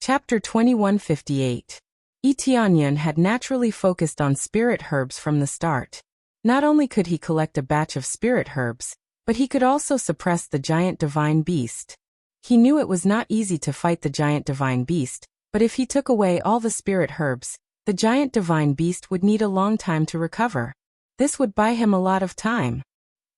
Chapter 2158. Tianyan had naturally focused on spirit herbs from the start. Not only could he collect a batch of spirit herbs, but he could also suppress the giant divine beast. He knew it was not easy to fight the giant divine beast, but if he took away all the spirit herbs, the giant divine beast would need a long time to recover. This would buy him a lot of time.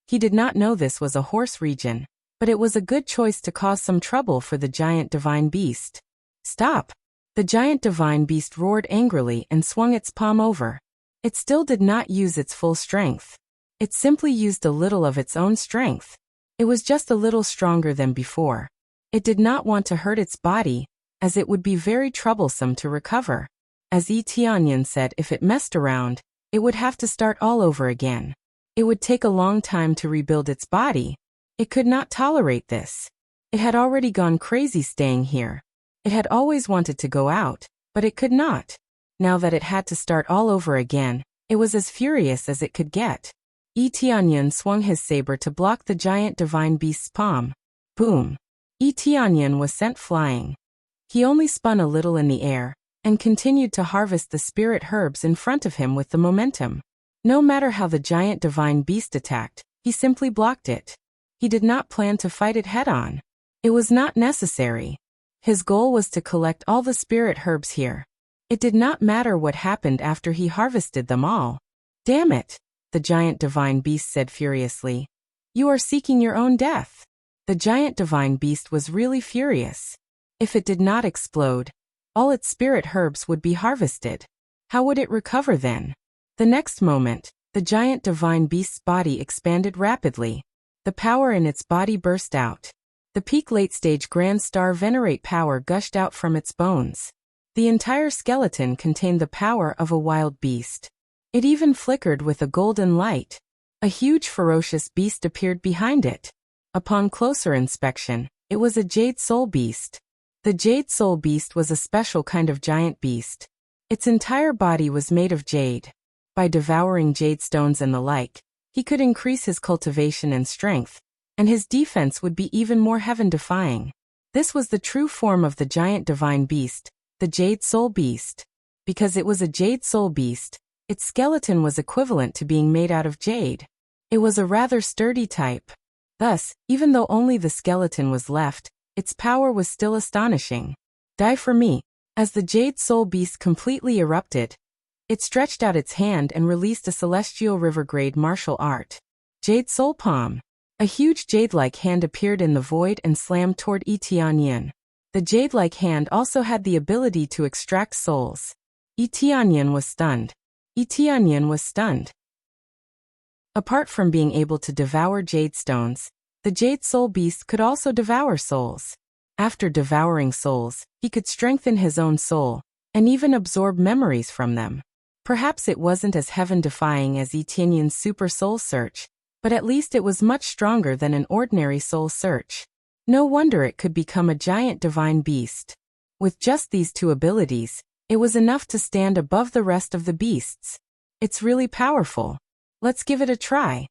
He did not know this was a horse region, but it was a good choice to cause some trouble for the giant divine beast. Stop! The giant divine beast roared angrily and swung its palm over. It still did not use its full strength. It simply used a little of its own strength. It was just a little stronger than before. It did not want to hurt its body, as it would be very troublesome to recover. As Tianyan said, if it messed around, it would have to start all over again. It would take a long time to rebuild its body. It could not tolerate this. It had already gone crazy staying here. It had always wanted to go out, but it could not. Now that it had to start all over again, it was as furious as it could get. Tianyan swung his saber to block the giant divine beast's palm. Boom! Tianyan was sent flying. He only spun a little in the air, and continued to harvest the spirit herbs in front of him with the momentum. No matter how the giant divine beast attacked, he simply blocked it. He did not plan to fight it head-on. It was not necessary. His goal was to collect all the spirit herbs here. It did not matter what happened after he harvested them all. Damn it! The giant divine beast said furiously. You are seeking your own death. The giant divine beast was really furious. If it did not explode, all its spirit herbs would be harvested. How would it recover then? The next moment, the giant divine beast's body expanded rapidly. The power in its body burst out. The peak late-stage Grand Star Venerate power gushed out from its bones. The entire skeleton contained the power of a wild beast. It even flickered with a golden light. A huge ferocious beast appeared behind it. Upon closer inspection, it was a Jade Soul Beast. The Jade Soul Beast was a special kind of giant beast. Its entire body was made of jade. By devouring jade stones and the like, he could increase his cultivation and strength, and his defense would be even more heaven-defying. This was the true form of the giant divine beast, the Jade Soul Beast. Because it was a Jade Soul Beast, its skeleton was equivalent to being made out of jade. It was a rather sturdy type. Thus, even though only the skeleton was left, its power was still astonishing. Die for me. As the Jade Soul Beast completely erupted, it stretched out its hand and released a celestial river-grade martial art. Jade Soul Palm. A huge jade-like hand appeared in the void and slammed toward Tianyan. The jade-like hand also had the ability to extract souls. Tianyan was stunned. Tianyan was stunned. Apart from being able to devour jade stones, the Jade Soul Beast could also devour souls. After devouring souls, he could strengthen his own soul, and even absorb memories from them. Perhaps it wasn't as heaven-defying as Tianyan's Super Soul Search, but at least it was much stronger than an ordinary soul search. No wonder it could become a giant divine beast. With just these two abilities, it was enough to stand above the rest of the beasts. It's really powerful. Let's give it a try.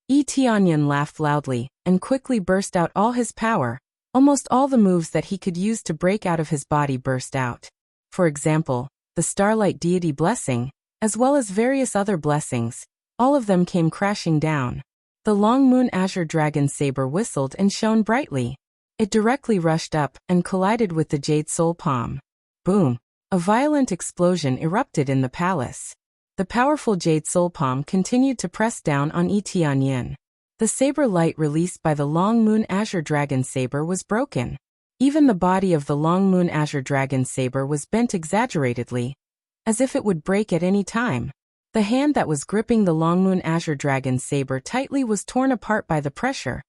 Tianyan laughed loudly, and quickly burst out all his power. Almost all the moves that he could use to break out of his body burst out. For example, the Starlight Deity Blessing, as well as various other blessings, all of them came crashing down. The Long Moon Azure Dragon Saber whistled and shone brightly. It directly rushed up and collided with the Jade Soul Palm. Boom! A violent explosion erupted in the palace. The powerful Jade Soul Palm continued to press down on Tianyan. The saber light released by the Long Moon Azure Dragon Saber was broken. Even the body of the Long Moon Azure Dragon Saber was bent exaggeratedly, as if it would break at any time. The hand that was gripping the Long Moon Azure Dragon Saber tightly was torn apart by the pressure,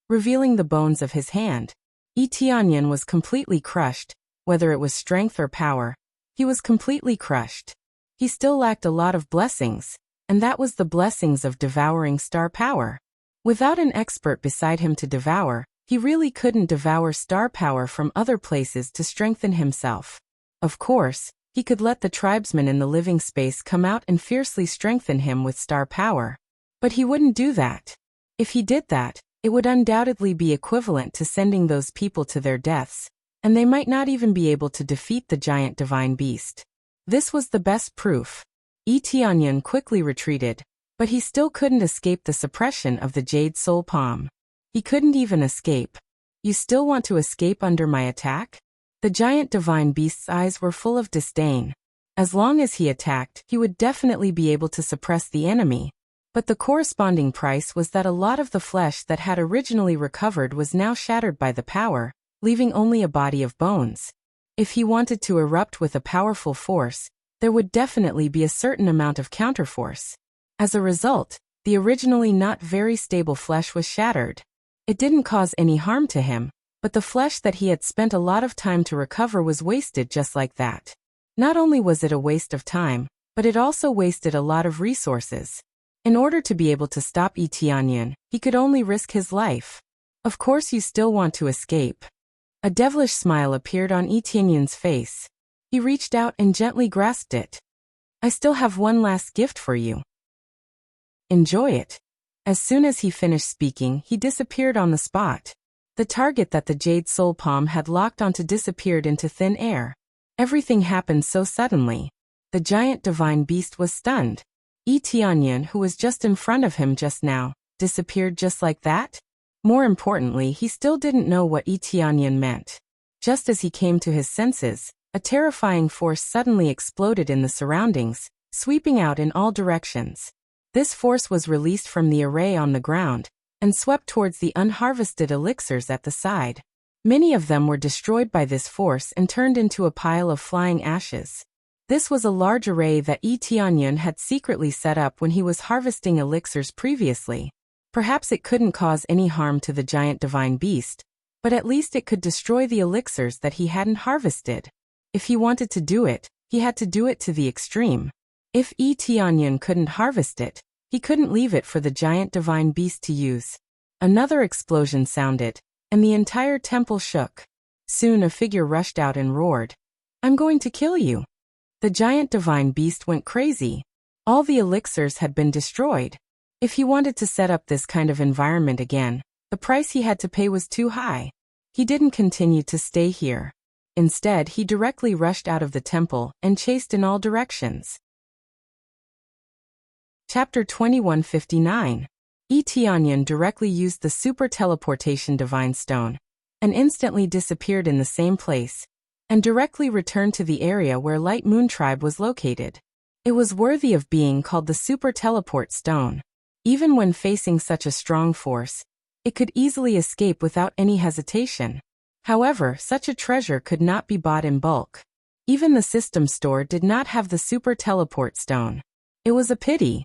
revealing the bones of his hand. Tianyan was completely crushed, whether it was strength or power. He was completely crushed. He still lacked a lot of blessings, and that was the blessings of devouring star power. Without an expert beside him to devour, he really couldn't devour star power from other places to strengthen himself. Of course, he could let the tribesmen in the living space come out and fiercely strengthen him with star power. But he wouldn't do that. If he did that, it would undoubtedly be equivalent to sending those people to their deaths, and they might not even be able to defeat the giant divine beast. This was the best proof. Tianyan quickly retreated, but he still couldn't escape the suppression of the jade soul palm. He couldn't even escape. You still want to escape under my attack? The giant divine beast's eyes were full of disdain. As long as he attacked, he would definitely be able to suppress the enemy. But the corresponding price was that a lot of the flesh that had originally recovered was now shattered by the power, leaving only a body of bones. If he wanted to erupt with a powerful force, there would definitely be a certain amount of counterforce. As a result, the originally not very stable flesh was shattered. It didn't cause any harm to him, but the flesh that he had spent a lot of time to recover was wasted just like that. Not only was it a waste of time, but it also wasted a lot of resources. In order to be able to stop Tianyan, he could only risk his life. Of course you still want to escape. A devilish smile appeared on Tianyan's face. He reached out and gently grasped it. I still have one last gift for you. Enjoy it. As soon as he finished speaking, he disappeared on the spot. The target that the jade soul palm had locked onto disappeared into thin air. Everything happened so suddenly. The giant divine beast was stunned. Tianyan, who was just in front of him just now, disappeared just like that? More importantly, he still didn't know what Tianyan meant. Just as he came to his senses, a terrifying force suddenly exploded in the surroundings, sweeping out in all directions. This force was released from the array on the ground, and swept towards the unharvested elixirs at the side. Many of them were destroyed by this force and turned into a pile of flying ashes. This was a large array that Tianyan had secretly set up when he was harvesting elixirs previously. Perhaps it couldn't cause any harm to the giant divine beast, but at least it could destroy the elixirs that he hadn't harvested. If he wanted to do it, he had to do it to the extreme. If Tianyan couldn't harvest it, he couldn't leave it for the giant divine beast to use. Another explosion sounded, and the entire temple shook. Soon a figure rushed out and roared, "I'm going to kill you." The giant divine beast went crazy. All the elixirs had been destroyed. If he wanted to set up this kind of environment again, the price he had to pay was too high. He didn't continue to stay here. Instead, he directly rushed out of the temple and chased in all directions. Chapter 2159. Tianyan directly used the super teleportation divine stone, and instantly disappeared in the same place, and directly returned to the area where Light Moon Tribe was located. It was worthy of being called the super teleport stone. Even when facing such a strong force, it could easily escape without any hesitation. However, such a treasure could not be bought in bulk. Even the system store did not have the super teleport stone. It was a pity.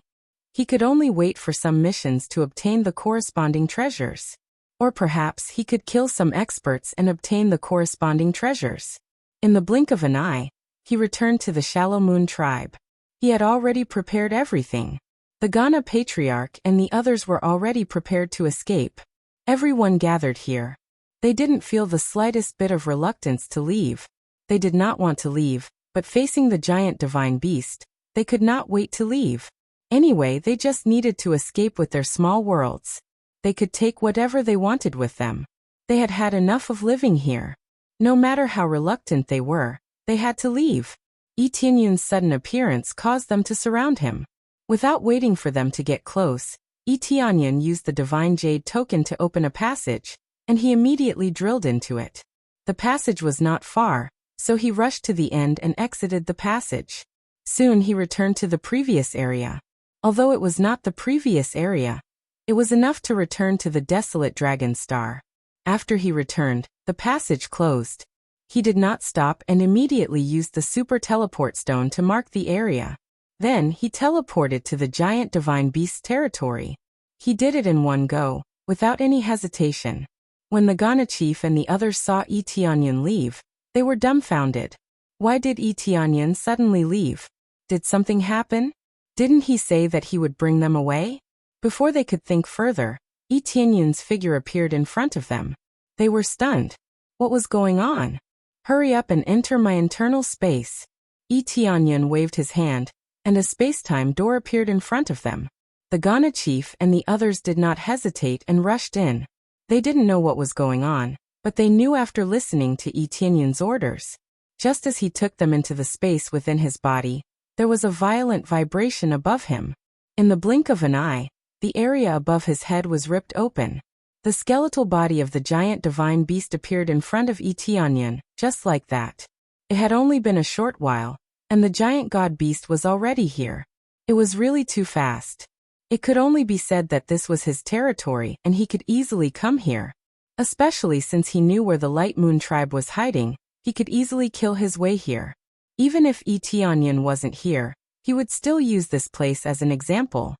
He could only wait for some missions to obtain the corresponding treasures. Or perhaps he could kill some experts and obtain the corresponding treasures. In the blink of an eye, he returned to the Shallow Moon Tribe. He had already prepared everything. The Ghana Patriarch and the others were already prepared to escape. Everyone gathered here. They didn't feel the slightest bit of reluctance to leave. They did not want to leave, but facing the giant divine beast, they could not wait to leave. Anyway, they just needed to escape with their small worlds. They could take whatever they wanted with them. They had had enough of living here. No matter how reluctant they were, they had to leave. Tianyan's sudden appearance caused them to surround him. Without waiting for them to get close, Tianyan used the Divine Jade token to open a passage, and he immediately drilled into it. The passage was not far, so he rushed to the end and exited the passage. Soon he returned to the previous area. Although it was not the previous area, it was enough to return to the desolate Dragon Star. After he returned, the passage closed. He did not stop and immediately used the super teleport stone to mark the area. Then he teleported to the giant divine beast's territory. He did it in one go, without any hesitation. When the Ghana chief and the others saw Tianyan leave, they were dumbfounded. Why did Tianyan suddenly leave? Did something happen? Didn't he say that he would bring them away? Before they could think further, Tianyan's figure appeared in front of them. They were stunned. What was going on? Hurry up and enter my internal space. Tianyan waved his hand, and a space-time door appeared in front of them. The Ghana chief and the others did not hesitate and rushed in. They didn't know what was going on, But they knew after listening to Yi Tianyun's orders. Just as he took them into the space within his body, there was a violent vibration above him. In the blink of an eye, the area above his head was ripped open. The skeletal body of the giant divine beast appeared in front of Yi Tianyun, just like that. It had only been a short while, and the giant god beast was already here. It was really too fast. It could only be said that this was his territory and he could easily come here. Especially since he knew where the Light Moon tribe was hiding, he could easily kill his way here. Even if Yi Tianyun wasn't here, he would still use this place as an example.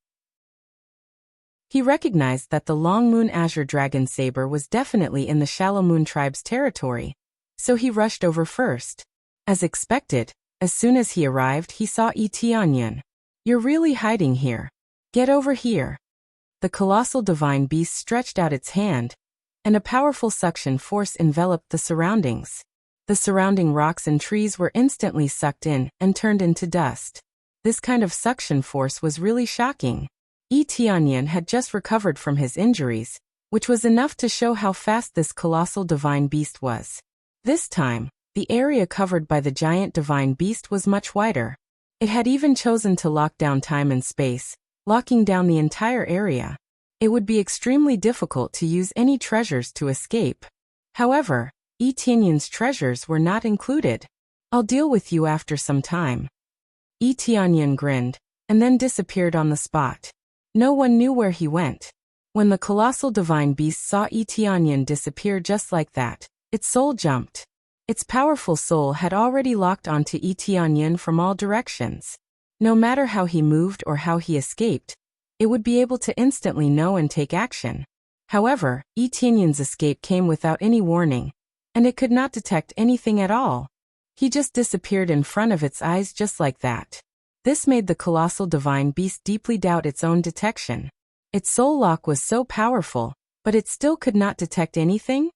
He recognized that the Long Moon Azure Dragon Saber was definitely in the Shallow Moon tribe's territory, so he rushed over first. As expected, as soon as he arrived he saw Yi Tianyun. "You're really hiding here. Get over here." The colossal divine beast stretched out its hand, and a powerful suction force enveloped the surroundings. The surrounding rocks and trees were instantly sucked in and turned into dust. This kind of suction force was really shocking. Yi Tianyun had just recovered from his injuries, which was enough to show how fast this colossal divine beast was. This time, the area covered by the giant divine beast was much wider. It had even chosen to lock down time and space, locking down the entire area. It would be extremely difficult to use any treasures to escape. However, Yi Tianyun's treasures were not included. "I'll deal with you after some time." Yi Tianyun grinned, and then disappeared on the spot. No one knew where he went. When the colossal divine beast saw Yi Tianyun disappear just like that, its soul jumped. Its powerful soul had already locked onto Yi Tianyun from all directions. No matter how he moved or how he escaped, it would be able to instantly know and take action. However, Yi Tianyun's escape came without any warning, and it could not detect anything at all. He just disappeared in front of its eyes just like that. This made the colossal divine beast deeply doubt its own detection. Its soul lock was so powerful, but it still could not detect anything?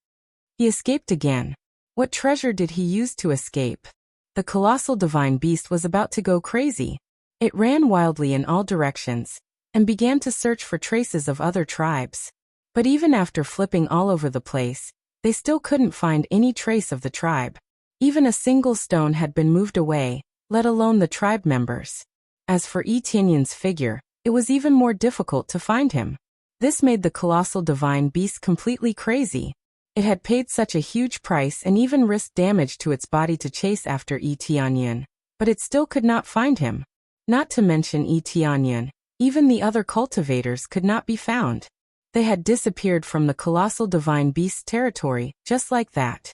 He escaped again. What treasure did he use to escape? The colossal divine beast was about to go crazy. It ran wildly in all directions, and began to search for traces of other tribes. But even after flipping all over the place, they still couldn't find any trace of the tribe. Even a single stone had been moved away, let alone the tribe members. As for Yi Tianyun's figure, it was even more difficult to find him. This made the colossal divine beast completely crazy. It had paid such a huge price and even risked damage to its body to chase after Yi Tianyun, but it still could not find him. Not to mention Yi Tianyun, even the other cultivators could not be found. They had disappeared from the colossal divine beast's territory, just like that.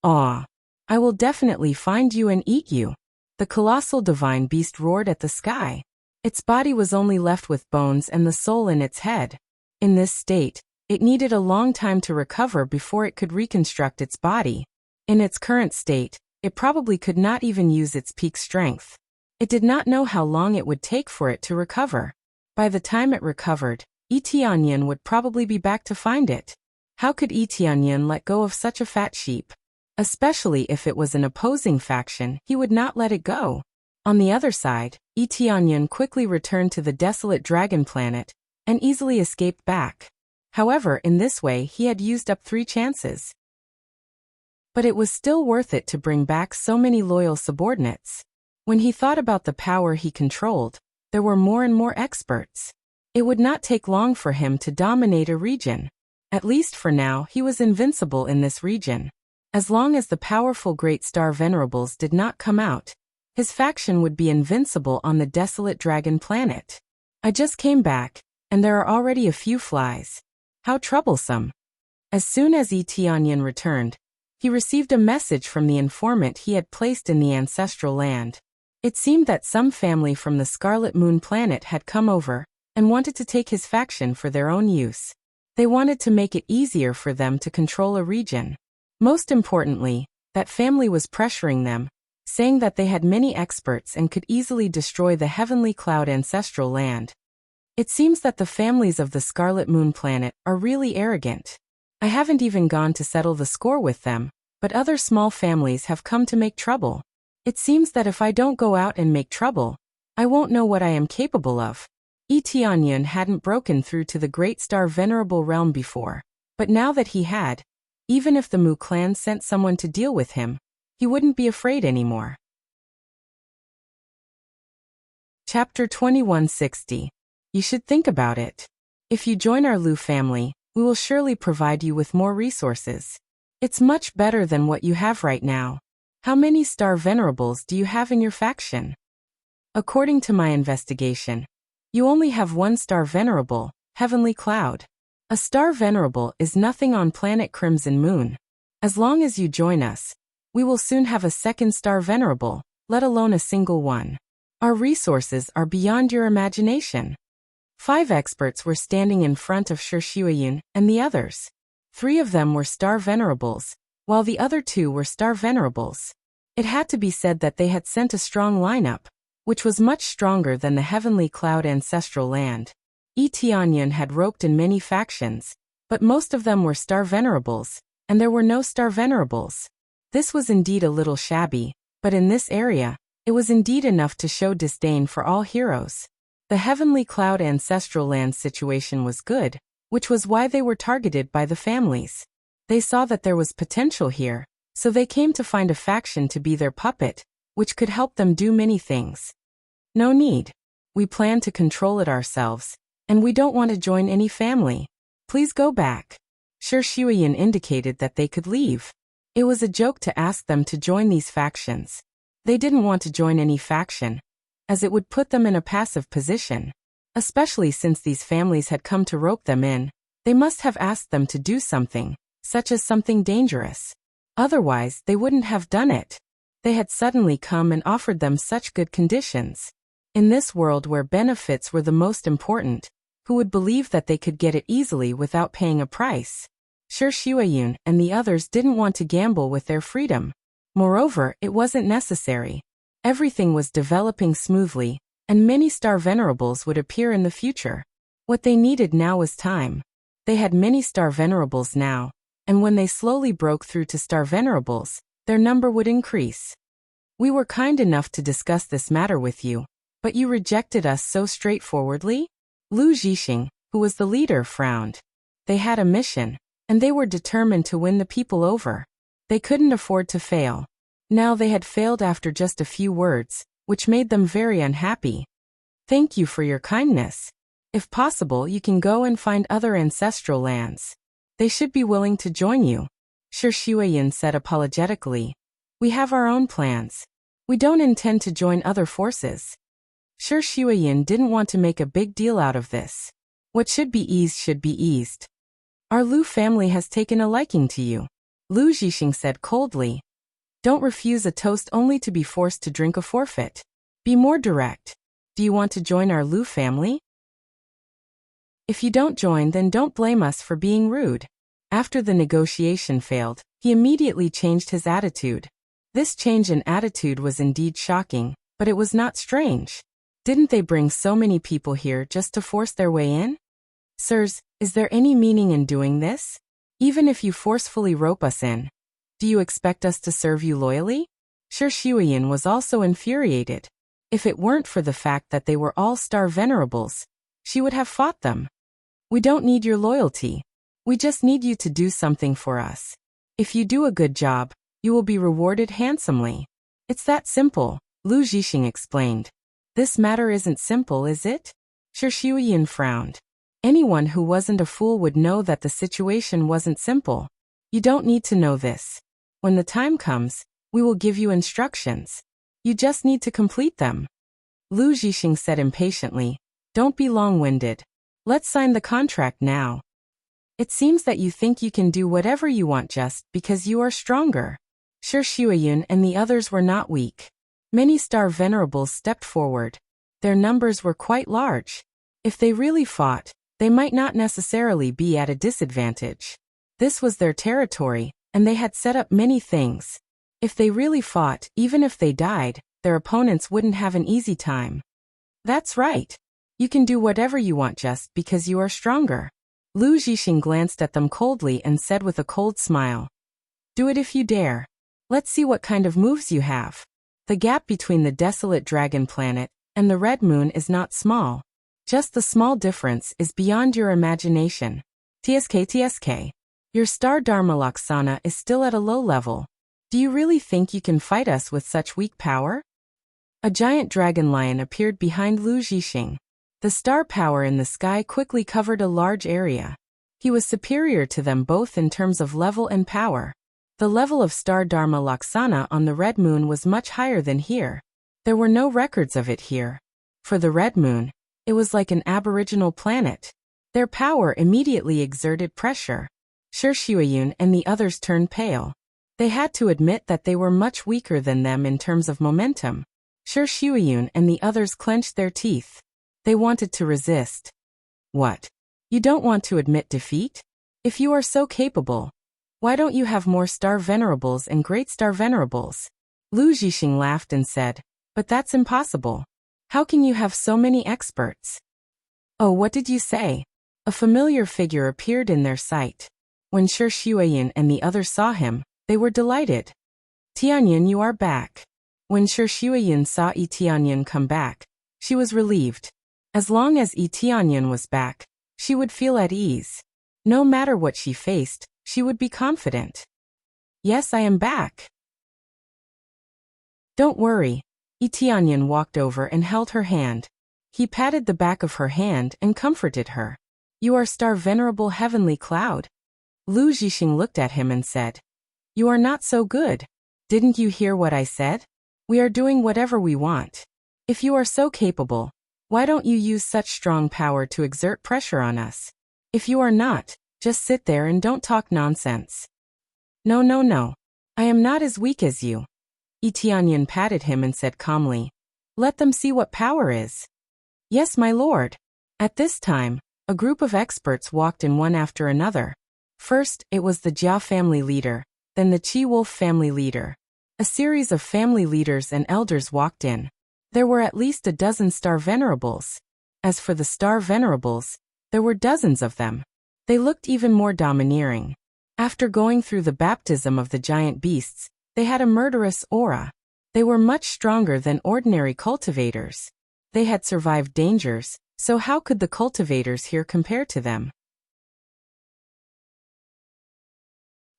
"Aw! I will definitely find you and eat you." The colossal divine beast roared at the sky. Its body was only left with bones and the soul in its head. In this state, it needed a long time to recover before it could reconstruct its body. In its current state, it probably could not even use its peak strength. It did not know how long it would take for it to recover. By the time it recovered, Yi Tianyun would probably be back to find it. How could Yi Tianyun let go of such a fat sheep? Especially if it was an opposing faction, he would not let it go. On the other side, Yi Tianyun quickly returned to the desolate dragon planet, and easily escaped back. However, in this way he had used up 3 chances. But it was still worth it to bring back so many loyal subordinates. When he thought about the power he controlled, there were more and more experts. It would not take long for him to dominate a region. At least for now, he was invincible in this region. As long as the powerful Great Star Venerables did not come out, his faction would be invincible on the desolate dragon planet. "I just came back, and there are already a few flies. How troublesome." As soon as Yi Tianyun returned, he received a message from the informant he had placed in the ancestral land. It seemed that some family from the Scarlet Moon planet had come over, and wanted to take his faction for their own use. They wanted to make it easier for them to control a region. Most importantly, that family was pressuring them, saying that they had many experts and could easily destroy the Heavenly Cloud ancestral land. It seems that the families of the Scarlet Moon planet are really arrogant. I haven't even gone to settle the score with them, but other small families have come to make trouble. It seems that if I don't go out and make trouble, I won't know what I am capable of. Yi Tianyun hadn't broken through to the Great Star Venerable realm before, but now that he had, Even if the Mu clan sent someone to deal with him, he wouldn't be afraid anymore. Chapter 2160. You should think about it. If you join our Lu family, we will surely provide you with more resources. It's much better than what you have right now. How many star venerables do you have in your faction? According to my investigation, you only have 1 star venerable, Heavenly Cloud. A star venerable is nothing on planet Crimson Moon. As long as you join us, we will soon have a 2nd star venerable, let alone a single one. Our resources are beyond your imagination. 5 experts were standing in front of Shi Shuiyun and the others. 3 of them were star venerables, while the other 2 were star venerables. It had to be said that they had sent a strong lineup, which was much stronger than the Heavenly Cloud ancestral land. Tianyun had roped in many factions, but most of them were star venerables, and there were no star venerables. This was indeed a little shabby, but in this area, it was indeed enough to show disdain for all heroes. The Heavenly Cloud ancestral land situation was good, which was why they were targeted by the families. They saw that there was potential here, so they came to find a faction to be their puppet, which could help them do many things. No need. We plan to control it ourselves, and we don't want to join any family. Please go back. Shi Shuiyun indicated that they could leave. It was a joke to ask them to join these factions. They didn't want to join any faction, as it would put them in a passive position. Especially since these families had come to rope them in, they must have asked them to do something, such as something dangerous. Otherwise, they wouldn't have done it. They had suddenly come and offered them such good conditions. In this world where benefits were the most important, who would believe that they could get it easily without paying a price? Shi Shuiyun and the others didn't want to gamble with their freedom. Moreover, it wasn't necessary. Everything was developing smoothly, and many star venerables would appear in the future. What they needed now was time. They had many star venerables now, and when they slowly broke through to star venerables, their number would increase. We were kind enough to discuss this matter with you, but you rejected us so straightforwardly? Lu Zhixing, who was the leader, frowned. They had a mission, and they were determined to win the people over. They couldn't afford to fail. Now they had failed after just a few words, which made them very unhappy. Thank you for your kindness. If possible, you can go and find other ancestral lands. They should be willing to join you. Shi Shuiyun said apologetically. We have our own plans. We don't intend to join other forces. Shi Shuiyun didn't want to make a big deal out of this. What should be eased should be eased. Our Lu family has taken a liking to you, Lu Zhixing said coldly. Don't refuse a toast only to be forced to drink a forfeit. Be more direct. Do you want to join our Lu family? If you don't join, then don't blame us for being rude. After the negotiation failed, he immediately changed his attitude. This change in attitude was indeed shocking, but it was not strange. Didn't they bring so many people here just to force their way in? Sirs, is there any meaning in doing this? Even if you forcefully rope us in, do you expect us to serve you loyally? Shi Shuiyun was also infuriated. If it weren't for the fact that they were all star venerables, she would have fought them. We don't need your loyalty. We just need you to do something for us. If you do a good job, you will be rewarded handsomely. It's that simple, Lu Zhixing explained. This matter isn't simple, is it? Shi Shuiyun frowned. Anyone who wasn't a fool would know that the situation wasn't simple. You don't need to know this. When the time comes, we will give you instructions. You just need to complete them. Lu Zhixing said impatiently. Don't be long-winded. Let's sign the contract now. It seems that you think you can do whatever you want just because you are stronger. Shi Shuiyun and the others were not weak. Many star venerables stepped forward. Their numbers were quite large. If they really fought, they might not necessarily be at a disadvantage. This was their territory, and they had set up many things. If they really fought, even if they died, their opponents wouldn't have an easy time. That's right. You can do whatever you want just because you are stronger. Lu Zhixing glanced at them coldly and said with a cold smile. Do it if you dare. Let's see what kind of moves you have. The gap between the desolate dragon planet and the red moon is not small. Just the small difference is beyond your imagination. TSK. Your star Dharma Laksana is still at a low level. Do you really think you can fight us with such weak power? A giant dragon lion appeared behind Lu Zhixing. The star power in the sky quickly covered a large area. He was superior to them both in terms of level and power. The level of star Dharma Laksana on the Red Moon was much higher than here. There were no records of it here. For the Red Moon, it was like an aboriginal planet. Their power immediately exerted pressure. Shi Xueyun and the others turned pale. They had to admit that they were much weaker than them in terms of momentum. Shi Xueyun and the others clenched their teeth. They wanted to resist. What? You don't want to admit defeat? If you are so capable, why don't you have more star venerables and great star venerables? Lu Zhixing laughed and said, but that's impossible. How can you have so many experts? Oh, what did you say? A familiar figure appeared in their sight. When Shi Xueyun and the others saw him, they were delighted. Tianyan, you are back. When Shi Xueyun saw Yi Tianyan come back, she was relieved. As long as Yi Tianyan was back, she would feel at ease. No matter what she faced, she would be confident. Yes, I am back. Don't worry. Yi Tianyan walked over and held her hand. He patted the back of her hand and comforted her. You are Star Venerable Heavenly Cloud. Lu Zhixing looked at him and said, you are not so good. Didn't you hear what I said? We are doing whatever we want. If you are so capable, why don't you use such strong power to exert pressure on us? If you are not, just sit there and don't talk nonsense. No. I am not as weak as you. Yi Tianyan patted him and said calmly, let them see what power is. Yes, my lord. At this time, a group of experts walked in one after another. First, it was the Jia family leader, then the Qi Wolf family leader. A series of family leaders and elders walked in. There were at least a dozen star venerables. As for the star venerables, there were dozens of them. They looked even more domineering. After going through the baptism of the giant beasts, they had a murderous aura. They were much stronger than ordinary cultivators. They had survived dangers, so how could the cultivators here compare to them?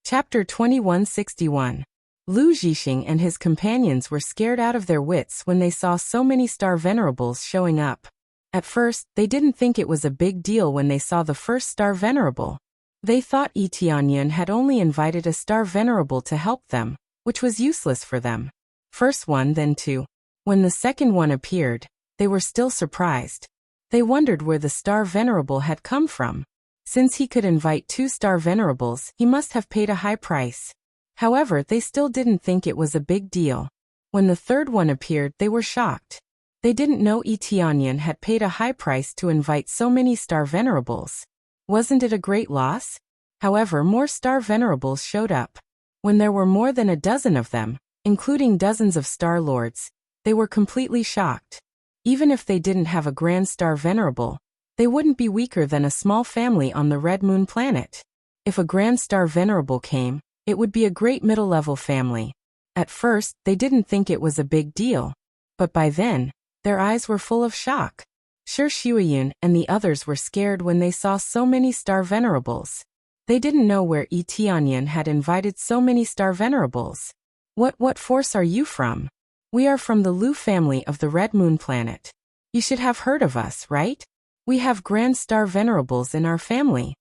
Chapter 2161. Lu Zhixing and his companions were scared out of their wits when they saw so many star venerables showing up. At first, they didn't think it was a big deal when they saw the first star venerable. They thought Yi Tianyan had only invited a star venerable to help them, which was useless for them. First one, then two. When the second one appeared, they were still surprised. They wondered where the star venerable had come from. Since he could invite two star venerables, he must have paid a high price. However, they still didn't think it was a big deal. When the third one appeared, they were shocked. They didn't know Yi Tianyan had paid a high price to invite so many star venerables. Wasn't it a great loss? However, more star venerables showed up. When there were more than a dozen of them, including dozens of star lords, they were completely shocked. Even if they didn't have a grand star venerable, they wouldn't be weaker than a small family on the Red Moon planet. If a grand star venerable came, it would be a great middle-level family. At first, they didn't think it was a big deal. But by then, their eyes were full of shock. Shi Xueyun and the others were scared when they saw so many star venerables. They didn't know where Yi Tianyan had invited so many star venerables. What force are you from? We are from the Lu family of the Red Moon planet. You should have heard of us, right? We have grand star venerables in our family.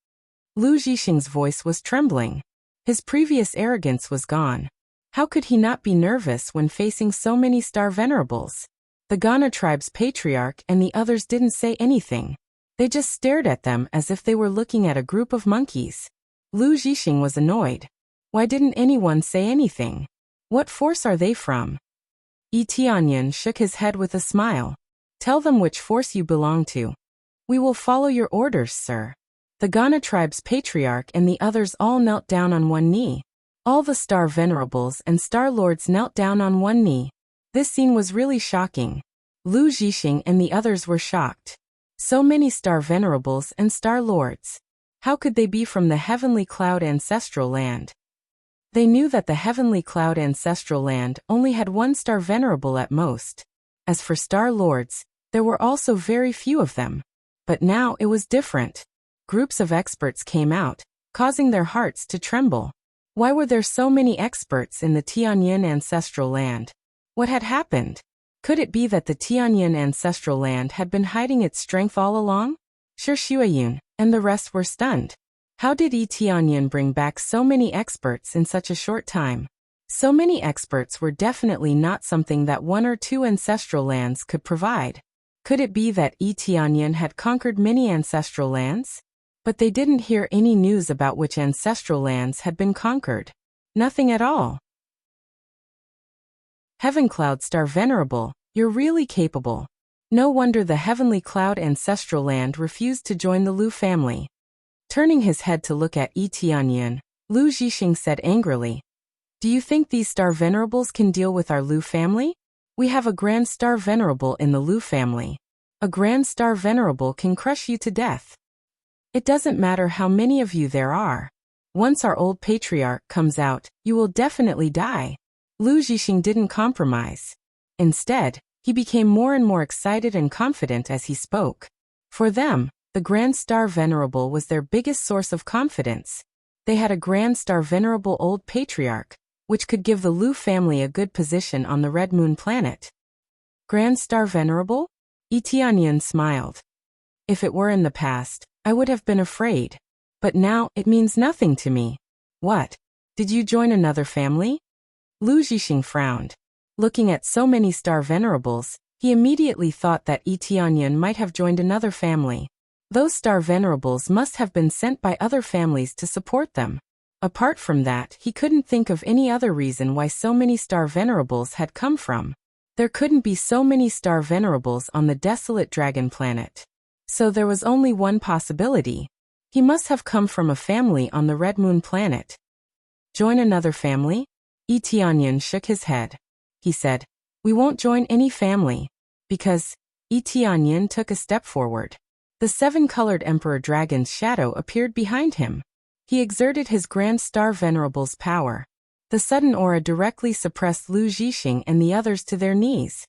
Lu Zhixing's voice was trembling. His previous arrogance was gone. How could he not be nervous when facing so many star venerables? The Ghana tribe's patriarch and the others didn't say anything. They just stared at them as if they were looking at a group of monkeys. Lu Zhixing was annoyed. Why didn't anyone say anything? What force are they from? Yi Tianyan shook his head with a smile. Tell them which force you belong to. We will follow your orders, sir. The Ghana tribe's patriarch and the others all knelt down on one knee. All the star venerables and star lords knelt down on one knee. This scene was really shocking. Lu Zhixing and the others were shocked. So many star venerables and star lords. How could they be from the Heavenly Cloud Ancestral Land? They knew that the Heavenly Cloud Ancestral Land only had one star venerable at most. As for star lords, there were also very few of them. But now it was different. Groups of experts came out. causing their hearts to tremble. Why were there so many experts in the Tianyin ancestral land? What had happened? Could it be that the Tianyin ancestral land had been hiding its strength all along? Shi Xueyun and the rest were stunned. How did Yi Tianyin bring back so many experts in such a short time? So many experts were definitely not something that one or two ancestral lands could provide. Could it be that Yi Tianyin had conquered many ancestral lands? But they didn't hear any news about which ancestral lands had been conquered. Nothing at all. Heaven Cloud Star Venerable, you're really capable. No wonder the Heavenly Cloud ancestral land refused to join the Lu family. Turning his head to look at Yi Tianyin, Lu Zhixing said angrily, "Do you think these Star Venerables can deal with our Lu family? We have a Grand Star Venerable in the Lu family. A Grand Star Venerable can crush you to death. It doesn't matter how many of you there are. Once our old patriarch comes out, you will definitely die." Lu Zhixing didn't compromise. Instead, he became more and more excited and confident as he spoke. For them, the Grand Star Venerable was their biggest source of confidence. They had a Grand Star Venerable old patriarch, which could give the Lu family a good position on the Red Moon planet. Grand Star Venerable? Yi Tianyin smiled. If it were in the past, I would have been afraid. But now, it means nothing to me. What? Did you join another family? Lu Zhixing frowned. Looking at so many Star Venerables, he immediately thought that Yi Tianyin might have joined another family. Those Star Venerables must have been sent by other families to support them. Apart from that, he couldn't think of any other reason why so many Star Venerables had come from. There couldn't be so many Star Venerables on the desolate dragon planet. So there was only one possibility. He must have come from a family on the Red Moon planet. Join another family? Yi Tianyin shook his head. He said, "We won't join any family." Because Yi Tianyin took a step forward. The seven-colored Emperor Dragon's shadow appeared behind him. He exerted his Grand Star Venerable's power. The sudden aura directly suppressed Lu Zhixing and the others to their knees.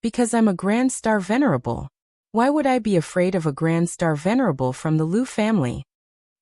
Because I'm a Grand Star Venerable. Why would I be afraid of a Grand Star Venerable from the Lu family?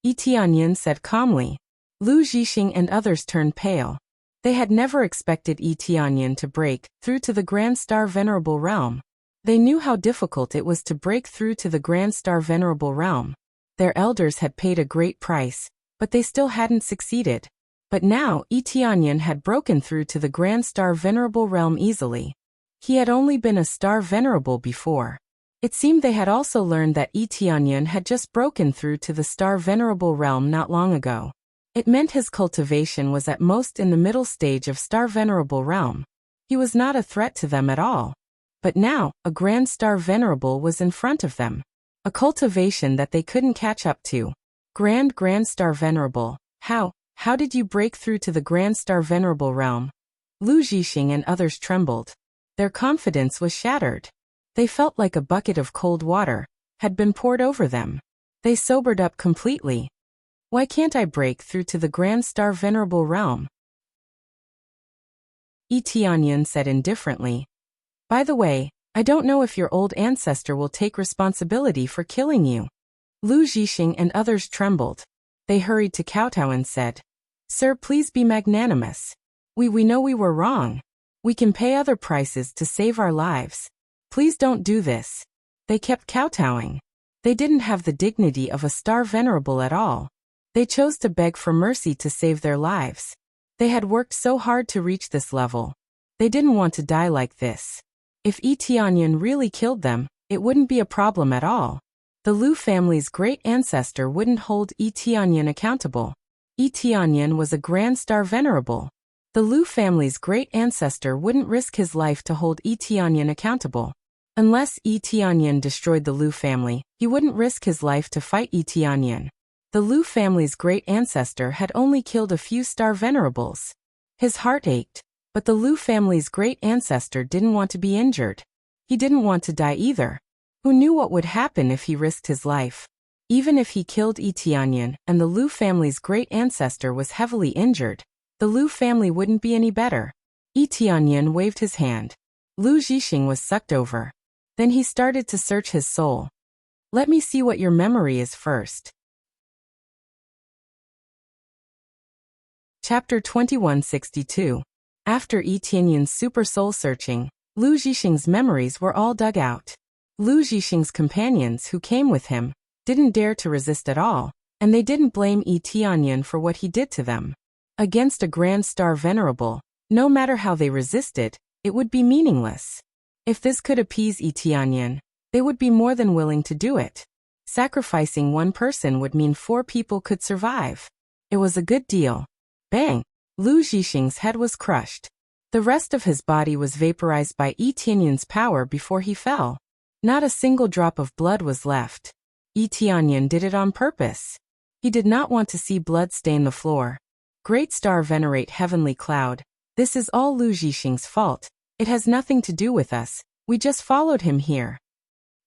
Yi Tianyin said calmly. Lu Zhixing and others turned pale. They had never expected Yi Tianyin to break through to the Grand Star Venerable realm. They knew how difficult it was to break through to the Grand Star Venerable realm. Their elders had paid a great price, but they still hadn't succeeded. But now Yi Tianyin had broken through to the Grand Star Venerable realm easily. He had only been a Star Venerable before. It seemed they had also learned that Yi Tianyin had just broken through to the Star Venerable realm not long ago. It meant his cultivation was at most in the middle stage of Star Venerable realm. He was not a threat to them at all. But now, a Grand Star Venerable was in front of them. A cultivation that they couldn't catch up to. Grand Star Venerable, how did you break through to the Grand Star Venerable realm? Lu Zhixing and others trembled. Their confidence was shattered. They felt like a bucket of cold water had been poured over them. They sobered up completely. Why can't I break through to the Grand Star Venerable realm? Yi Tianyin said indifferently. By the way, I don't know if your old ancestor will take responsibility for killing you. Lu Zhixing and others trembled. They hurried to kowtow and said, "Sir, please be magnanimous. We know we were wrong. We can pay other prices to save our lives. Please don't do this." They kept kowtowing. They didn't have the dignity of a Star Venerable at all. They chose to beg for mercy to save their lives. They had worked so hard to reach this level. They didn't want to die like this. If Yi Tianyin really killed them, it wouldn't be a problem at all. The Lu family's great ancestor wouldn't hold Yi Tianyin accountable. Yi Tianyin was a Grand Star Venerable. The Lu family's great ancestor wouldn't risk his life to hold Yi Tianyin accountable. Unless Yi Tianyin destroyed the Lu family, he wouldn't risk his life to fight Yi Tianyin. The Lu family's great ancestor had only killed a few Star Venerables. His heart ached, but the Lu family's great ancestor didn't want to be injured. He didn't want to die either. Who knew what would happen if he risked his life? Even if he killed Yi Tianyin and the Lu family's great ancestor was heavily injured, the Lu family wouldn't be any better. Yi Tianyin waved his hand. Lu Zhixing was sucked over. Then he started to search his soul. Let me see what your memory is first. Chapter 2162. After Yi Tianyun's super soul searching, Lu Zhixing's memories were all dug out. Lu Zhixing's companions who came with him didn't dare to resist at all, and they didn't blame Yi Tianyun for what he did to them. Against a Grand Star Venerable, no matter how they resisted, it would be meaningless. If this could appease Yi Tianyun, they would be more than willing to do it. Sacrificing one person would mean 4 people could survive. It was a good deal. Bang! Lu Zhixing's head was crushed. The rest of his body was vaporized by Yi Tianyun's power before he fell. Not a single drop of blood was left. Yi Tianyun did it on purpose. He did not want to see blood stain the floor. Great Star Venerate Heavenly Cloud, this is all Lu Zhixing's fault. It has nothing to do with us. We just followed him here.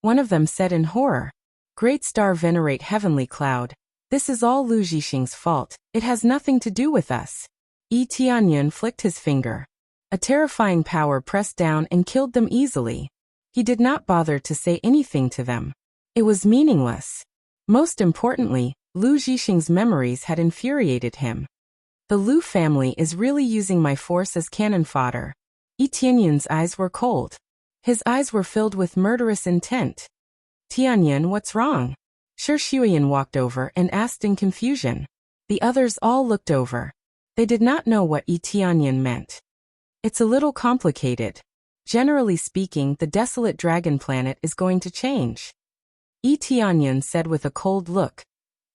One of them said in horror. Great Star Venerate Heavenly Cloud, this is all Lu Zhixing's fault. It has nothing to do with us. Yi Tianyun flicked his finger. A terrifying power pressed down and killed them easily. He did not bother to say anything to them. It was meaningless. Most importantly, Lu Zhixing's memories had infuriated him. The Lu family is really using my force as cannon fodder. Yi Tianyun's eyes were cold. His eyes were filled with murderous intent. Tianyun, what's wrong? Shi Shuyan walked over and asked in confusion. The others all looked over. They did not know what Yi Tianyun meant. It's a little complicated. Generally speaking, the desolate dragon planet is going to change. Yi Tianyun said with a cold look.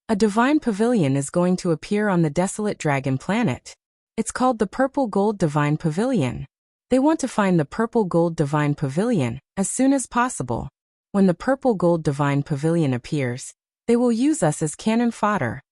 A divine pavilion is going to appear on the desolate dragon planet. It's called the Purple Gold Divine Pavilion. They want to find the Purple Gold Divine Pavilion as soon as possible. When the Purple Gold Divine Pavilion appears, they will use us as cannon fodder.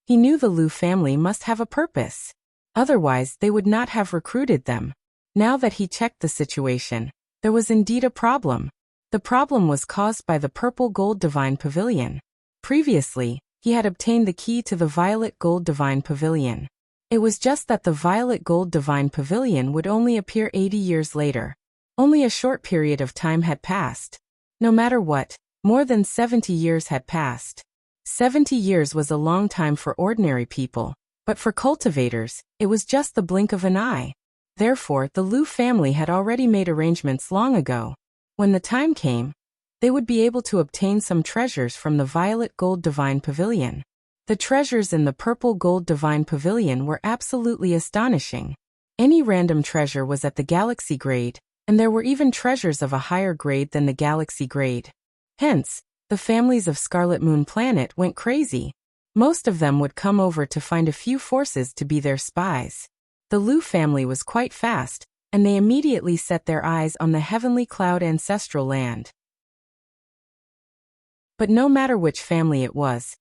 He knew the Lu family must have a purpose. Otherwise, they would not have recruited them. Now that he checked the situation, there was indeed a problem. The problem was caused by the Purple Gold Divine Pavilion. Previously, he had obtained the key to the Violet Gold Divine Pavilion. It was just that the Violet Gold Divine Pavilion would only appear 80 years later. Only a short period of time had passed. No matter what, more than 70 years had passed. 70 years was a long time for ordinary people, but for cultivators, it was just the blink of an eye. Therefore, the Lu family had already made arrangements long ago. When the time came, they would be able to obtain some treasures from the Violet Gold Divine Pavilion. The treasures in the Purple Gold Divine Pavilion were absolutely astonishing. Any random treasure was at the galaxy grade, and there were even treasures of a higher grade than the galaxy grade. Hence, the families of Scarlet Moon Planet went crazy. Most of them would come over to find a few forces to be their spies. The Lu family was quite fast, and they immediately set their eyes on the Heavenly Cloud ancestral land. But no matter which family it was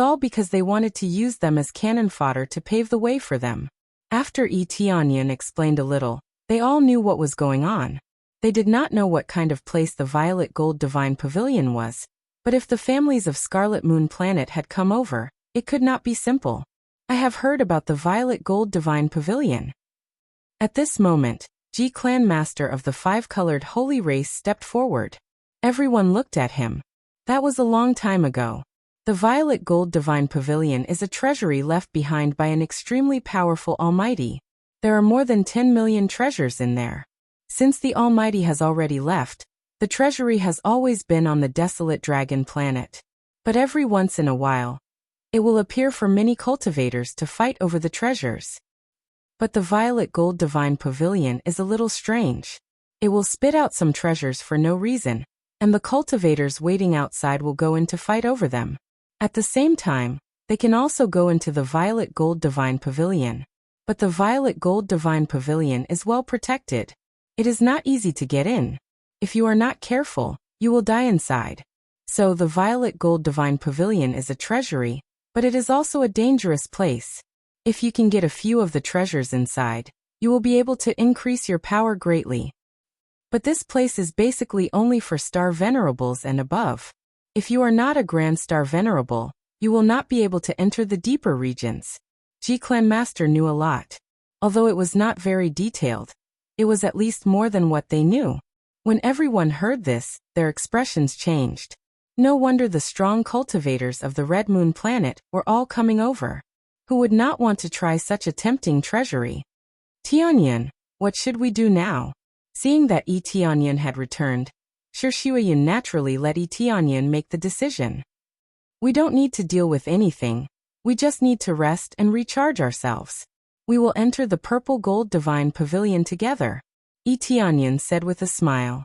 all because they wanted to use them as cannon fodder to pave the way for them. After Yi Tianyun explained a little, they all knew what was going on. They did not know what kind of place the Violet Gold Divine Pavilion was, but if the families of Scarlet Moon Planet had come over, it could not be simple. I have heard about the Violet Gold Divine Pavilion. At this moment, Ji Clan Master of the 5-colored holy race stepped forward. Everyone looked at him. That was a long time ago. The Violet Gold Divine Pavilion is a treasury left behind by an extremely powerful Almighty. There are more than 10 million treasures in there. Since the Almighty has already left, the treasury has always been on the desolate dragon planet. But every once in a while, it will appear for many cultivators to fight over the treasures. But the Violet Gold Divine Pavilion is a little strange. It will spit out some treasures for no reason, and the cultivators waiting outside will go in to fight over them. At the same time, they can also go into the Violet Gold Divine Pavilion. But the Violet Gold Divine Pavilion is well protected. It is not easy to get in. If you are not careful, you will die inside. So the Violet Gold Divine Pavilion is a treasury, but it is also a dangerous place. If you can get a few of the treasures inside, you will be able to increase your power greatly. But this place is basically only for Star Venerables and above. If you are not a Grand Star Venerable, you will not be able to enter the deeper regions. Ji Clan Master knew a lot. Although it was not very detailed, it was at least more than what they knew. When everyone heard this, their expressions changed. No wonder the strong cultivators of the Red Moon Planet were all coming over. Who would not want to try such a tempting treasury? Tianyan, what should we do now? Seeing that Tianyan had returned, Shuyan naturally let Tianyan make the decision. We don't need to deal with anything, we just need to rest and recharge ourselves. We will enter the purple gold divine pavilion together, Tianyan said with a smile.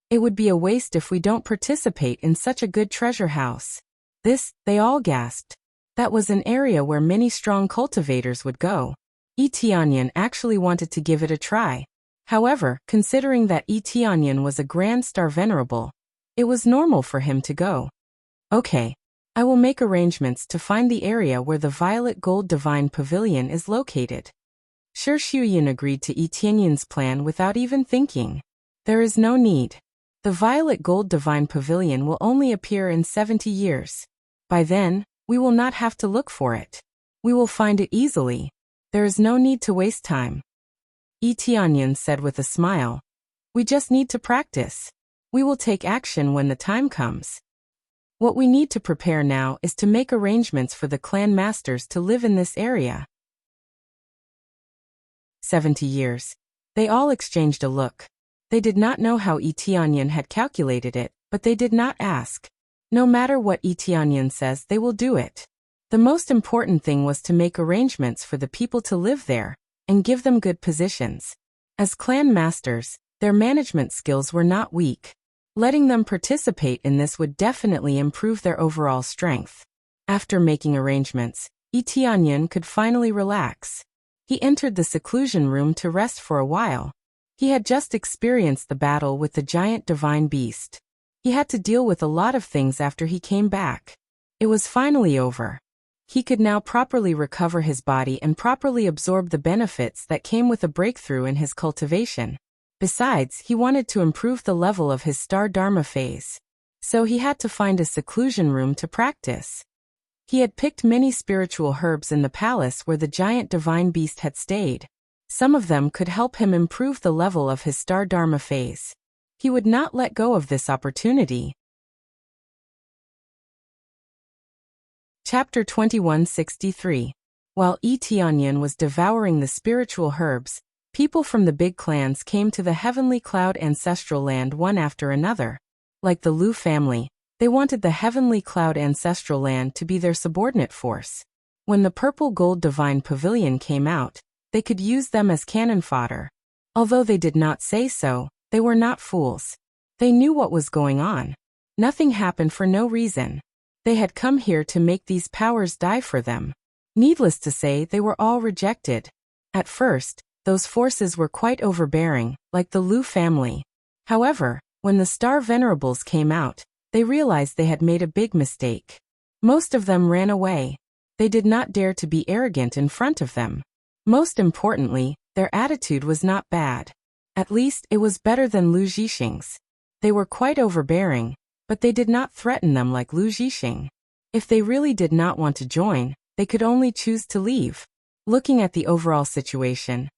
It would be a waste if we don't participate in such a good treasure house. This, they all gasped. That was an area where many strong cultivators would go. Tianyan actually wanted to give it a try. However, considering that Tianyan was a Grand Star Venerable, it was normal for him to go. Okay. I will make arrangements to find the area where the Violet Gold Divine Pavilion is located. Shuyan agreed to Tianyan's plan without even thinking. There is no need. The Violet Gold Divine Pavilion will only appear in 70 years. By then, we will not have to look for it. We will find it easily. There is no need to waste time. Tianyan said with a smile. We just need to practice. We will take action when the time comes. What we need to prepare now is to make arrangements for the clan masters to live in this area. 70 years. They all exchanged a look. They did not know how Tianyan had calculated it, but they did not ask. No matter what Tianyan says, they will do it. The most important thing was to make arrangements for the people to live there, and give them good positions. As clan masters, their management skills were not weak. Letting them participate in this would definitely improve their overall strength. After making arrangements, Tianyan could finally relax. He entered the seclusion room to rest for a while. He had just experienced the battle with the giant divine beast. He had to deal with a lot of things after he came back. It was finally over. He could now properly recover his body and properly absorb the benefits that came with a breakthrough in his cultivation. Besides, he wanted to improve the level of his Star Dharma phase. So he had to find a seclusion room to practice. He had picked many spiritual herbs in the palace where the giant divine beast had stayed. Some of them could help him improve the level of his Star Dharma phase. He would not let go of this opportunity. Chapter 2163. While Tianyan was devouring the spiritual herbs, people from the big clans came to the Heavenly Cloud Ancestral Land one after another. Like the Lu family, they wanted the Heavenly Cloud Ancestral Land to be their subordinate force. When the Purple Gold Divine Pavilion came out, they could use them as cannon fodder. Although they did not say so, they were not fools. They knew what was going on. Nothing happened for no reason. They had come here to make these powers die for them. Needless to say, they were all rejected. At first, those forces were quite overbearing, like the Lu family. However, when the Star Venerables came out, they realized they had made a big mistake. Most of them ran away. They did not dare to be arrogant in front of them. Most importantly, their attitude was not bad. At least, it was better than Lu Zhixing's. They were quite overbearing, but they did not threaten them like Lu Zhixing. If they really did not want to join, they could only choose to leave. Looking at the overall situation,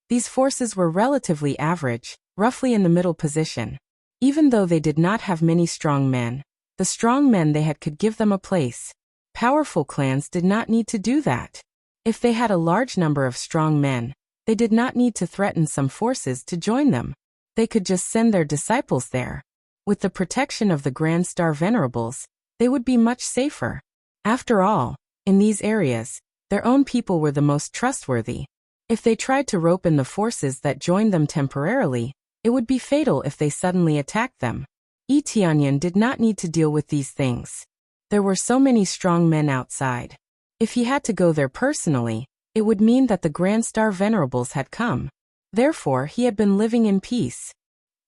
these forces were relatively average, roughly in the middle position. Even though they did not have many strong men, the strong men they had could give them a place. Powerful clans did not need to do that. If they had a large number of strong men, they did not need to threaten some forces to join them. They could just send their disciples there. With the protection of the Grand Star Venerables, they would be much safer. After all, in these areas, their own people were the most trustworthy. If they tried to rope in the forces that joined them temporarily, it would be fatal if they suddenly attacked them. Tianyan did not need to deal with these things. There were so many strong men outside. If he had to go there personally, it would mean that the Grand Star Venerables had come. Therefore, he had been living in peace.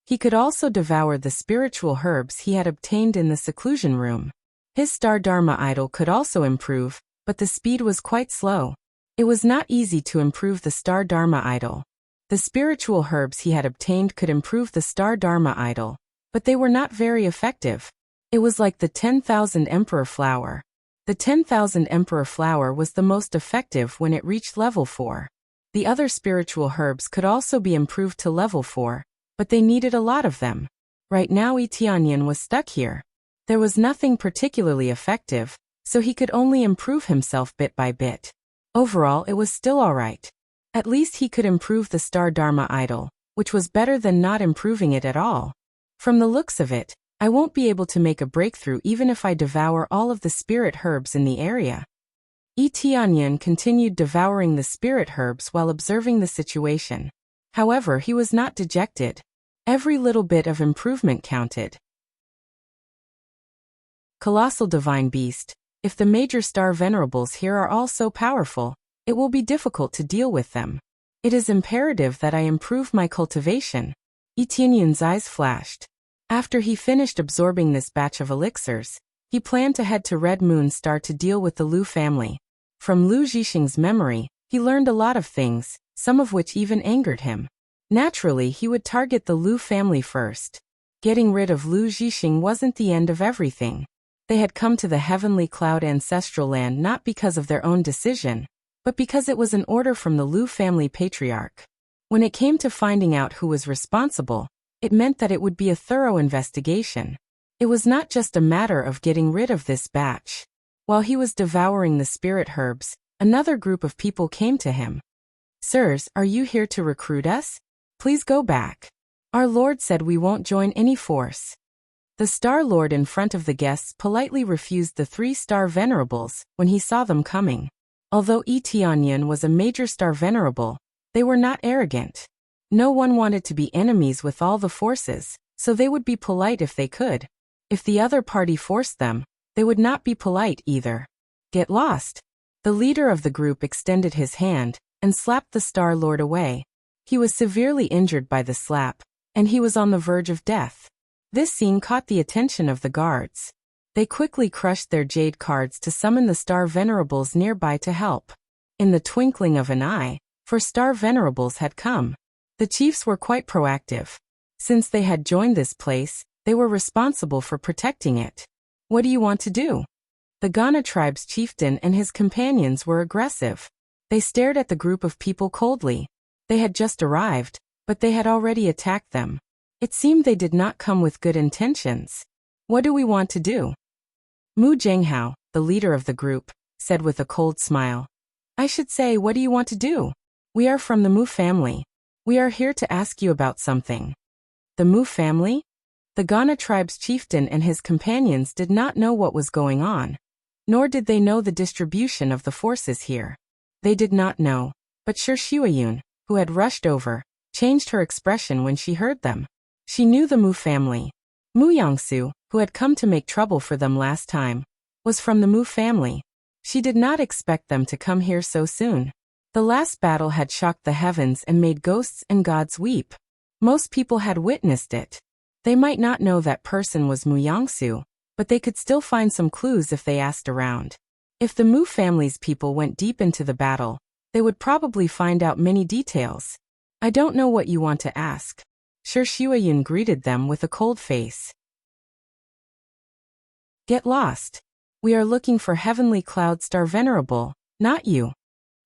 He could also devour the spiritual herbs he had obtained in the seclusion room. His Star Dharma idol could also improve, but the speed was quite slow. It was not easy to improve the Star Dharma idol. The spiritual herbs he had obtained could improve the Star Dharma idol, but they were not very effective. It was like the 10,000 Emperor Flower. The 10,000 Emperor Flower was the most effective when it reached level 4. The other spiritual herbs could also be improved to level 4, but they needed a lot of them. Right now Tianyan was stuck here. There was nothing particularly effective, so he could only improve himself bit by bit. Overall, it was still alright. At least he could improve the Star Dharma idol, which was better than not improving it at all. From the looks of it, I won't be able to make a breakthrough even if I devour all of the spirit herbs in the area. Tianyan continued devouring the spirit herbs while observing the situation. However, he was not dejected. Every little bit of improvement counted. Colossal Divine Beast, if the major star venerables here are all so powerful, it will be difficult to deal with them. It is imperative that I improve my cultivation. Tianyan's eyes flashed. After he finished absorbing this batch of elixirs, he planned to head to Red Moon Star to deal with the Lu family. From Lu Zhixing's memory, he learned a lot of things, some of which even angered him. Naturally, he would target the Lu family first. Getting rid of Lu Zhixing wasn't the end of everything. They had come to the Heavenly Cloud ancestral land not because of their own decision, but because it was an order from the Lu family patriarch. When it came to finding out who was responsible, it meant that it would be a thorough investigation. It was not just a matter of getting rid of this batch. While he was devouring the spirit herbs, another group of people came to him. "Sirs, are you here to recruit us? Please go back. Our Lord said we won't join any force." The Star Lord in front of the guests politely refused the 3-star venerables when he saw them coming. Although Tianyan was a major star venerable, they were not arrogant. No one wanted to be enemies with all the forces, so they would be polite if they could. If the other party forced them, they would not be polite either. "Get lost." The leader of the group extended his hand and slapped the Star Lord away. He was severely injured by the slap, and he was on the verge of death. This scene caught the attention of the guards. They quickly crushed their jade cards to summon the star venerables nearby to help. In the twinkling of an eye, 4 star venerables had come. The chiefs were quite proactive. Since they had joined this place, they were responsible for protecting it. "What do you want to do?" The Ghana tribe's chieftain and his companions were aggressive. They stared at the group of people coldly. They had just arrived, but they had already attacked them. It seemed they did not come with good intentions. "What do we want to do?" Mu Zhenghao, the leader of the group, said with a cold smile. "I should say, what do you want to do? We are from the Mu family. We are here to ask you about something." The Mu family? The Ghana tribe's chieftain and his companions did not know what was going on, nor did they know the distribution of the forces here. They did not know, but Shuiyun, who had rushed over, changed her expression when she heard them. She knew the Mu family. Mu Yangsu, who had come to make trouble for them last time, was from the Mu family. She did not expect them to come here so soon. The last battle had shocked the heavens and made ghosts and gods weep. Most people had witnessed it. They might not know that person was Mu Yangsu, but they could still find some clues if they asked around. If the Mu family's people went deep into the battle, they would probably find out many details. "I don't know what you want to ask." Shuiyun greeted them with a cold face. "Get lost. We are looking for Heavenly Cloud Star Venerable, not you."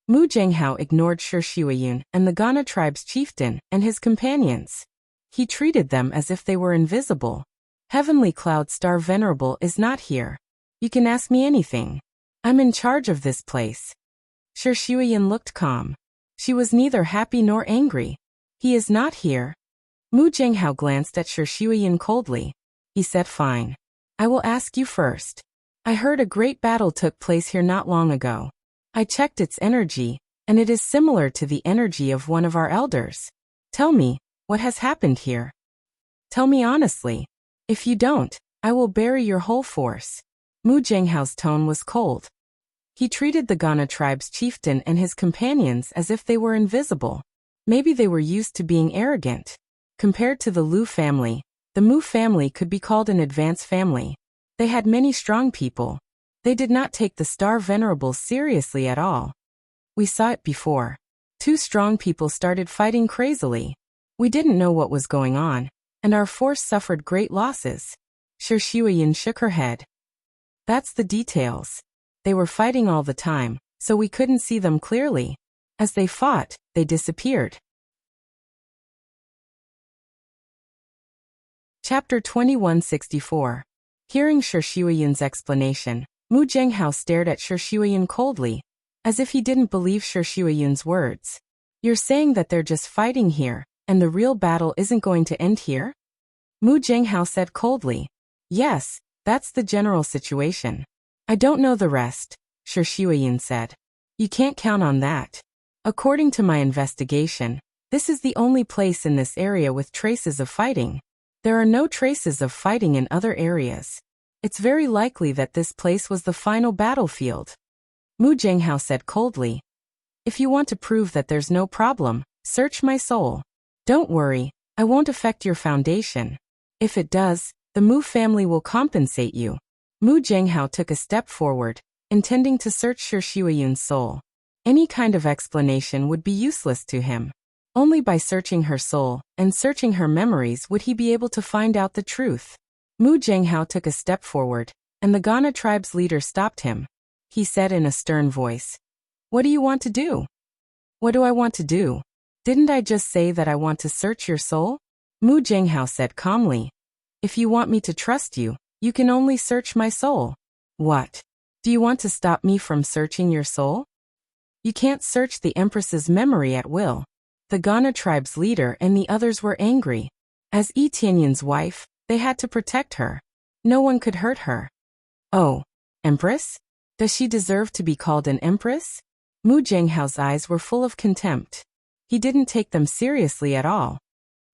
Mu Zhenghao ignored Shuiyun and the Ghana tribe's chieftain and his companions. He treated them as if they were invisible. "Heavenly Cloud Star Venerable is not here. You can ask me anything. I'm in charge of this place." Shuiyun looked calm. She was neither happy nor angry. "He is not here." Mu Zhenghao glanced at Shuiyun coldly. He said, "Fine. I will ask you first. I heard a great battle took place here not long ago. I checked its energy, and it is similar to the energy of one of our elders. Tell me, what has happened here? Tell me honestly. If you don't, I will bury your whole force." Mu Zhenghao's tone was cold. He treated the Ghana tribe's chieftain and his companions as if they were invisible. Maybe they were used to being arrogant. Compared to the Lu family, the Mu family could be called an advanced family. They had many strong people. They did not take the Star Venerables seriously at all. "We saw it before. 2 strong people started fighting crazily. We didn't know what was going on, and our force suffered great losses." Shuiyun shook her head. "That's the details. They were fighting all the time, so we couldn't see them clearly. As they fought, they disappeared." Chapter 2164. Hearing Shuiyun's explanation, Mu Zhenghao stared at Shuiyun coldly. as if he didn't believe Shi Shuiyun's words. You're saying that they're just fighting here, and the real battle isn't going to end here? Mu Jinghao said coldly. Yes, that's the general situation. I don't know the rest, Shi Shuiyun said. You can't count on that. According to my investigation, this is the only place in this area with traces of fighting. There are no traces of fighting in other areas. It's very likely that this place was the final battlefield. Mu Jinghao said coldly. If you want to prove that there's no problem, search my soul. Don't worry, I won't affect your foundation. If it does, the Mu family will compensate you. Mu Jinghao took a step forward, intending to search Shi Shuiyun's soul. Any kind of explanation would be useless to him. Only by searching her soul and searching her memories would he be able to find out the truth. Mu Jinghao took a step forward, and the Ghana tribe's leader stopped him. He said in a stern voice, What do you want to do? What do I want to do? Didn't I just say that I want to search your soul? Mu Jinghao said calmly. If you want me to trust you, you can only search my soul. What? Do you want to stop me from searching your soul? You can't search the Empress's memory at will. The Ghana tribe's leader and the others were angry. As Yi Tianyun's wife, they had to protect her. No one could hurt her. Oh, Empress? Does she deserve to be called an empress? Mu Jinghao's eyes were full of contempt. He didn't take them seriously at all.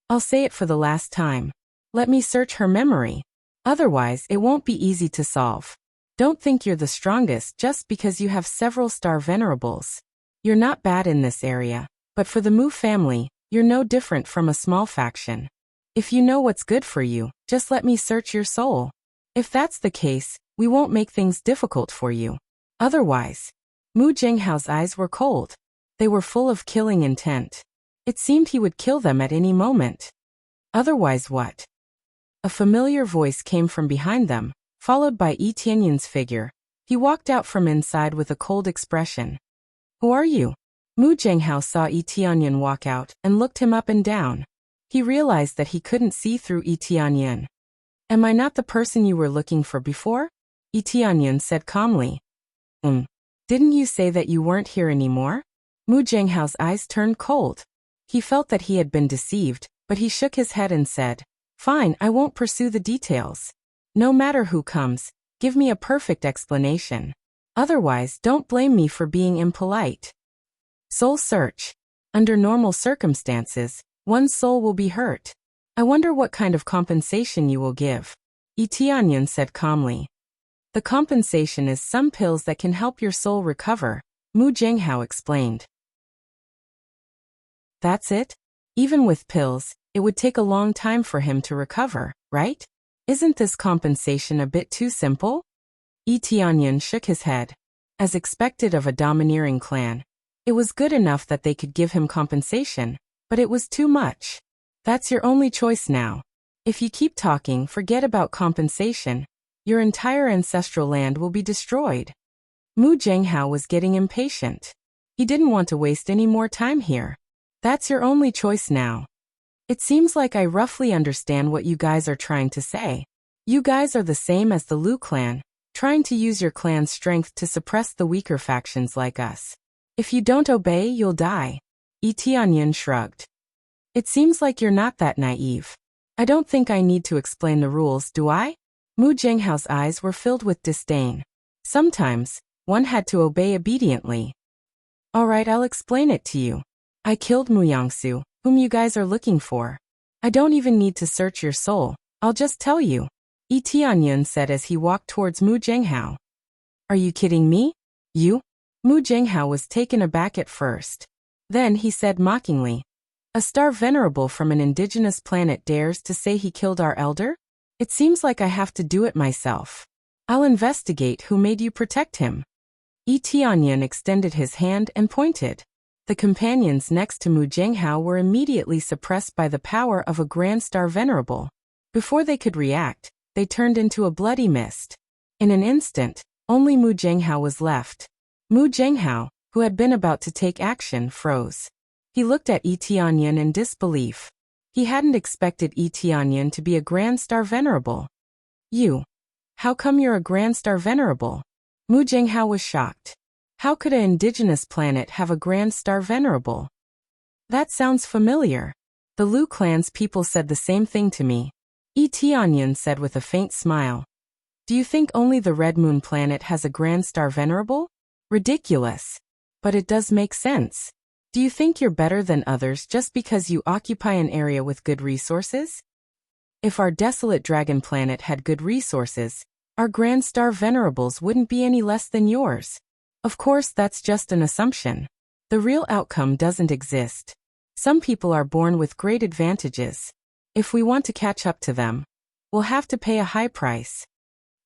I'll say it for the last time. Let me search her memory. Otherwise, it won't be easy to solve. Don't think you're the strongest just because you have several star venerables. You're not bad in this area, but for the Mu family, you're no different from a small faction. If you know what's good for you, just let me search your soul. If that's the case, we won't make things difficult for you. Otherwise, Mu Jinghao's eyes were cold. They were full of killing intent. It seemed he would kill them at any moment. Otherwise what? A familiar voice came from behind them, followed by Yi Tianyun's figure. He walked out from inside with a cold expression. Who are you? Mu Jinghao saw Yi Tianyun walk out and looked him up and down. He realized that he couldn't see through Yi Tianyun. Am I not the person you were looking for before? Yi Tianyun said calmly. Didn't you say that you weren't here anymore? Mu Jinghao's eyes turned cold. He felt that he had been deceived, but he shook his head and said, Fine, I won't pursue the details. No matter who comes, give me a perfect explanation. Otherwise, don't blame me for being impolite. Soul search. Under normal circumstances, one's soul will be hurt. I wonder what kind of compensation you will give. Yi Tianyun said calmly. The compensation is some pills that can help your soul recover, Mu Jinghao explained. That's it? Even with pills, it would take a long time for him to recover, right? Isn't this compensation a bit too simple? Yi Tianyun shook his head. As expected of a domineering clan, it was good enough that they could give him compensation, but it was too much. That's your only choice now. If you keep talking, forget about compensation. Your entire ancestral land will be destroyed. Mu Jinghao was getting impatient. He didn't want to waste any more time here. That's your only choice now. It seems like I roughly understand what you guys are trying to say. You guys are the same as the Lu clan, trying to use your clan's strength to suppress the weaker factions like us. If you don't obey, you'll die. Yi Tianyun shrugged. It seems like you're not that naive. I don't think I need to explain the rules, do I? Mu Jinghao's eyes were filled with disdain. Sometimes, one had to obey obediently. All right, I'll explain it to you. I killed Mu Yangsu, whom you guys are looking for. I don't even need to search your soul, I'll just tell you. Yi Tianyun said as he walked towards Mu Jinghao. Are you kidding me? You? Mu Jinghao was taken aback at first. Then he said mockingly, A star venerable from an indigenous planet dares to say he killed our elder? It seems like I have to do it myself. I'll investigate who made you protect him. Yi Tianyun extended his hand and pointed. The companions next to Mu Jinghao were immediately suppressed by the power of a grand star venerable. Before they could react, they turned into a bloody mist. In an instant, only Mu Jinghao was left. Mu Jinghao, who had been about to take action, froze. He looked at Yi Tianyun in disbelief. He hadn't expected Yi Tianyun to be a grand star venerable. You. How come you're a grand star venerable? Mu Jinghao was shocked. How could an indigenous planet have a grand star venerable? That sounds familiar. The Lu clan's people said the same thing to me. Tianyan said with a faint smile. Do you think only the Red Moon planet has a grand star venerable? Ridiculous. But it does make sense. Do you think you're better than others just because you occupy an area with good resources? If our desolate dragon planet had good resources, our grand star venerables wouldn't be any less than yours. Of course, that's just an assumption. The real outcome doesn't exist. Some people are born with great advantages. If we want to catch up to them, we'll have to pay a high price.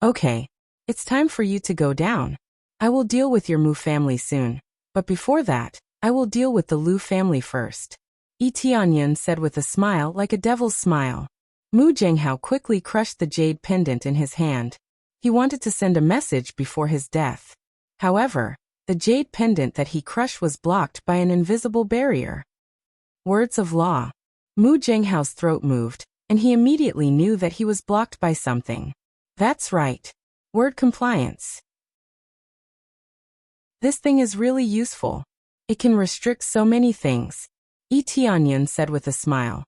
Okay, it's time for you to go down. I will deal with your Mu family soon, but before that, I will deal with the Lu family first. Tianyan said with a smile like a devil's smile. Mu Zhenghao quickly crushed the jade pendant in his hand. He wanted to send a message before his death. However, the jade pendant that he crushed was blocked by an invisible barrier. Words of law. Mu Zhenghao's throat moved, and he immediately knew that he was blocked by something. That's right. Word compliance. This thing is really useful. It can restrict so many things. Tianyan said with a smile.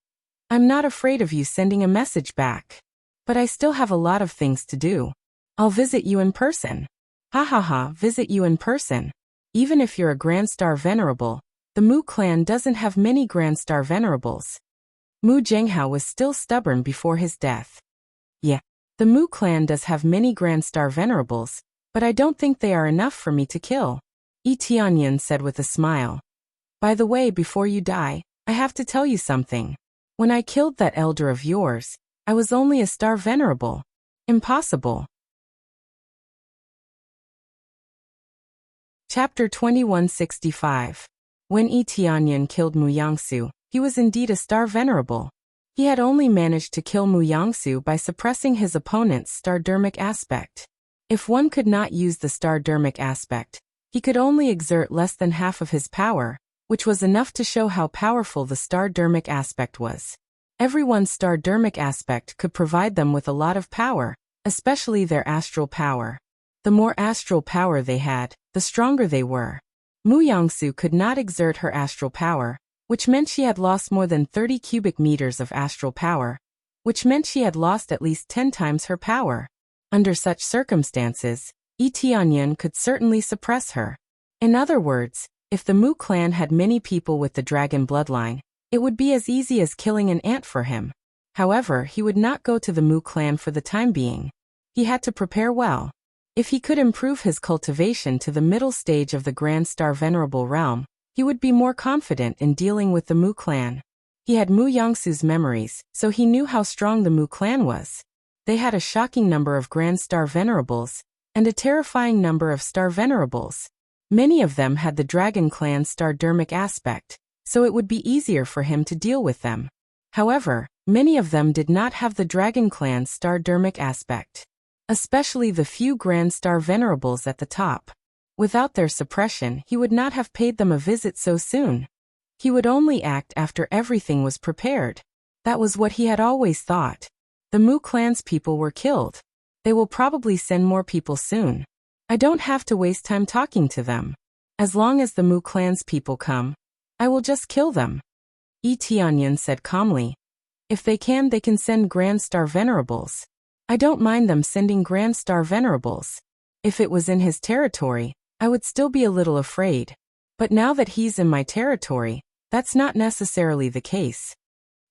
I'm not afraid of you sending a message back. But I still have a lot of things to do. I'll visit you in person. Ha ha ha, visit you in person. Even if you're a Grand Star Venerable, the Mu clan doesn't have many Grand Star Venerables. Mu Zhenghao was still stubborn before his death. Yeah, the Mu clan does have many Grand Star Venerables, but I don't think they are enough for me to kill. Tianyan said with a smile. By the way, before you die, I have to tell you something. When I killed that elder of yours, I was only a Star Venerable. Impossible. Chapter 2165. When Tianyan killed Mu Yangsu, he was indeed a Star Venerable. He had only managed to kill Mu Yangsu by suppressing his opponent's Stardermic aspect. If one could not use the Stardermic aspect, he could only exert less than half of his power, which was enough to show how powerful the Stardermic aspect was. Everyone's Stardermic aspect could provide them with a lot of power, especially their astral power. The more astral power they had, the stronger they were. Mu Yangsu could not exert her astral power, which meant she had lost more than 30 cubic meters of astral power, which meant she had lost at least 10 times her power. Under such circumstances, Tianyan could certainly suppress her. In other words, if the Mu clan had many people with the dragon bloodline, it would be as easy as killing an ant for him. However, he would not go to the Mu clan for the time being. He had to prepare well. If he could improve his cultivation to the middle stage of the Grand Star Venerable realm, he would be more confident in dealing with the Mu clan. He had Mu Yangsu's memories, so he knew how strong the Mu clan was. They had a shocking number of Grand Star Venerables, and a terrifying number of Star Venerables. Many of them had the Dragon Clan's Stardermic aspect, so it would be easier for him to deal with them. However, many of them did not have the Dragon Clan's Stardermic aspect. Especially the few Grand Star Venerables at the top. Without their suppression, he would not have paid them a visit so soon. He would only act after everything was prepared. That was what he had always thought. The Mu clan's people were killed. They will probably send more people soon. I don't have to waste time talking to them. As long as the Mu clan's people come, I will just kill them. Tianyan said calmly. If they can send Grand Star Venerables. I don't mind them sending Grand Star Venerables. If it was in his territory, I would still be a little afraid. But now that he's in my territory, that's not necessarily the case.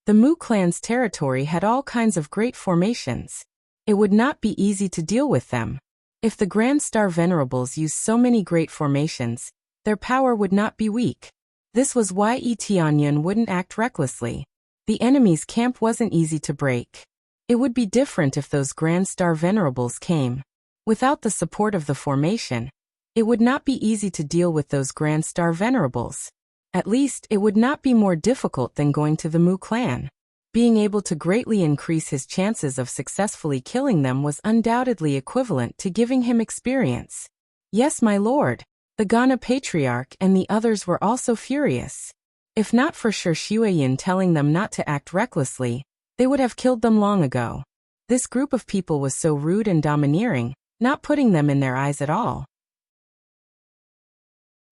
The Mu clan's territory had all kinds of great formations. It would not be easy to deal with them. If the Grand Star Venerables used so many great formations, their power would not be weak. This was why Tianyan wouldn't act recklessly. The enemy's camp wasn't easy to break. It would be different if those Grand Star Venerables came. Without the support of the formation, it would not be easy to deal with those Grand Star Venerables. At least, it would not be more difficult than going to the Mu clan. Being able to greatly increase his chances of successfully killing them was undoubtedly equivalent to giving him experience. Yes, my lord. The Ghana Patriarch and the others were also furious. If not for Shi Xueyin telling them not to act recklessly, they would have killed them long ago. This group of people was so rude and domineering, not putting them in their eyes at all.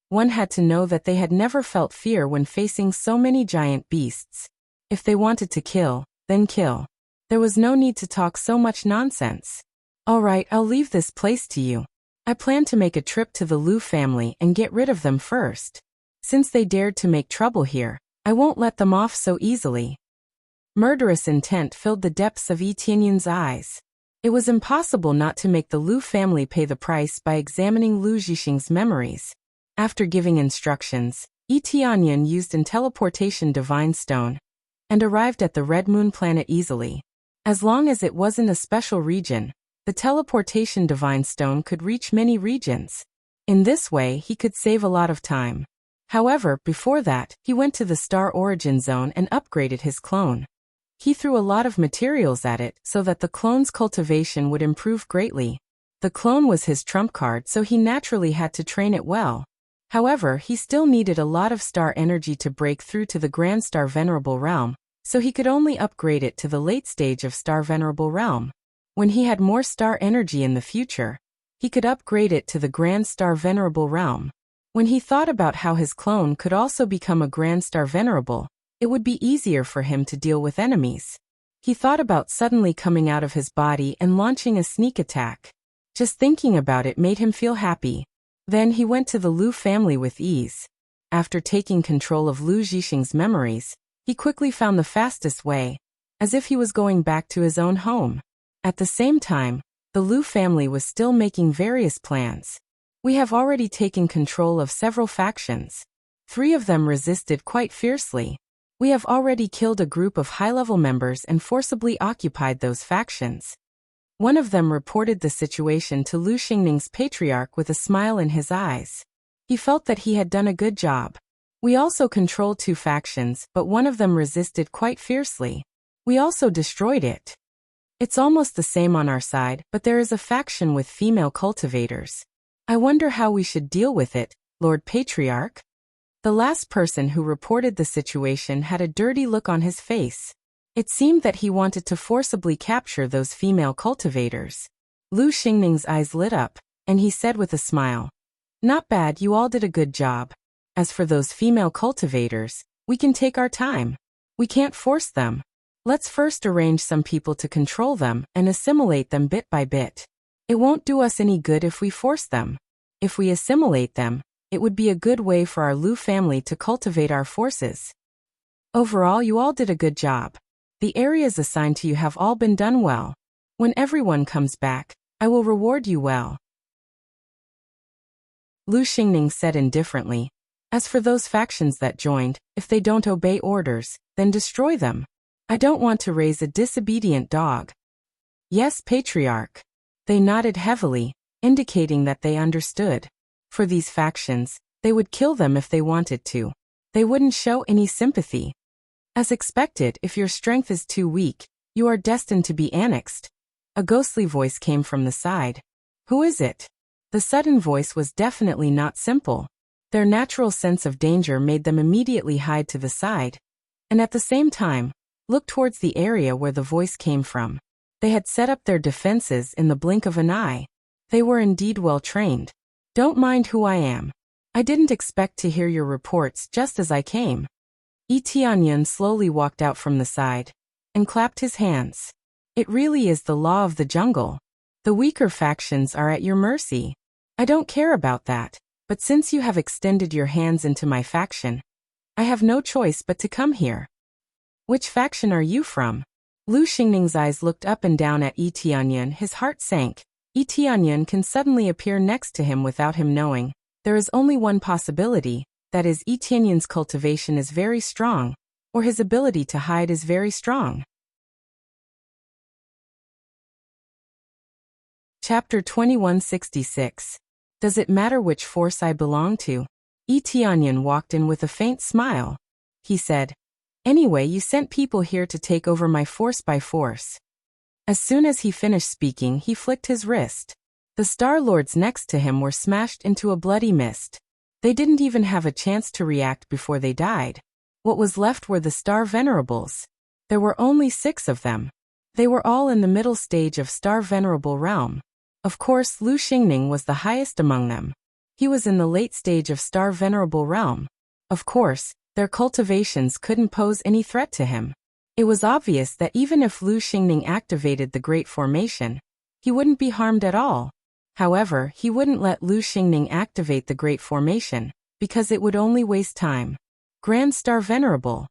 One had to know that they had never felt fear when facing so many giant beasts. If they wanted to kill, then kill. There was no need to talk so much nonsense. All right, I'll leave this place to you. I plan to make a trip to the Lu family and get rid of them first. Since they dared to make trouble here, I won't let them off so easily. Murderous intent filled the depths of Yi Tianyun's eyes. It was impossible not to make the Lu family pay the price by examining Lu Zhixing's memories. After giving instructions, Yi Tianyun used an teleportation divine stone and arrived at the Red Moon planet easily. As long as it wasn't a special region, the teleportation divine stone could reach many regions. In this way, he could save a lot of time. However, before that, he went to the star origin zone and upgraded his clone. He threw a lot of materials at it so that the clone's cultivation would improve greatly. The clone was his trump card, so he naturally had to train it well. However, he still needed a lot of star energy to break through to the Grand Star Venerable Realm, so he could only upgrade it to the late stage of Star Venerable Realm. When he had more star energy in the future, he could upgrade it to the Grand Star Venerable Realm. When he thought about how his clone could also become a Grand Star Venerable, it would be easier for him to deal with enemies. He thought about suddenly coming out of his body and launching a sneak attack. Just thinking about it made him feel happy. Then he went to the Lu family with ease. After taking control of Lu Zhixing's memories, he quickly found the fastest way, as if he was going back to his own home. At the same time, the Lu family was still making various plans. We have already taken control of several factions. 3 of them resisted quite fiercely. We have already killed a group of high-level members and forcibly occupied those factions. One of them reported the situation to Lu Xingning's patriarch with a smile in his eyes. He felt that he had done a good job. We also controlled 2 factions, but one of them resisted quite fiercely. We also destroyed it. It's almost the same on our side, but there is a faction with female cultivators. I wonder how we should deal with it, Lord Patriarch? The last person who reported the situation had a dirty look on his face. It seemed that he wanted to forcibly capture those female cultivators. Lu Xingning's eyes lit up, and he said with a smile, "Not bad, you all did a good job. As for those female cultivators, we can take our time. We can't force them. Let's first arrange some people to control them and assimilate them bit by bit. It won't do us any good if we force them. If we assimilate them, it would be a good way for our Lu family to cultivate our forces. Overall, you all did a good job. The areas assigned to you have all been done well. When everyone comes back, I will reward you well." Lu Xingning said indifferently, "As for those factions that joined, if they don't obey orders, then destroy them. I don't want to raise a disobedient dog." "Yes, Patriarch." They nodded heavily, indicating that they understood. For these factions, they would kill them if they wanted to. They wouldn't show any sympathy. As expected, if your strength is too weak, you are destined to be annexed. A ghostly voice came from the side. Who is it? The sudden voice was definitely not simple. Their natural sense of danger made them immediately hide to the side, and at the same time, look towards the area where the voice came from. They had set up their defenses in the blink of an eye. They were indeed well trained. "Don't mind who I am. I didn't expect to hear your reports just as I came." Yi Tianyun slowly walked out from the side and clapped his hands. "It really is the law of the jungle. The weaker factions are at your mercy. I don't care about that, but since you have extended your hands into my faction, I have no choice but to come here." "Which faction are you from?" Lu Xingning's eyes looked up and down at Yi Tianyun. His heart sank. Yi Tianyun can suddenly appear next to him without him knowing. There is only one possibility, that is, Yi Tianyun's cultivation is very strong, or his ability to hide is very strong. Chapter 2166. Does it matter which force I belong to? Yi Tianyun walked in with a faint smile. He said, "Anyway, you sent people here to take over my force by force." As soon as he finished speaking, he flicked his wrist. The Star Lords next to him were smashed into a bloody mist. They didn't even have a chance to react before they died. What was left were the Star Venerables. There were only 6 of them. They were all in the middle stage of Star Venerable Realm. Of course, Lu Xingning was the highest among them. He was in the late stage of Star Venerable realm. Of course, their cultivations couldn't pose any threat to him. It was obvious that even if Lu Xingning activated the Great Formation, he wouldn't be harmed at all. However, he wouldn't let Lu Xingning activate the Great Formation, because it would only waste time. Grand Star Venerable.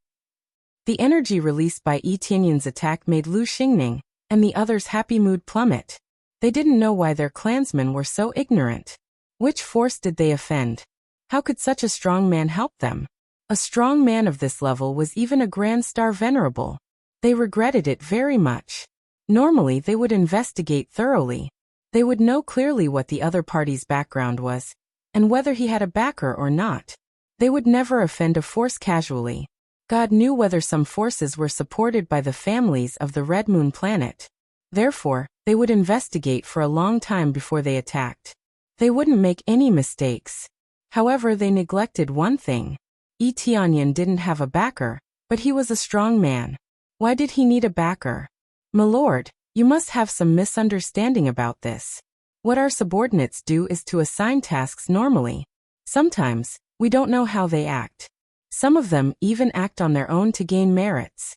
The energy released by Yi Tianyun's attack made Lu Xingning and the others' happy mood plummet. They didn't know why their clansmen were so ignorant. Which force did they offend? How could such a strong man help them? A strong man of this level was even a Grand Star Venerable. They regretted it very much. Normally they would investigate thoroughly. They would know clearly what the other party's background was, and whether he had a backer or not. They would never offend a force casually. God knew whether some forces were supported by the families of the Red Moon planet. Therefore, they would investigate for a long time before they attacked. They wouldn't make any mistakes. However, they neglected one thing. Yi Tianyun didn't have a backer, but he was a strong man. Why did he need a backer? My lord, you must have some misunderstanding about this. What our subordinates do is to assign tasks normally. Sometimes, we don't know how they act. Some of them even act on their own to gain merits.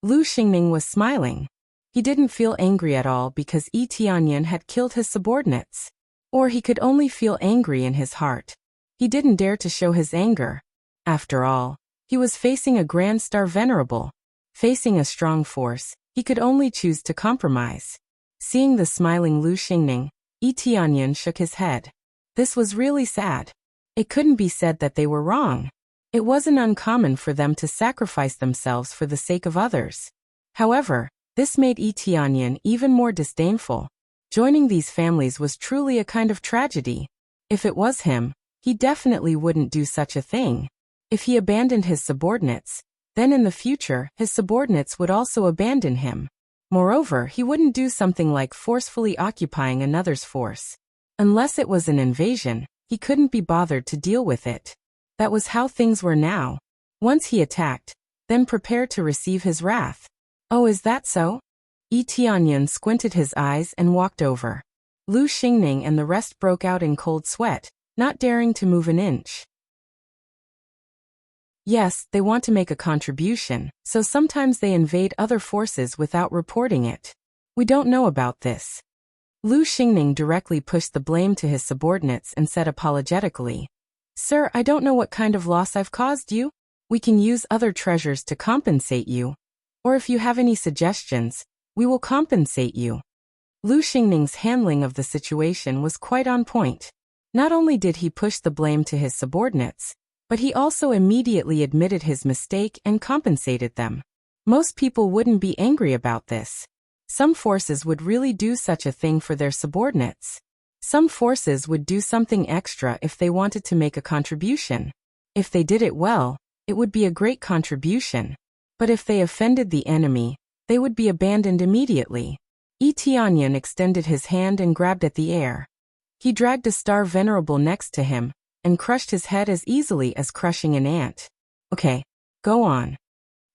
Lu Xingning was smiling. He didn't feel angry at all because Yi Tianyun had killed his subordinates. Or he could only feel angry in his heart. He didn't dare to show his anger. After all, he was facing a Grand Star Venerable. Facing a strong force, he could only choose to compromise. Seeing the smiling Lu Xingning, Yi Tianyun shook his head. This was really sad. It couldn't be said that they were wrong. It wasn't uncommon for them to sacrifice themselves for the sake of others. However, this made Yi Tianyun even more disdainful. Joining these families was truly a kind of tragedy. If it was him, he definitely wouldn't do such a thing. If he abandoned his subordinates, then in the future his subordinates would also abandon him. Moreover, he wouldn't do something like forcefully occupying another's force. Unless it was an invasion, he couldn't be bothered to deal with it. That was how things were now. Once he attacked, then prepare to receive his wrath. Oh, is that so? Yi Tianyun squinted his eyes and walked over. Lu Xingning and the rest broke out in cold sweat, not daring to move an inch. Yes, they want to make a contribution, so sometimes they invade other forces without reporting it. We don't know about this. Lu Xingning directly pushed the blame to his subordinates and said apologetically, "Sir, I don't know what kind of loss I've caused you. We can use other treasures to compensate you. Or if you have any suggestions, we will compensate you." Lu Xingning's handling of the situation was quite on point. Not only did he push the blame to his subordinates, but he also immediately admitted his mistake and compensated them. Most people wouldn't be angry about this. Some forces would really do such a thing for their subordinates. Some forces would do something extra if they wanted to make a contribution. If they did it well, it would be a great contribution. But if they offended the enemy, they would be abandoned immediately. Yi Tianyun extended his hand and grabbed at the air. He dragged a Star Venerable next to him, and crushed his head as easily as crushing an ant. Okay, go on.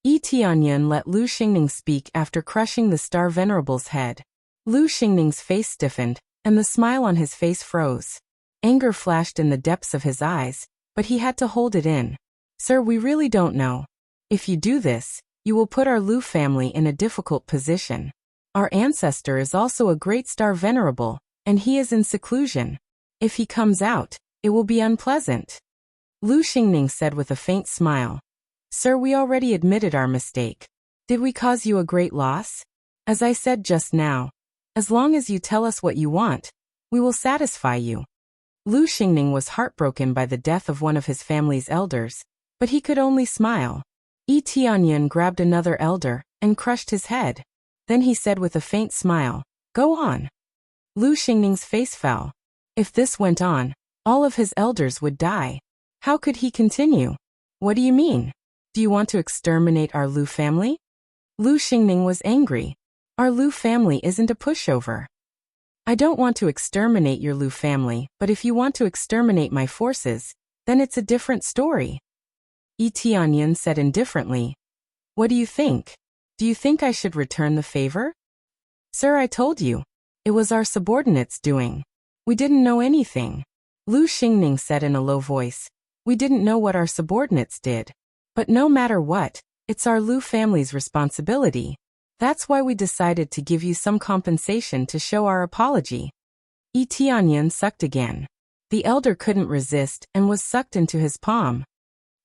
Yi Tianyun let Lu Xingning speak after crushing the Star Venerable's head. Lu Xingning's face stiffened, and the smile on his face froze. Anger flashed in the depths of his eyes, but he had to hold it in. "Sir, we really don't know. If you do this, you will put our Lu family in a difficult position. Our ancestor is also a great Star Venerable, and he is in seclusion. If he comes out, it will be unpleasant." Lu Xingning said with a faint smile. "Sir, we already admitted our mistake. Did we cause you a great loss? As I said just now, as long as you tell us what you want, we will satisfy you." Lu Xingning was heartbroken by the death of one of his family's elders, but he could only smile. Yi Tianyun grabbed another elder and crushed his head. Then he said with a faint smile, "Go on." Lu Xingning's face fell. If this went on, all of his elders would die. How could he continue? "What do you mean? Do you want to exterminate our Lu family?" Lu Xingning was angry. "Our Lu family isn't a pushover. I don't want to exterminate your Lu family, but if you want to exterminate my forces, then it's a different story." Yi Tianyun said indifferently, "What do you think? Do you think I should return the favor?" "Sir, I told you. It was our subordinates' doing. We didn't know anything. Lu Xingning said in a low voice. We didn't know what our subordinates did. But no matter what, it's our Lu family's responsibility. That's why we decided to give you some compensation to show our apology. Yi Tianyan sucked again. The elder couldn't resist and was sucked into his palm.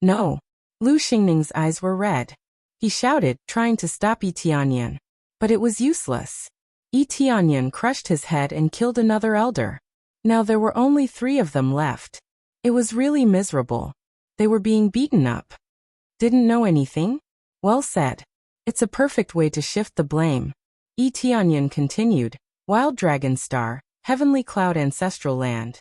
No. Lu Xingning's eyes were red. He shouted, trying to stop Yi Tianyan. But it was useless. Yi Tianyan crushed his head and killed another elder. Now there were only 3 of them left. It was really miserable. They were being beaten up. Didn't know anything? Well said. It's a perfect way to shift the blame. Yi Tianyan continued. Wild Dragon Star, Heavenly Cloud Ancestral Land.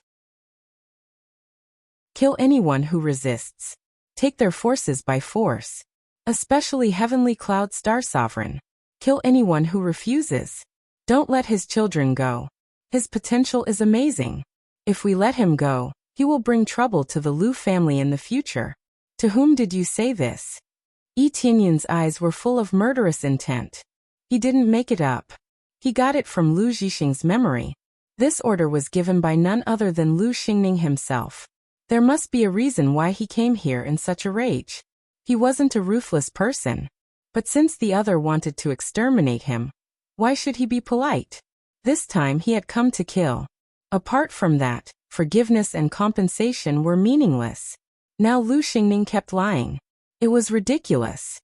Kill anyone who resists. Take their forces by force. Especially Heavenly Cloud Star Sovereign. Kill anyone who refuses. Don't let his children go. His potential is amazing. If we let him go, he will bring trouble to the Lu family in the future. To whom did you say this? Yi Tianyan's eyes were full of murderous intent. He didn't make it up. He got it from Lu Zhixing's memory. This order was given by none other than Lu Xingning himself. There must be a reason why he came here in such a rage. He wasn't a ruthless person. But since the other wanted to exterminate him, why should he be polite? This time he had come to kill. Apart from that, forgiveness and compensation were meaningless. Now Lu Xingning kept lying. It was ridiculous.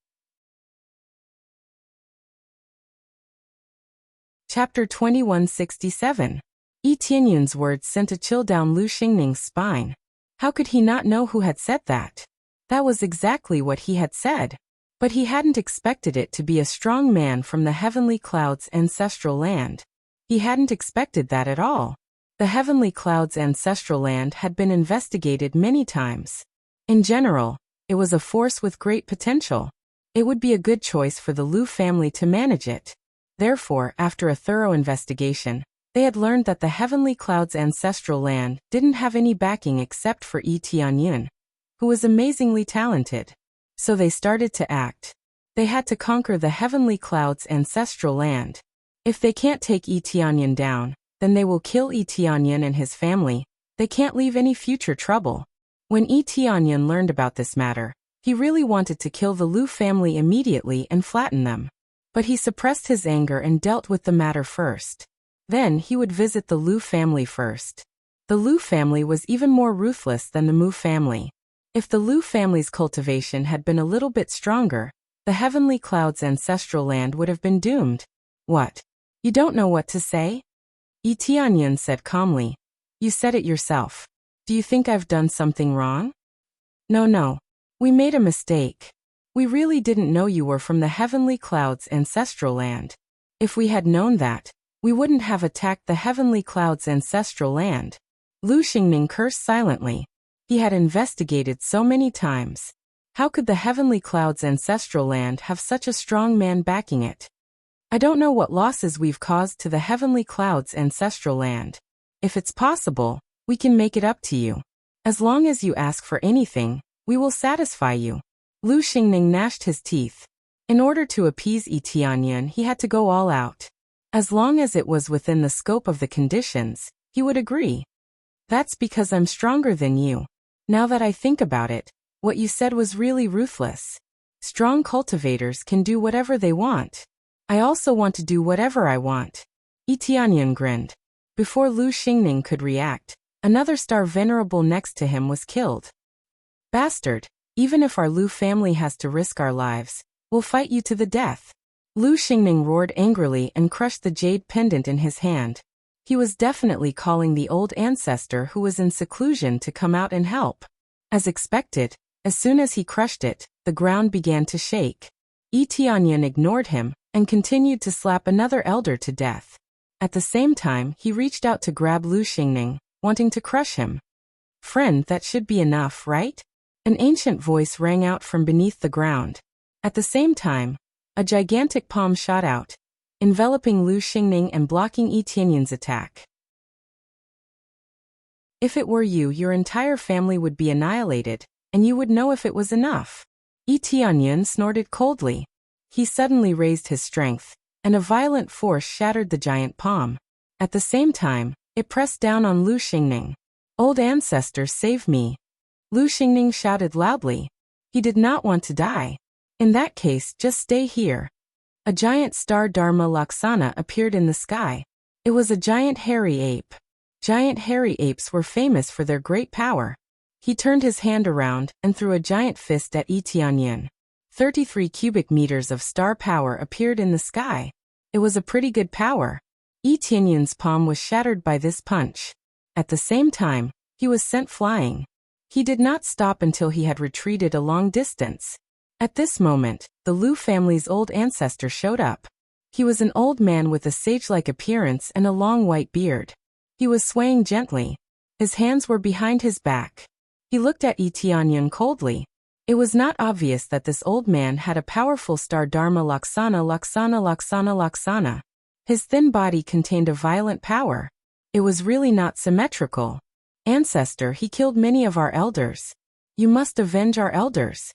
Chapter 2167. Yi Tianyan's words sent a chill down Lu Xingning's spine. How could he not know who had said that? That was exactly what he had said. But he hadn't expected it to be a strong man from the Heavenly Cloud's ancestral land. He hadn't expected that at all. The Heavenly Cloud's ancestral land had been investigated many times. In general, it was a force with great potential. It would be a good choice for the Lu family to manage it. Therefore, after a thorough investigation, they had learned that the Heavenly Cloud's ancestral land didn't have any backing except for Yi Tianyan, who was amazingly talented. So they started to act. They had to conquer the Heavenly Cloud's ancestral land. If they can't take Yi Tianyan down, then they will kill Yi Tianyan and his family. They can't leave any future trouble. When Yi Tianyan learned about this matter, he really wanted to kill the Lu family immediately and flatten them. But he suppressed his anger and dealt with the matter first. Then he would visit the Lu family first. The Lu family was even more ruthless than the Mu family. If the Lu family's cultivation had been a little bit stronger, the Heavenly Cloud's ancestral land would have been doomed. What? You don't know what to say? Yi Tianyan said calmly. You said it yourself. Do you think I've done something wrong? No. We made a mistake. We really didn't know you were from the Heavenly Cloud's ancestral land. If we had known that, we wouldn't have attacked the Heavenly Cloud's ancestral land. Lu Xingning cursed silently. He had investigated so many times. How could the Heavenly Cloud's ancestral land have such a strong man backing it? I don't know what losses we've caused to the Heavenly Cloud's ancestral land. If it's possible, we can make it up to you. As long as you ask for anything, we will satisfy you. Lu Xingning gnashed his teeth. In order to appease Yi Tianyan, he had to go all out. As long as it was within the scope of the conditions, he would agree. That's because I'm stronger than you. Now that I think about it, what you said was really ruthless. Strong cultivators can do whatever they want. I also want to do whatever I want. Yi Tianyan grinned. Before Lu Xingning could react, another star venerable next to him was killed. Bastard, even if our Lu family has to risk our lives, we'll fight you to the death. Lu Xingning roared angrily and crushed the jade pendant in his hand. He was definitely calling the old ancestor who was in seclusion to come out and help. As expected, as soon as he crushed it, the ground began to shake. Yi Tianyan ignored him and continued to slap another elder to death. At the same time, he reached out to grab Lu Xingning, wanting to crush him. Friend, that should be enough, right? An ancient voice rang out from beneath the ground. At the same time, a gigantic palm shot out, enveloping Lu Xingning and blocking Yi Tianyan's attack. If it were you, your entire family would be annihilated, and you would know if it was enough. Yi Tianyan snorted coldly. He suddenly raised his strength, and a violent force shattered the giant palm. At the same time, it pressed down on Lu Xingning. Old ancestor, save me. Lu Xingning shouted loudly. He did not want to die. In that case, just stay here. A giant star Dharma Laksana appeared in the sky. It was a giant hairy ape. Giant hairy apes were famous for their great power. He turned his hand around and threw a giant fist at Yi Tianyan. 33 cubic meters of star power appeared in the sky. It was a pretty good power. Yi Tianyan's palm was shattered by this punch. At the same time, he was sent flying. He did not stop until he had retreated a long distance. At this moment, the Lu family's old ancestor showed up. He was an old man with a sage-like appearance and a long white beard. He was swaying gently. His hands were behind his back. He looked at Yi Tianyan coldly. It was not obvious that this old man had a powerful star Dharma Laksana. His thin body contained a violent power. It was really not symmetrical. Ancestor, he killed many of our elders. You must avenge our elders.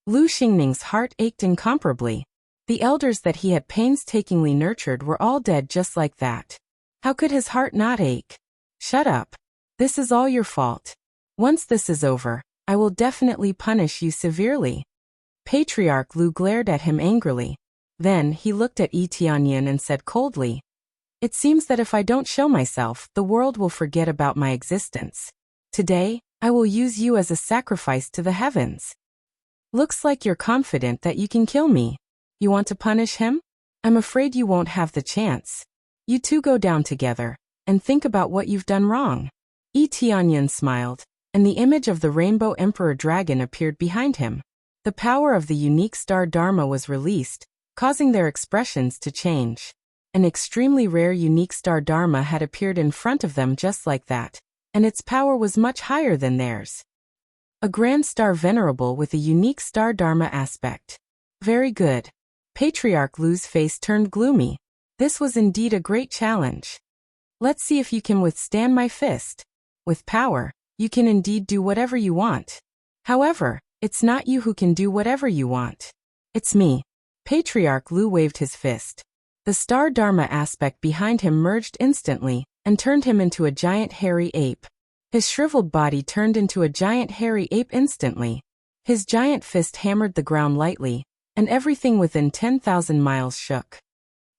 Lu Xingning's heart ached incomparably. The elders that he had painstakingly nurtured were all dead just like that. How could his heart not ache? Shut up. This is all your fault. Once this is over, I will definitely punish you severely. Patriarch Lu glared at him angrily. Then he looked at Yi Tianyan and said coldly, "It seems that if I don't show myself, the world will forget about my existence. Today, I will use you as a sacrifice to the heavens. Looks like you're confident that you can kill me. You want to punish him? I'm afraid you won't have the chance. You two go down together, and think about what you've done wrong." Yi Tianyan smiled, and the image of the Rainbow Emperor Dragon appeared behind him. The power of the unique star Dharma was released, causing their expressions to change. An extremely rare unique star Dharma had appeared in front of them just like that, and its power was much higher than theirs. A grand star venerable with a unique star Dharma aspect. Very good. Patriarch Lu's face turned gloomy. This was indeed a great challenge. Let's see if you can withstand my fist. With power, you can indeed do whatever you want. However, it's not you who can do whatever you want. It's me. Patriarch Lu waved his fist. The star Dharma aspect behind him merged instantly and turned him into a giant hairy ape. His shriveled body turned into a giant hairy ape instantly. His giant fist hammered the ground lightly, and everything within 10,000 miles shook.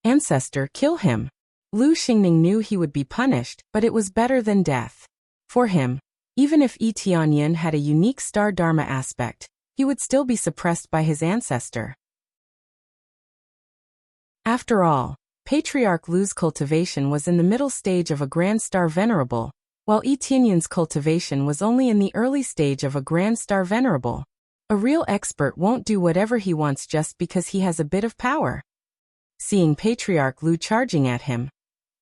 Ancestor, kill him. Lu Xingning knew he would be punished, but it was better than death. For him, even if Yi Tianyan had a unique star Dharma aspect, he would still be suppressed by his ancestor. After all, Patriarch Lu's cultivation was in the middle stage of a Grand Star Venerable, while Yi Tianyan's cultivation was only in the early stage of a Grand Star Venerable. A real expert won't do whatever he wants just because he has a bit of power. Seeing Patriarch Lu charging at him,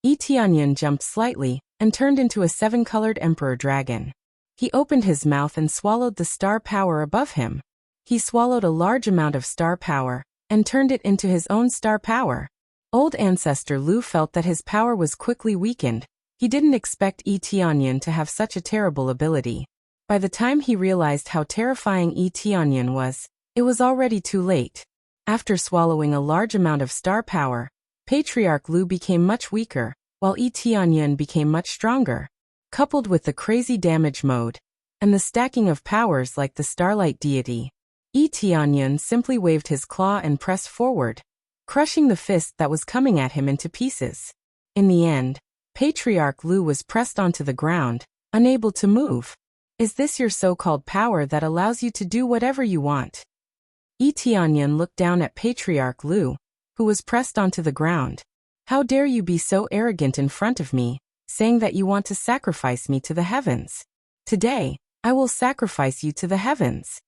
Yi Tianyan jumped slightly and turned into a 7-colored Emperor Dragon. He opened his mouth and swallowed the star power above him. He swallowed a large amount of star power and turned it into his own star power. Old ancestor Lu felt that his power was quickly weakened. He didn't expect Yi Tianyan to have such a terrible ability. By the time he realized how terrifying Yi Tianyan was, it was already too late. After swallowing a large amount of star power, Patriarch Lu became much weaker, while Yi Tianyan became much stronger. Coupled with the crazy damage mode, and the stacking of powers like the Starlight Deity, Yi Tianyan simply waved his claw and pressed forward, crushing the fist that was coming at him into pieces. In the end, Patriarch Lu was pressed onto the ground, unable to move. Is this your so-called power that allows you to do whatever you want? Yi Tianyan looked down at Patriarch Lu, who was pressed onto the ground. How dare you be so arrogant in front of me, saying that you want to sacrifice me to the heavens? Today, I will sacrifice you to the heavens.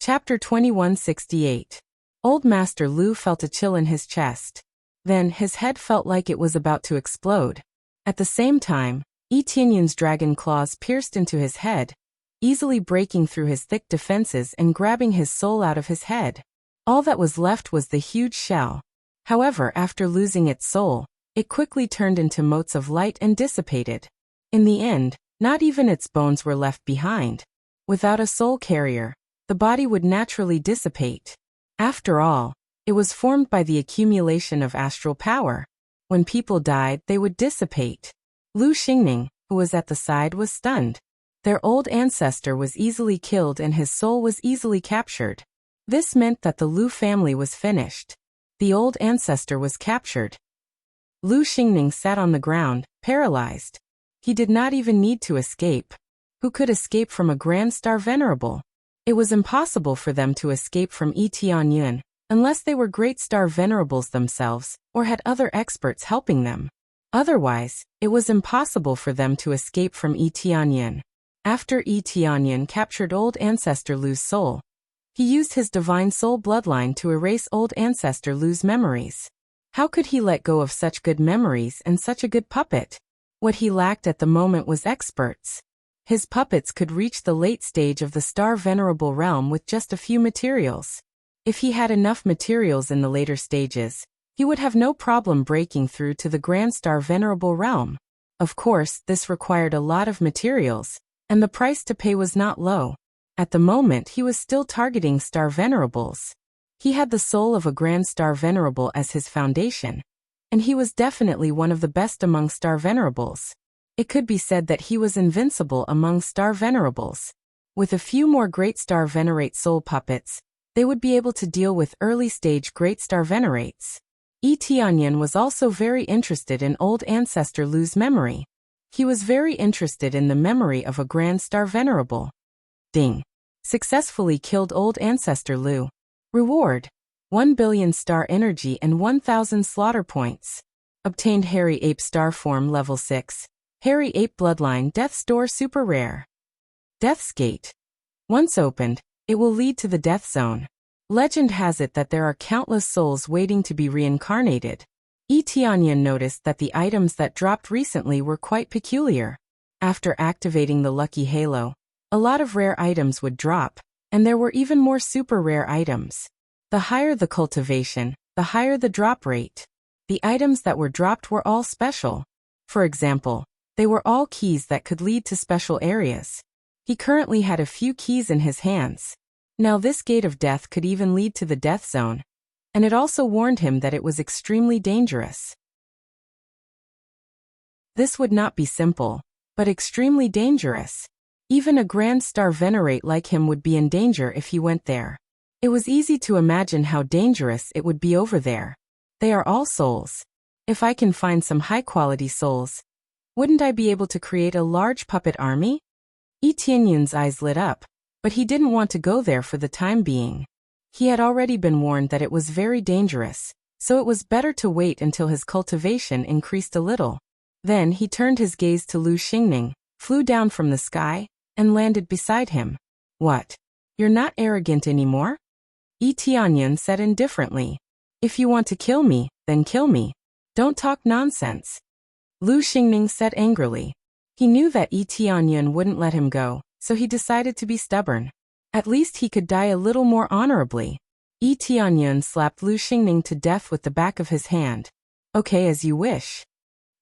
Chapter 2168. Old Master Lu felt a chill in his chest. Then his head felt like it was about to explode. At the same time, Yi Tianyan's dragon claws pierced into his head, easily breaking through his thick defenses and grabbing his soul out of his head. All that was left was the huge shell. However, after losing its soul, it quickly turned into motes of light and dissipated. In the end, not even its bones were left behind. Without a soul carrier, the body would naturally dissipate. After all, it was formed by the accumulation of astral power. When people died, they would dissipate. Lu Xingning, who was at the side, was stunned. Their old ancestor was easily killed and his soul was easily captured. This meant that the Lu family was finished. The old ancestor was captured. Lu Xingning sat on the ground, paralyzed. He did not even need to escape. Who could escape from a Grand Star Venerable? It was impossible for them to escape from Yi Tianyun, unless they were Great Star Venerables themselves, or had other experts helping them. Otherwise, it was impossible for them to escape from Yi Tianyun. After Yi Tianyun captured old ancestor Lu's soul, he used his divine soul bloodline to erase old ancestor Lu's memories. How could he let go of such good memories and such a good puppet? What he lacked at the moment was experts. His puppets could reach the late stage of the Star Venerable realm with just a few materials. If he had enough materials in the later stages, he would have no problem breaking through to the Grand Star Venerable realm. Of course, this required a lot of materials, and the price to pay was not low. At the moment, he was still targeting Star Venerables. He had the soul of a Grand Star Venerable as his foundation, and he was definitely one of the best among Star Venerables. It could be said that he was invincible among Star Venerables. With a few more Great Star Venerate soul puppets, they would be able to deal with early-stage Great Star Venerates. Yi Tianyun was also very interested in old ancestor Lu's memory. He was very interested in the memory of a Grand Star Venerable. Ding. Successfully killed old ancestor Lu. Reward: 1 billion star energy and 1,000 slaughter points. Obtained Hairy Ape Star Form Level 6. Hairy Ape Bloodline Death's Door Super Rare. Death's Gate. Once opened, it will lead to the Death Zone. Legend has it that there are countless souls waiting to be reincarnated. Yi Tianyun noticed that the items that dropped recently were quite peculiar. After activating the Lucky Halo, a lot of rare items would drop, and there were even more super rare items. The higher the cultivation, the higher the drop rate. The items that were dropped were all special. For example, they were all keys that could lead to special areas. He currently had a few keys in his hands. Now this gate of death could even lead to the death zone, and it also warned him that it was extremely dangerous. This would not be simple, but extremely dangerous. Even a Grand Star Venerate like him would be in danger if he went there. It was easy to imagine how dangerous it would be over there. They are all souls. If I can find some high-quality souls, wouldn't I be able to create a large puppet army? Yi Tianyun's eyes lit up, but he didn't want to go there for the time being. He had already been warned that it was very dangerous, so it was better to wait until his cultivation increased a little. Then he turned his gaze to Lu Xingning, flew down from the sky, and landed beside him. What? You're not arrogant anymore? Yi Tianyun said indifferently. If you want to kill me, then kill me. Don't talk nonsense. Lu Xingning said angrily. He knew that Yi Tianyun wouldn't let him go, so he decided to be stubborn. At least he could die a little more honorably. Yi Tianyun slapped Lu Xingning to death with the back of his hand. Okay, as you wish.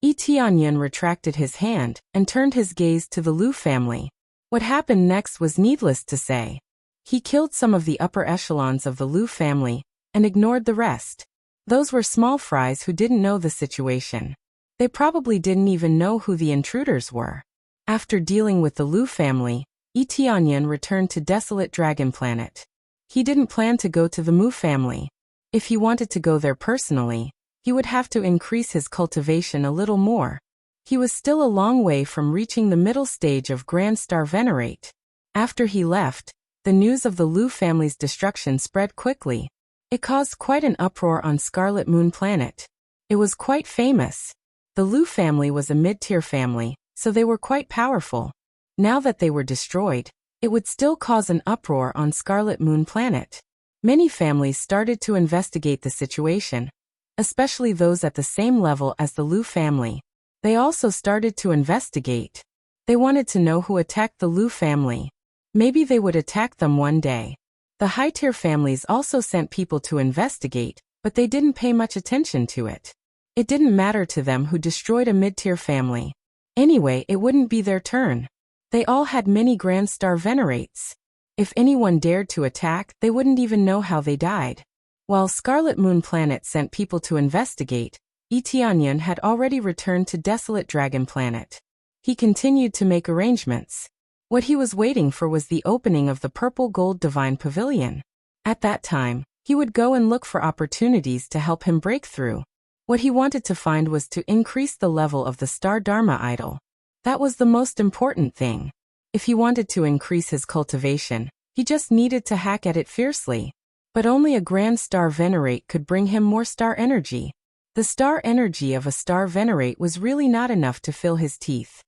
Yi Tianyun retracted his hand and turned his gaze to the Lu family. What happened next was needless to say. He killed some of the upper echelons of the Lu family and ignored the rest. Those were small fries who didn't know the situation. They probably didn't even know who the intruders were. After dealing with the Lu family, Yi Tianyun returned to Desolate Dragon Planet. He didn't plan to go to the Mu family. If he wanted to go there personally, he would have to increase his cultivation a little more. He was still a long way from reaching the middle stage of Grand Star Venerate. After he left, the news of the Lu family's destruction spread quickly. It caused quite an uproar on Scarlet Moon Planet. It was quite famous. The Lu family was a mid-tier family, so they were quite powerful. Now that they were destroyed, it would still cause an uproar on Scarlet Moon Planet. Many families started to investigate the situation, especially those at the same level as the Lu family. They also started to investigate. They wanted to know who attacked the Lu family. Maybe they would attack them one day. The high-tier families also sent people to investigate, but they didn't pay much attention to it. It didn't matter to them who destroyed a mid-tier family. Anyway, it wouldn't be their turn. They all had many Grand Star Venerates. If anyone dared to attack, they wouldn't even know how they died. While Scarlet Moon Planet sent people to investigate, Tianyan had already returned to desolate Dragon Planet. He continued to make arrangements. What he was waiting for was the opening of the Purple Gold Divine Pavilion. At that time, he would go and look for opportunities to help him break through. What he wanted to find was to increase the level of the Star Dharma idol. That was the most important thing. If he wanted to increase his cultivation, he just needed to hack at it fiercely. But only a Grand Star Venerate could bring him more star energy. The star energy of a Star Venerate was really not enough to fill his teeth.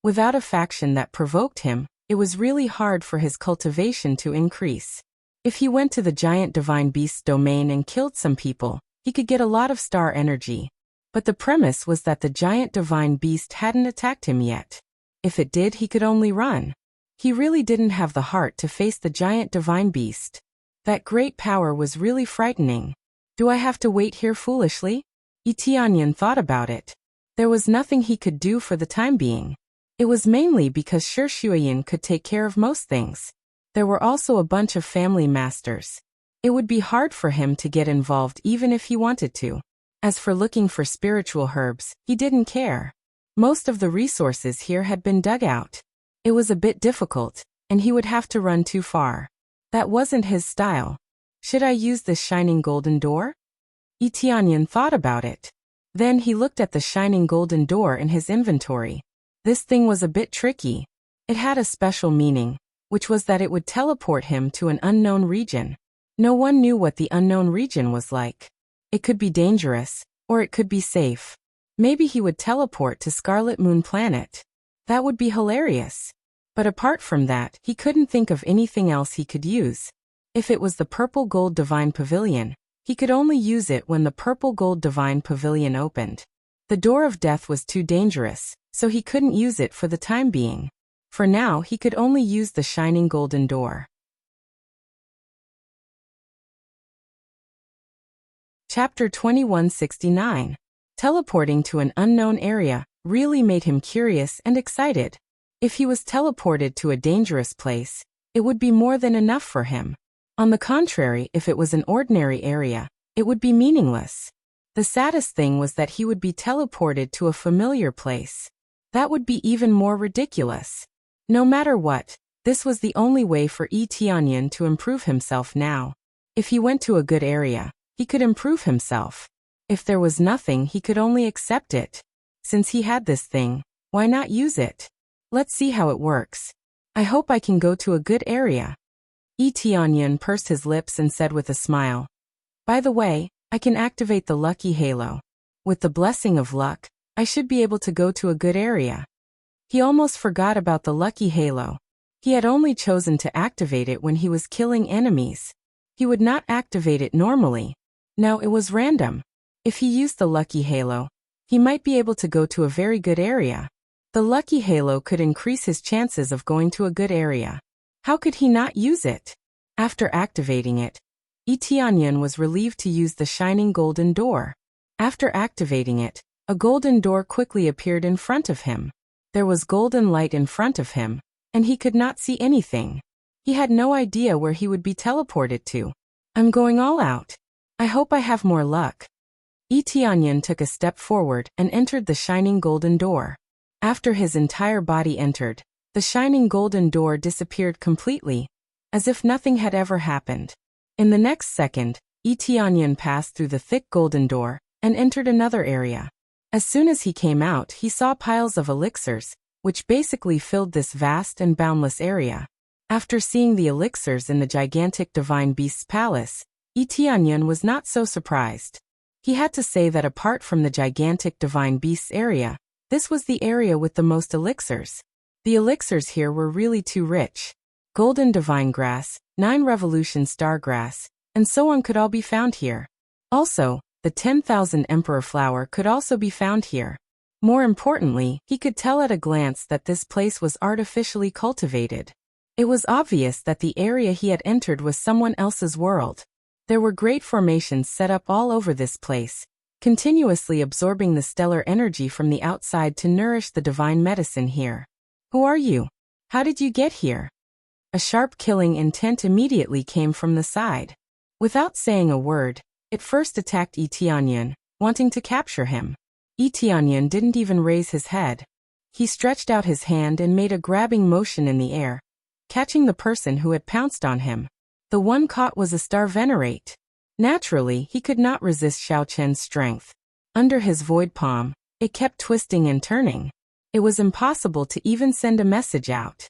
Without a faction that provoked him, it was really hard for his cultivation to increase. If he went to the giant divine beast's domain and killed some people, he could get a lot of star energy. But the premise was that the giant divine beast hadn't attacked him yet. If it did, he could only run. He really didn't have the heart to face the giant divine beast. That great power was really frightening. Do I have to wait here foolishly? Tianyan thought about it. There was nothing he could do for the time being. It was mainly because Shuoyan could take care of most things. There were also a bunch of family masters. It would be hard for him to get involved even if he wanted to. As for looking for spiritual herbs, he didn't care. Most of the resources here had been dug out. It was a bit difficult, and he would have to run too far. That wasn't his style. Should I use this shining golden door? Tianyan thought about it. Then he looked at the shining golden door in his inventory. This thing was a bit tricky. It had a special meaning, which was that it would teleport him to an unknown region. No one knew what the unknown region was like. It could be dangerous, or it could be safe. Maybe he would teleport to Scarlet Moon Planet. That would be hilarious. But apart from that, he couldn't think of anything else he could use. If it was the Purple Gold Divine Pavilion, he could only use it when the Purple Gold Divine Pavilion opened. The Door of Death was too dangerous, so he couldn't use it for the time being. For now, he could only use the shining golden door. Chapter 2169. Teleporting to an unknown area really made him curious and excited. If he was teleported to a dangerous place, it would be more than enough for him. On the contrary, if it was an ordinary area, it would be meaningless. The saddest thing was that he would be teleported to a familiar place. That would be even more ridiculous. No matter what, this was the only way for Tianyan to improve himself now. If he went to a good area, he could improve himself. If there was nothing, he could only accept it. Since he had this thing, why not use it? Let's see how it works. I hope I can go to a good area. Tianyan pursed his lips and said with a smile. By the way, I can activate the lucky halo. With the blessing of luck, I should be able to go to a good area. He almost forgot about the lucky halo. He had only chosen to activate it when he was killing enemies. He would not activate it normally. Now it was random. If he used the lucky halo, he might be able to go to a very good area. The lucky halo could increase his chances of going to a good area. How could he not use it? After activating it, Tianyan was relieved to use the shining golden door. After activating it, a golden door quickly appeared in front of him. There was golden light in front of him, and he could not see anything. He had no idea where he would be teleported to. I'm going all out. I hope I have more luck. Tianyan took a step forward and entered the shining golden door. After his entire body entered, the shining golden door disappeared completely, as if nothing had ever happened. In the next second, Tianyan passed through the thick golden door and entered another area. As soon as he came out, he saw piles of elixirs, which basically filled this vast and boundless area. After seeing the elixirs in the gigantic divine beast's palace, Tianyan was not so surprised. He had to say that apart from the gigantic divine beast's area, this was the area with the most elixirs. The elixirs here were really too rich. Golden divine grass, 9 revolution star grass, and so on could all be found here. Also, the 10,000 emperor flower could also be found here. More importantly, he could tell at a glance that this place was artificially cultivated. It was obvious that the area he had entered was someone else's world. There were great formations set up all over this place, continuously absorbing the stellar energy from the outside to nourish the divine medicine here. Who are you? How did you get here? A sharp killing intent immediately came from the side. Without saying a word, It first attacked Yi Tianyan, wanting to capture him. Yi Tianyan didn't even raise his head. He stretched out his hand and made a grabbing motion in the air, catching the person who had pounced on him. The one caught was a star venerate. Naturally, he could not resist Xiao Chen's strength. Under his void palm, it kept twisting and turning. It was impossible to even send a message out.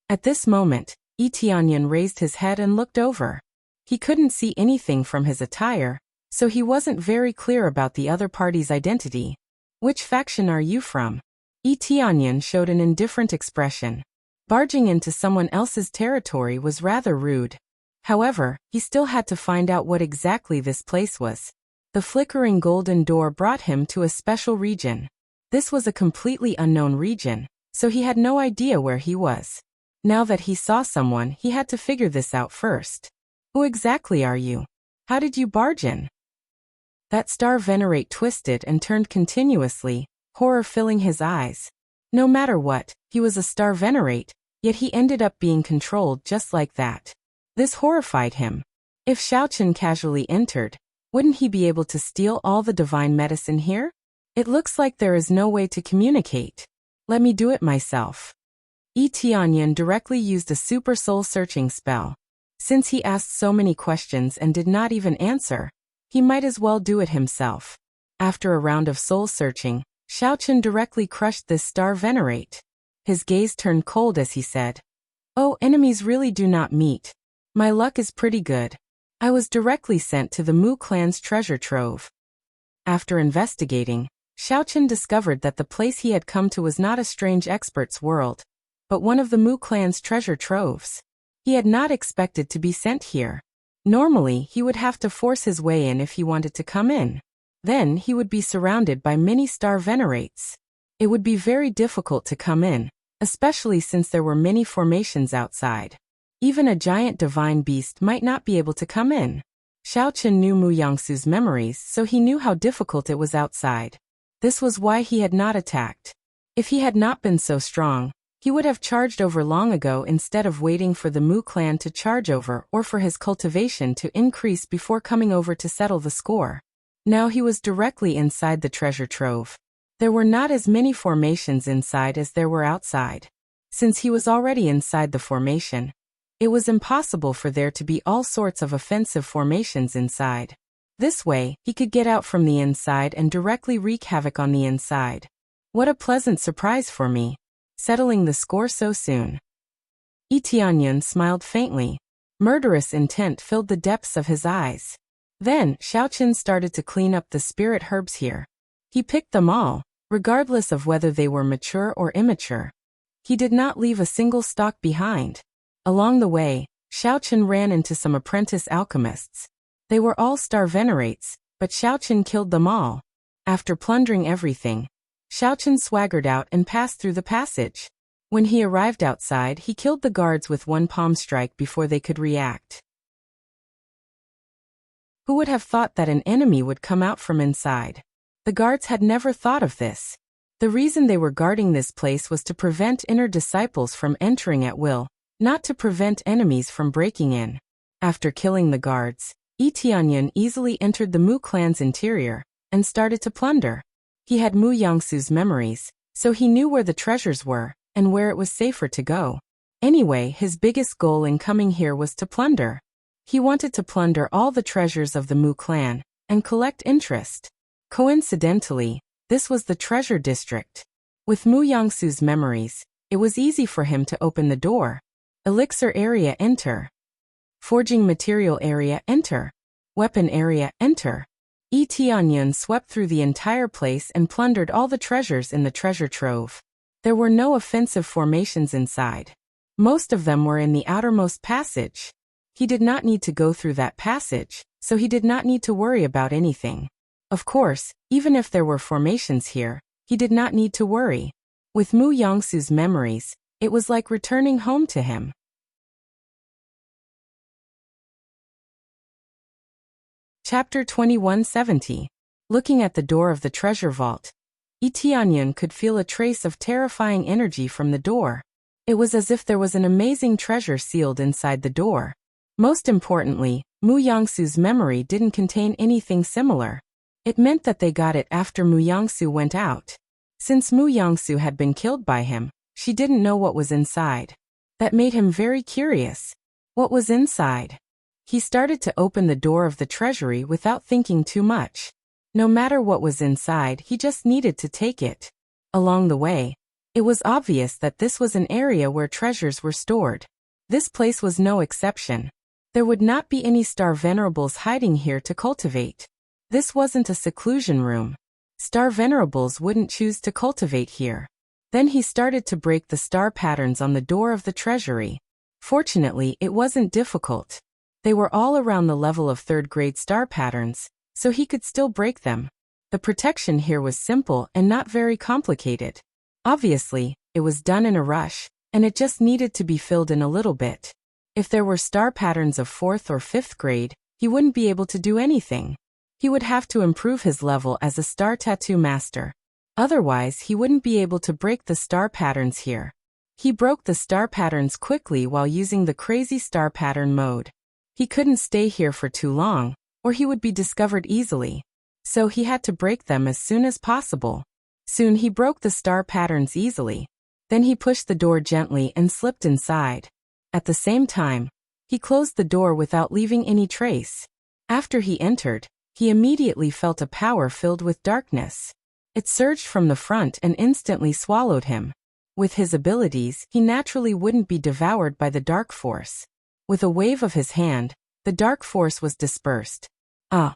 At this moment, Yi Tianyan raised his head and looked over. He couldn't see anything from his attire, so he wasn't very clear about the other party's identity. Which faction are you from? Yi Tianyan showed an indifferent expression. Barging into someone else's territory was rather rude. However, he still had to find out what exactly this place was. The flickering golden door brought him to a special region. This was a completely unknown region, so he had no idea where he was. Now that he saw someone, he had to figure this out first. Who exactly are you? How did you barge in? That star venerate twisted and turned continuously, horror filling his eyes. No matter what, he was a star venerate, yet he ended up being controlled just like that. This horrified him. If Xiaochen casually entered, wouldn't he be able to steal all the divine medicine here? It looks like there is no way to communicate. Let me do it myself. Yi Tianyan directly used a super soul-searching spell. Since he asked so many questions and did not even answer, he might as well do it himself. After a round of soul-searching, Xiaochen directly crushed this star venerate. His gaze turned cold as he said, "Oh, enemies really do not meet. My luck is pretty good. I was directly sent to the Mu clan's treasure trove." After investigating, Xiaochen discovered that the place he had come to was not a strange expert's world, but one of the Mu clan's treasure troves. He had not expected to be sent here. Normally, he would have to force his way in if he wanted to come in. Then he would be surrounded by many star venerates. It would be very difficult to come in, especially since there were many formations outside. Even a giant divine beast might not be able to come in. Xiaochen knew Mu Yangsu's memories, so he knew how difficult it was outside. This was why he had not attacked. If he had not been so strong, he would have charged over long ago instead of waiting for the Mu clan to charge over or for his cultivation to increase before coming over to settle the score. Now he was directly inside the treasure trove. There were not as many formations inside as there were outside. Since he was already inside the formation, it was impossible for there to be all sorts of offensive formations inside. This way, he could get out from the inside and directly wreak havoc on the inside. What a pleasant surprise for me. Settling the score so soon. Yi Tianyan smiled faintly. Murderous intent filled the depths of his eyes. Then, Xiaochen started to clean up the spirit herbs here. He picked them all, regardless of whether they were mature or immature. He did not leave a single stalk behind. Along the way, Xiaochen ran into some apprentice alchemists. They were all star venerates, but Xiaochen killed them all. After plundering everything, Xiaochen swaggered out and passed through the passage. When he arrived outside, he killed the guards with one palm strike before they could react. Who would have thought that an enemy would come out from inside? The guards had never thought of this. The reason they were guarding this place was to prevent inner disciples from entering at will, not to prevent enemies from breaking in. After killing the guards, Yi Tianyan easily entered the Mu clan's interior and started to plunder. He had Mu Yangsu's memories, so he knew where the treasures were and where it was safer to go. Anyway, his biggest goal in coming here was to plunder. He wanted to plunder all the treasures of the Mu clan and collect interest. Coincidentally, this was the treasure district. With Mu Yangsu's memories, it was easy for him to open the door. Elixir area, enter. Forging material area, enter. Weapon area, enter. Yi Tianyan swept through the entire place and plundered all the treasures in the treasure trove. There were no offensive formations inside. Most of them were in the outermost passage. He did not need to go through that passage, so he did not need to worry about anything. Of course, even if there were formations here, he did not need to worry. With Mu Yangsu's memories, it was like returning home to him. Chapter 2170. Looking at the door of the treasure vault, Yi Tianyan could feel a trace of terrifying energy from the door. It was as if there was an amazing treasure sealed inside the door. Most importantly, Mu Yangsu's memory didn't contain anything similar. It meant that they got it after Mu Yangsu went out. Since Mu Yangsu had been killed by him, she didn't know what was inside. That made him very curious. What was inside? He started to open the door of the treasury without thinking too much. No matter what was inside, he just needed to take it. Along the way, it was obvious that this was an area where treasures were stored. This place was no exception. There would not be any star venerables hiding here to cultivate. This wasn't a seclusion room. Star venerables wouldn't choose to cultivate here. Then he started to break the star patterns on the door of the treasury. Fortunately, it wasn't difficult. They were all around the level of third-grade star patterns, so he could still break them. The protection here was simple and not very complicated. Obviously, it was done in a rush, and it just needed to be filled in a little bit. If there were star patterns of 4th or 5th grade, he wouldn't be able to do anything. He would have to improve his level as a star tattoo master. Otherwise, he wouldn't be able to break the star patterns here. He broke the star patterns quickly while using the crazy star pattern mode. He couldn't stay here for too long, or he would be discovered easily. So he had to break them as soon as possible. Soon he broke the star patterns easily. Then he pushed the door gently and slipped inside. At the same time, he closed the door without leaving any trace. After he entered, he immediately felt a power filled with darkness. It surged from the front and instantly swallowed him. With his abilities, he naturally wouldn't be devoured by the dark force. With a wave of his hand, the dark force was dispersed. Ah!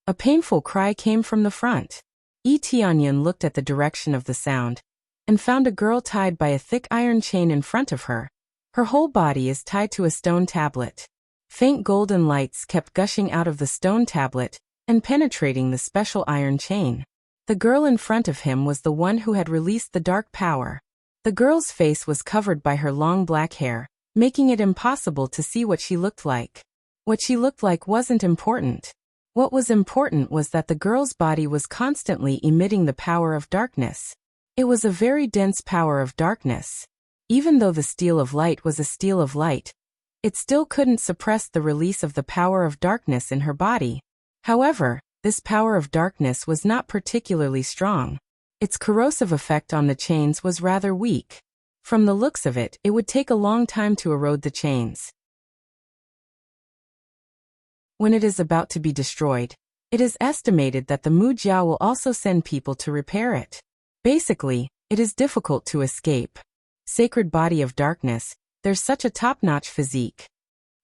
A painful cry came from the front. Tianyan looked at the direction of the sound and found a girl tied by a thick iron chain in front of her. Her whole body is tied to a stone tablet. Faint golden lights kept gushing out of the stone tablet and penetrating the special iron chain. The girl in front of him was the one who had released the dark power. The girl's face was covered by her long black hair, making it impossible to see what she looked like. What she looked like wasn't important. What was important was that the girl's body was constantly emitting the power of darkness. It was a very dense power of darkness. Even though the steel of light was a steel of light, it still couldn't suppress the release of the power of darkness in her body. However, this power of darkness was not particularly strong. Its corrosive effect on the chains was rather weak. From the looks of it, it would take a long time to erode the chains. When it is about to be destroyed, it is estimated that the Mujia will also send people to repair it. Basically, it is difficult to escape. Sacred body of darkness, there's such a top-notch physique.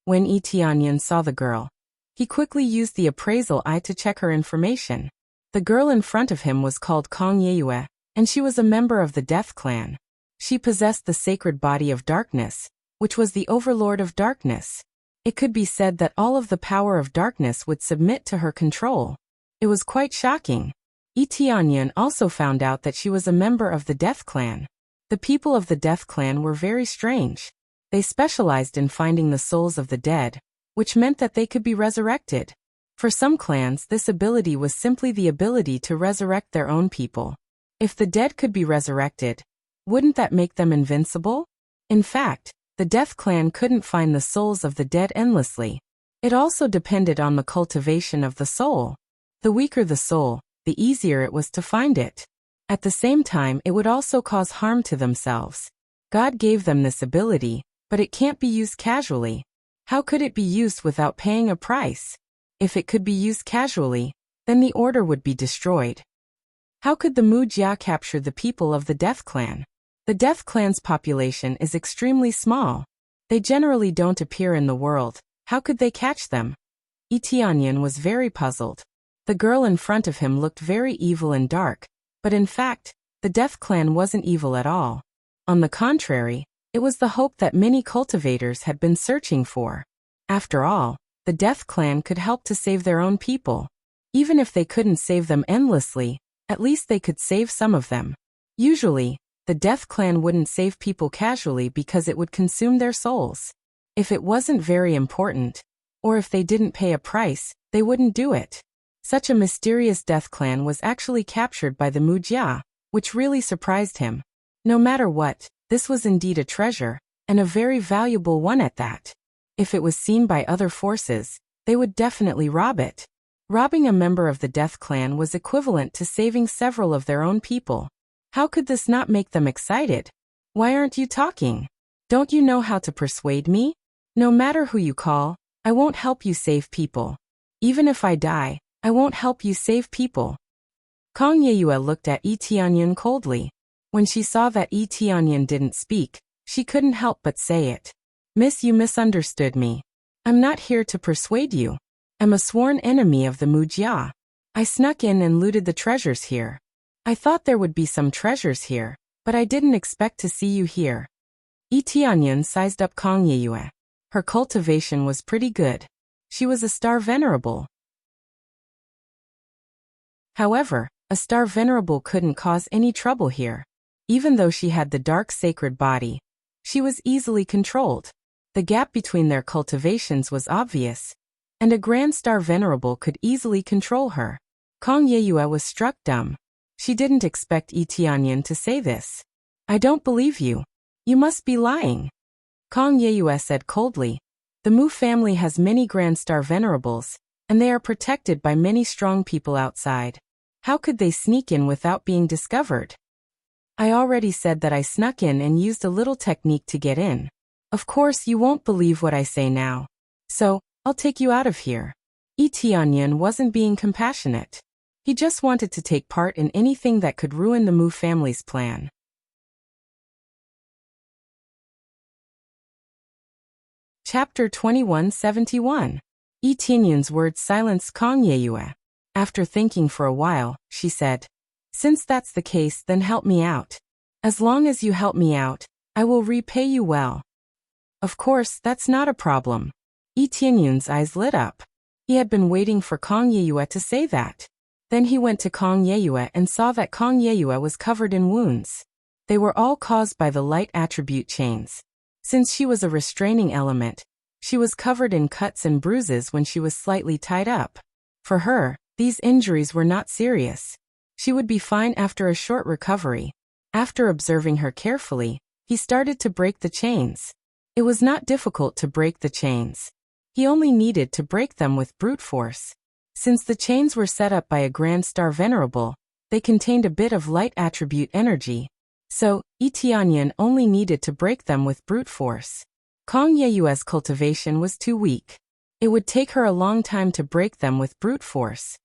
When Tianyan saw the girl, he quickly used the appraisal eye to check her information. The girl in front of him was called Kong Yeyue, and she was a member of the Death Clan. She possessed the sacred body of darkness, which was the overlord of darkness. It could be said that all of the power of darkness would submit to her control. It was quite shocking. Tianyan also found out that she was a member of the Death Clan. The people of the Death Clan were very strange. They specialized in finding the souls of the dead, which meant that they could be resurrected. For some clans, this ability was simply the ability to resurrect their own people. If the dead could be resurrected, wouldn't that make them invincible? In fact, the Death Clan couldn't find the souls of the dead endlessly. It also depended on the cultivation of the soul. The weaker the soul, the easier it was to find it. At the same time, it would also cause harm to themselves. God gave them this ability, but it can't be used casually. How could it be used without paying a price? If it could be used casually, then the order would be destroyed. How could the Mujia capture the people of the Death Clan? The Death Clan's population is extremely small. They generally don't appear in the world. How could they catch them? Tianyan was very puzzled. The girl in front of him looked very evil and dark, but in fact, the Death Clan wasn't evil at all. On the contrary, it was the hope that many cultivators had been searching for. After all, the Death Clan could help to save their own people. Even if they couldn't save them endlessly, at least they could save some of them. Usually, the Death Clan wouldn't save people casually because it would consume their souls. If it wasn't very important, or if they didn't pay a price, they wouldn't do it. Such a mysterious Death Clan was actually captured by the Mujia, which really surprised him. No matter what, this was indeed a treasure, and a very valuable one at that. If it was seen by other forces, they would definitely rob it. Robbing a member of the Death Clan was equivalent to saving several of their own people. How could this not make them excited? Why aren't you talking? Don't you know how to persuade me? No matter who you call, I won't help you save people. Even if I die, I won't help you save people. Kang Yeyue looked at Yi Tianyun coldly. When she saw that Yi Tianyun didn't speak, she couldn't help but say it. Miss, you misunderstood me. I'm not here to persuade you. I'm a sworn enemy of the Mujia. I snuck in and looted the treasures here. I thought there would be some treasures here, but I didn't expect to see you here. Yi Tianyun sized up Kang Yeyue. Her cultivation was pretty good. She was a star venerable. However, a star venerable couldn't cause any trouble here. Even though she had the dark sacred body, she was easily controlled. The gap between their cultivations was obvious, and a Grand Star Venerable could easily control her. Kang Yeyue was struck dumb. She didn't expect Yi Tianyun to say this. I don't believe you. You must be lying. Kang Yeyue said coldly. The Mu family has many Grand Star Venerables, and they are protected by many strong people outside. How could they sneak in without being discovered? I already said that I snuck in and used a little technique to get in. Of course you won't believe what I say now. So, I'll take you out of here. Yi Tianyun wasn't being compassionate. He just wanted to take part in anything that could ruin the Mu family's plan. Chapter 2171. Yi Tianyun's words silenced Kang Yeyue. After thinking for a while, she said, Since that's the case, then help me out. As long as you help me out, I will repay you well. Of course, that's not a problem. Yi Tianyun's eyes lit up. He had been waiting for Kang Yeyue to say that. Then he went to Kang Yeyue and saw that Kang Yeyue was covered in wounds. They were all caused by the light attribute chains. Since she was a restraining element, she was covered in cuts and bruises when she was slightly tied up. For her, these injuries were not serious. She would be fine after a short recovery. After observing her carefully, he started to break the chains. It was not difficult to break the chains. He only needed to break them with brute force. Since the chains were set up by a Grand Star Venerable, they contained a bit of light attribute energy. So, Yi Tianyun only needed to break them with brute force. Kang Yeyue's cultivation was too weak. It would take her a long time to break them with brute force.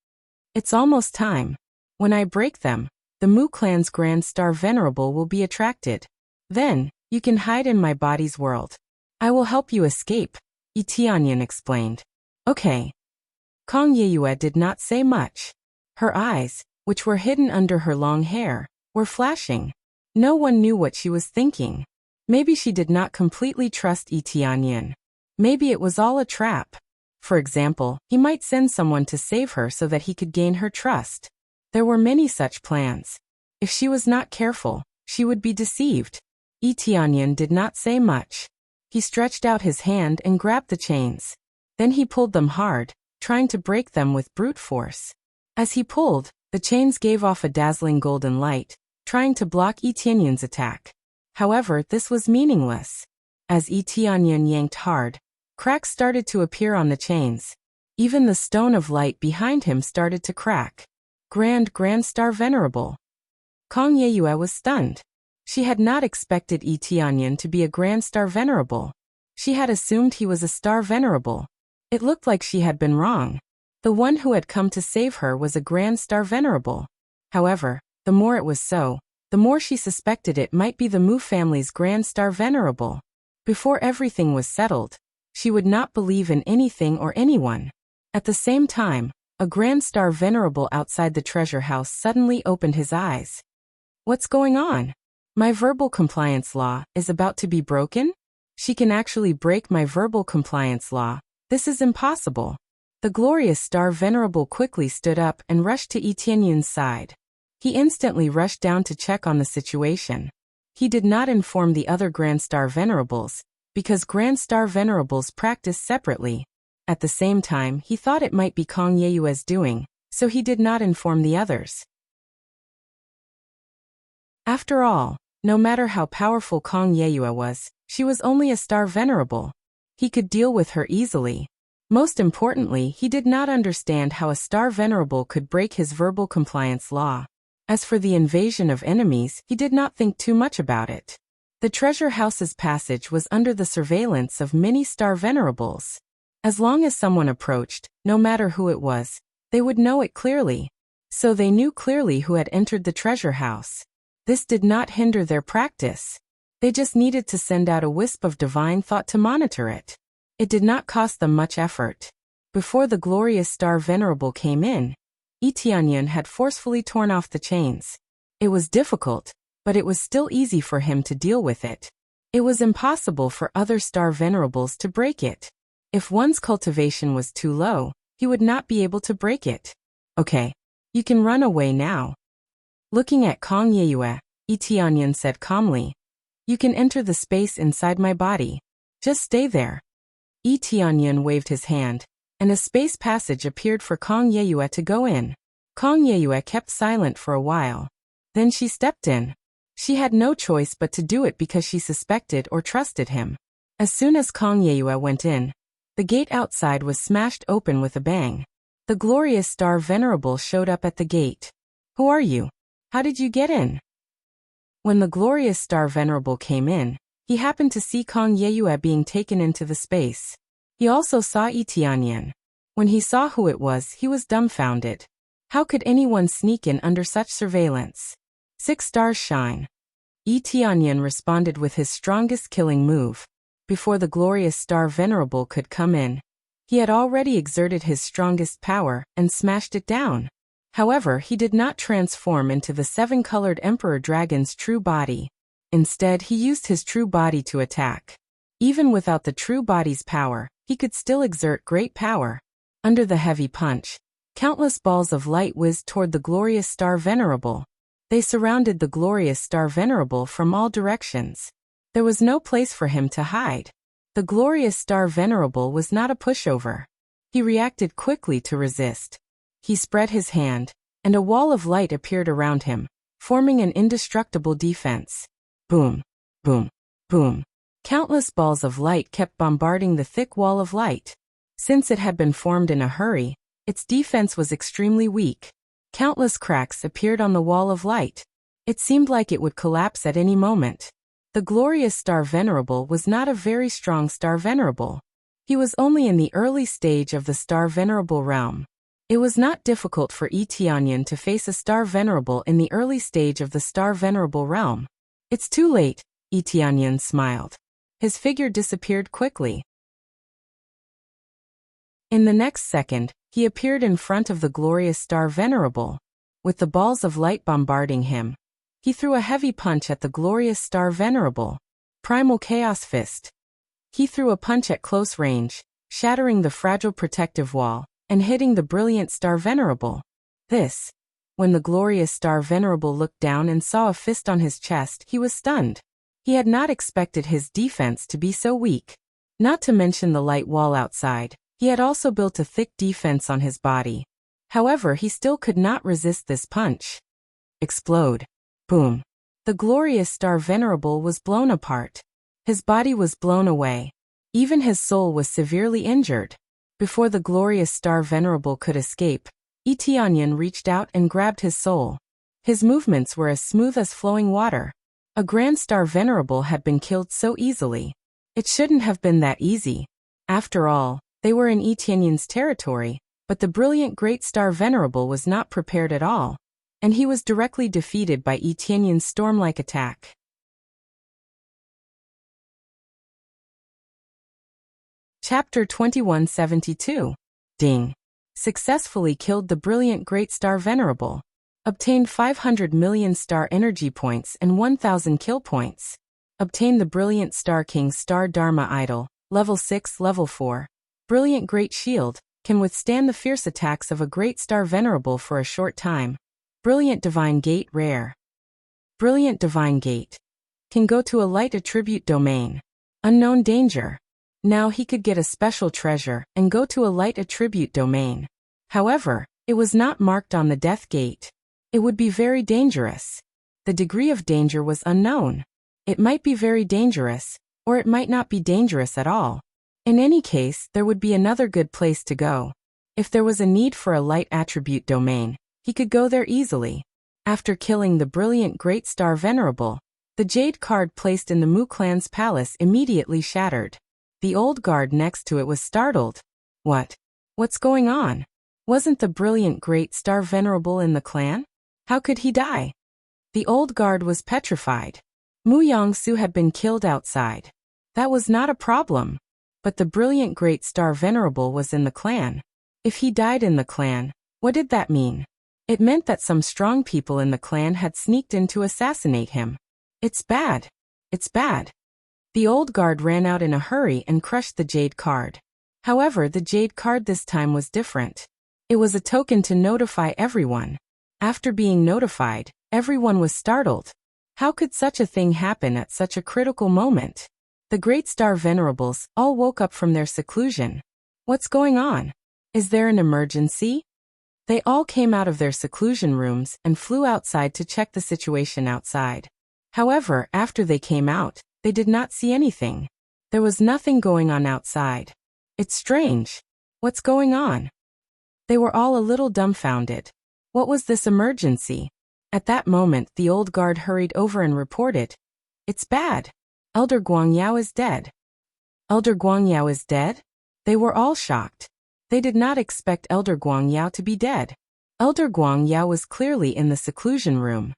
It's almost time. When I break them, the Mu clan's Grand Star Venerable will be attracted. Then, you can hide in my body's world. I will help you escape, Yi Tianyun explained. Okay. Kang Yeyue did not say much. Her eyes, which were hidden under her long hair, were flashing. No one knew what she was thinking. Maybe she did not completely trust Yi Tianyun. Maybe it was all a trap. For example, he might send someone to save her so that he could gain her trust. There were many such plans. If she was not careful, she would be deceived. Yi Tianyun did not say much. He stretched out his hand and grabbed the chains. Then he pulled them hard, trying to break them with brute force. As he pulled, the chains gave off a dazzling golden light, trying to block Yi Tianyun's attack. However, this was meaningless. As Yi Tianyun yanked hard, cracks started to appear on the chains. Even the stone of light behind him started to crack. Grand Star Venerable. Kang Yeyue was stunned. She had not expected Yi Tianyun to be a Grand Star Venerable. She had assumed he was a Star Venerable. It looked like she had been wrong. The one who had come to save her was a Grand Star Venerable. However, the more it was so, the more she suspected it might be the Mu family's Grand Star Venerable. Before everything was settled, she would not believe in anything or anyone. At the same time, a Grand Star Venerable outside the treasure house suddenly opened his eyes. What's going on? My verbal compliance law is about to be broken? She can actually break my verbal compliance law. This is impossible. The glorious Star Venerable quickly stood up and rushed to Yi Tianyun's side. He instantly rushed down to check on the situation. He did not inform the other Grand Star Venerables, because Grand Star Venerables practice separately. At the same time, he thought it might be Kang Yeyue's doing, so he did not inform the others. After all, no matter how powerful Kang Yeyue was, she was only a Star Venerable. He could deal with her easily. Most importantly, he did not understand how a Star Venerable could break his verbal compliance law. As for the invasion of enemies, he did not think too much about it. The treasure house's passage was under the surveillance of many Star Venerables. As long as someone approached, no matter who it was, they would know it clearly. So they knew clearly who had entered the treasure house. This did not hinder their practice. They just needed to send out a wisp of divine thought to monitor it. It did not cost them much effort. Before the glorious Star Venerable came in, Etianyan had forcefully torn off the chains. It was difficult, but it was still easy for him to deal with it. It was impossible for other Star Venerables to break it. If one's cultivation was too low, he would not be able to break it. Okay, you can run away now. Looking at Kong Yeyue, Etianyan said calmly, "You can enter the space inside my body. Just stay there." Etianyan waved his hand, and a space passage appeared for Kong Yeyue to go in. Kong Yeyue kept silent for a while. Then she stepped in. She had no choice but to do it because she suspected or trusted him. As soon as Kong Yeyue went in, the gate outside was smashed open with a bang. The glorious Star Venerable showed up at the gate. "Who are you? How did you get in?" When the glorious Star Venerable came in, he happened to see Kong Yeyue being taken into the space. He also saw Etianyan. When he saw who it was, he was dumbfounded. How could anyone sneak in under such surveillance? 6 stars shine. Etianyan responded with his strongest killing move. Before the glorious Star Venerable could come in, he had already exerted his strongest power and smashed it down. However, he did not transform into the 7-colored Emperor Dragon's true body. Instead, he used his true body to attack. Even without the true body's power, he could still exert great power. Under the heavy punch, countless balls of light whizzed toward the glorious Star Venerable. They surrounded the glorious Star Venerable from all directions. There was no place for him to hide. The glorious Star Venerable was not a pushover. He reacted quickly to resist. He spread his hand, and a wall of light appeared around him, forming an indestructible defense. Boom, boom, boom. Countless balls of light kept bombarding the thick wall of light. Since it had been formed in a hurry, its defense was extremely weak. Countless cracks appeared on the wall of light. It seemed like it would collapse at any moment. The glorious Star Venerable was not a very strong Star Venerable. He was only in the early stage of the Star Venerable realm. It was not difficult for Etianyan to face a Star Venerable in the early stage of the Star Venerable realm. "It's too late," Etianyan smiled. His figure disappeared quickly. In the next second, he appeared in front of the glorious Star Venerable. With the balls of light bombarding him, he threw a heavy punch at the glorious Star Venerable. Primal Chaos Fist. He threw a punch at close range, shattering the fragile protective wall, and hitting the brilliant Star Venerable. When the glorious Star Venerable looked down and saw a fist on his chest, he was stunned. He had not expected his defense to be so weak. Not to mention the light wall outside, he had also built a thick defense on his body. However, he still could not resist this punch. Explode. Boom. The glorious Star Venerable was blown apart. His body was blown away. Even his soul was severely injured. Before the glorious Star Venerable could escape, Etianyan reached out and grabbed his soul. His movements were as smooth as flowing water. A Grand Star Venerable had been killed so easily. It shouldn't have been that easy. After all, they were in Etianyan's territory, but the brilliant Great Star Venerable was not prepared at all, and he was directly defeated by Etianyan's storm-like attack. Chapter 2172. Ding. Successfully killed the brilliant Great Star Venerable. Obtained 500 million star energy points and 1000 kill points. Obtained the brilliant Star King's Star Dharma Idol, level 6, level 4. Brilliant Great Shield, can withstand the fierce attacks of a Great Star Venerable for a short time. Brilliant Divine Gate rare. Brilliant Divine Gate. Can go to a light attribute domain. Unknown danger. Now he could get a special treasure and go to a light attribute domain. However, it was not marked on the death gate. It would be very dangerous. The degree of danger was unknown. It might be very dangerous, or it might not be dangerous at all. In any case, there would be another good place to go. If there was a need for a light attribute domain, he could go there easily. After killing the brilliant Great Star Venerable, the jade card placed in the Mu clan's palace immediately shattered. The old guard next to it was startled. What's going on? Wasn't the brilliant Great Star Venerable in the clan? How could he die? The old guard was petrified. Mu Yongsu had been killed outside. That was not a problem. But the brilliant Great Star Venerable was in the clan. If he died in the clan, what did that mean? It meant that some strong people in the clan had sneaked in to assassinate him. It's bad. It's bad. The old guard ran out in a hurry and crushed the jade card. However, the jade card this time was different. It was a token to notify everyone. After being notified, everyone was startled. How could such a thing happen at such a critical moment? The Great Star Venerables all woke up from their seclusion. What's going on? Is there an emergency? They all came out of their seclusion rooms and flew outside to check the situation outside. However, after they came out, they did not see anything. There was nothing going on outside. It's strange. What's going on? They were all a little dumbfounded. What was this emergency? At that moment, the old guard hurried over and reported, "It's bad. Elder Guangyao is dead." Elder Guangyao is dead? They were all shocked. They did not expect Elder Guangyao to be dead. Elder Guangyao was clearly in the seclusion room.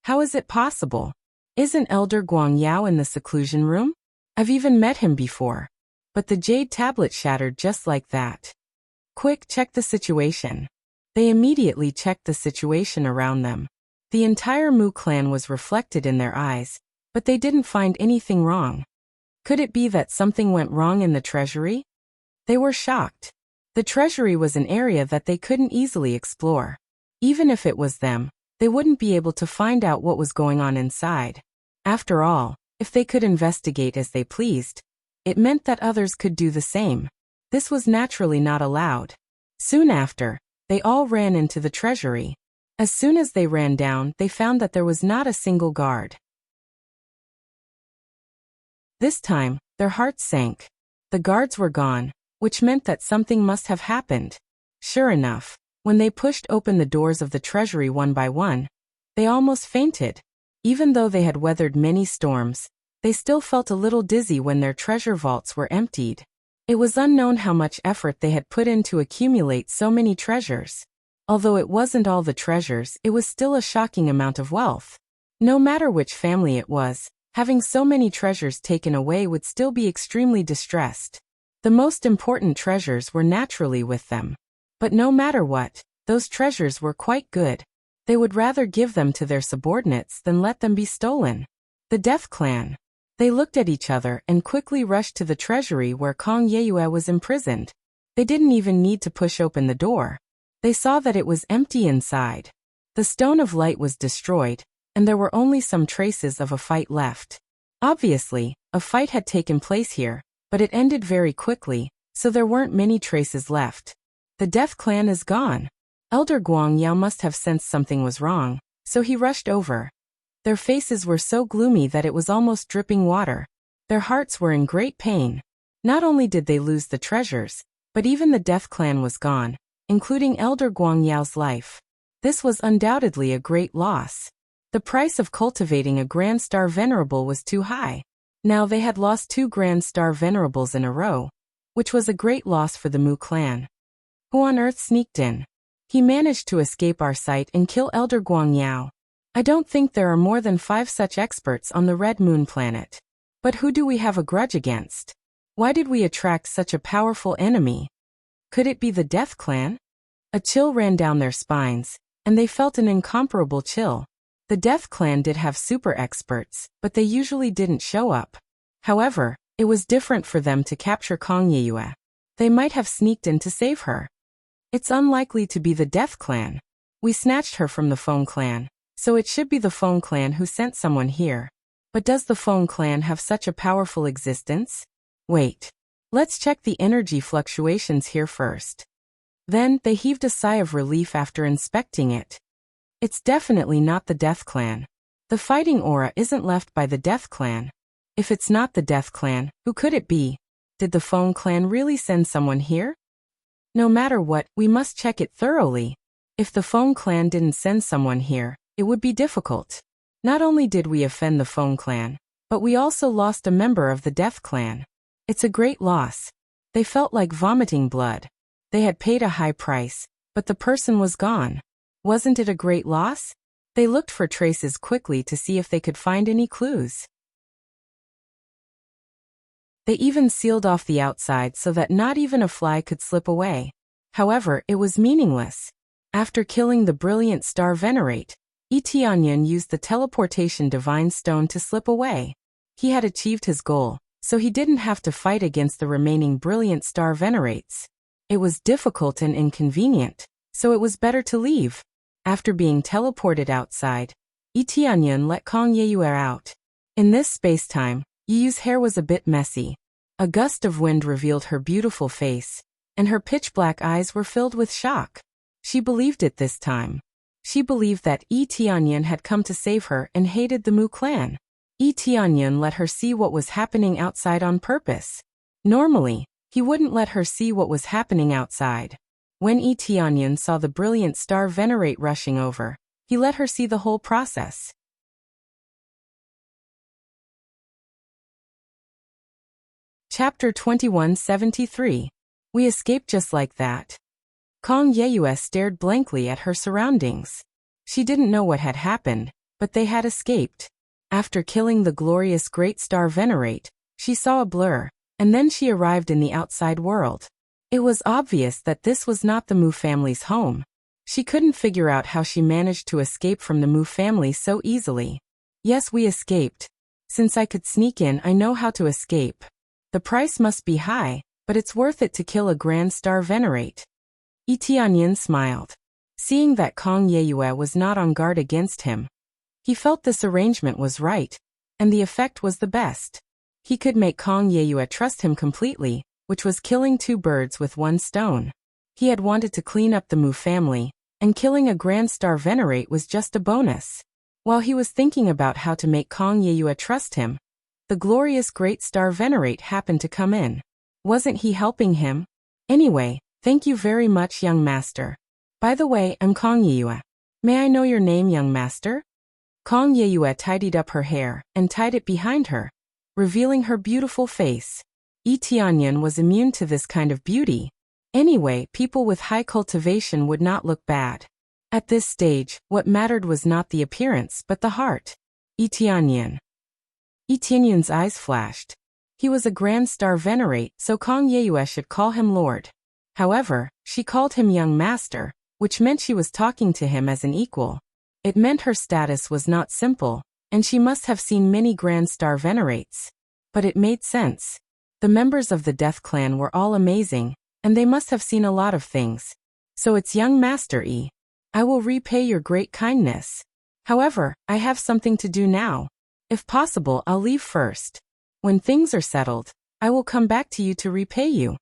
How is it possible? Isn't Elder Guangyao in the seclusion room? I've even met him before. But the jade tablet shattered just like that. Quick, check the situation. They immediately checked the situation around them. The entire Mu clan was reflected in their eyes, but they didn't find anything wrong. Could it be that something went wrong in the treasury? They were shocked. The treasury was an area that they couldn't easily explore. Even if it was them, they wouldn't be able to find out what was going on inside. After all, if they could investigate as they pleased, it meant that others could do the same. This was naturally not allowed. Soon after, they all ran into the treasury. As soon as they ran down, they found that there was not a single guard. This time, their hearts sank. The guards were gone, which meant that something must have happened. Sure enough, when they pushed open the doors of the treasury one by one, they almost fainted. Even though they had weathered many storms, they still felt a little dizzy when their treasure vaults were emptied. It was unknown how much effort they had put in to accumulate so many treasures. Although it wasn't all the treasures, it was still a shocking amount of wealth. No matter which family it was, having so many treasures taken away would still be extremely distressed. The most important treasures were naturally with them. But no matter what, those treasures were quite good. They would rather give them to their subordinates than let them be stolen. The Death Clan. They looked at each other and quickly rushed to the treasury where Kong Yeyue was imprisoned. They didn't even need to push open the door. They saw that it was empty inside. The Stone of Light was destroyed, and there were only some traces of a fight left. Obviously, a fight had taken place here, but it ended very quickly, so there weren't many traces left. The Death Clan is gone. Elder Guangyao must have sensed something was wrong, so he rushed over. Their faces were so gloomy that it was almost dripping water. Their hearts were in great pain. Not only did they lose the treasures, but even the Death Clan was gone, including Elder Guangyao's life. This was undoubtedly a great loss. The price of cultivating a Grand Star Venerable was too high. Now they had lost 2 Grand Star Venerables in a row, which was a great loss for the Mu clan. Who on earth sneaked in? He managed to escape our sight and kill Elder Guangyao. I don't think there are more than 5 such experts on the Red Moon planet. But who do we have a grudge against? Why did we attract such a powerful enemy? Could it be the Death Clan? A chill ran down their spines, and they felt an incomparable chill. The Death Clan did have super experts, but they usually didn't show up. However, it was different for them to capture Kong Yeyue. They might have sneaked in to save her. It's unlikely to be the Death Clan. We snatched her from the Feng Clan, so it should be the Feng Clan who sent someone here. But does the Feng Clan have such a powerful existence? Wait. Let's check the energy fluctuations here first. Then, they heaved a sigh of relief after inspecting it. It's definitely not the Death Clan. The fighting aura isn't left by the Death Clan. If it's not the Death Clan, who could it be? Did the Feng clan really send someone here? No matter what, we must check it thoroughly. If the Feng clan didn't send someone here, it would be difficult. Not only did we offend the Feng clan, but we also lost a member of the Death clan. It's a great loss. They felt like vomiting blood. They had paid a high price, but the person was gone. Wasn't it a great loss? They looked for traces quickly to see if they could find any clues. They even sealed off the outside so that not even a fly could slip away. However, it was meaningless. After killing the brilliant star venerate, Tianyan used the teleportation divine stone to slip away. He had achieved his goal, so he didn't have to fight against the remaining brilliant star venerates. It was difficult and inconvenient, so it was better to leave. After being teleported outside, Tianyan let Kong Yeyue out. In this space-time, Yiyu's hair was a bit messy. A gust of wind revealed her beautiful face, and her pitch-black eyes were filled with shock. She believed it this time. She believed that Tianyan had come to save her and hated the Mu clan. Tianyan let her see what was happening outside on purpose. Normally, he wouldn't let her see what was happening outside. When Tianyan saw the brilliant star venerate rushing over, he let her see the whole process. Chapter 2173. We escaped just like that. Kong Yeyue stared blankly at her surroundings. She didn't know what had happened, but they had escaped. After killing the glorious great star venerate, she saw a blur, and then she arrived in the outside world. It was obvious that this was not the Mu family's home. She couldn't figure out how she managed to escape from the Mu family so easily. Yes, we escaped. Since I could sneak in, I know how to escape. The price must be high, but it's worth it to kill a grand star venerate. Tianyan smiled. Seeing that Kong Yeyue was not on guard against him, he felt this arrangement was right, and the effect was the best. He could make Kong Yeyue trust him completely, which was killing two birds with one stone. He had wanted to clean up the Mu family, and killing a grand star venerate was just a bonus. While he was thinking about how to make Kong Yeyue trust him, the glorious great star venerate happened to come in. Wasn't he helping him? Anyway, thank you very much, young master. By the way, I'm Kong Yeyue. May I know your name, young master? Kong Yeyue tidied up her hair and tied it behind her, revealing her beautiful face. Tianyan was immune to this kind of beauty. Anyway, people with high cultivation would not look bad. At this stage, what mattered was not the appearance but the heart. Tianyan. Tianyan's eyes flashed. He was a grand star venerate, so Kong Yeyue should call him Lord. However, she called him young master, which meant she was talking to him as an equal. It meant her status was not simple, and she must have seen many grand star venerates. But it made sense. The members of the Death Clan were all amazing, and they must have seen a lot of things. So it's young master E. I will repay your great kindness. However, I have something to do now. If possible, I'll leave first. When things are settled, I will come back to you to repay you.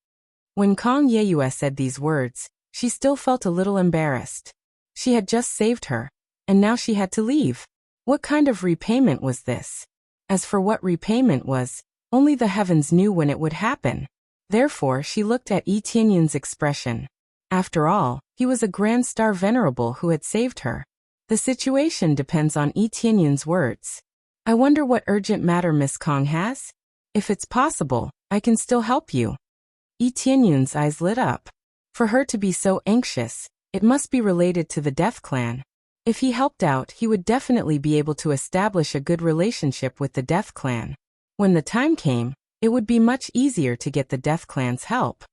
When Kong Yeyue said these words, she still felt a little embarrassed. She had just saved her, and now she had to leave. What kind of repayment was this? As for what repayment was, only the heavens knew when it would happen. Therefore, she looked at Tianyan's expression. After all, he was a grand star venerable who had saved her. The situation depends on Tianyan's words. I wonder what urgent matter Miss Kong has? If it's possible, I can still help you. Tianyan's eyes lit up. For her to be so anxious, it must be related to the Death Clan. If he helped out, he would definitely be able to establish a good relationship with the Death Clan. When the time came, it would be much easier to get the Death Clan's help.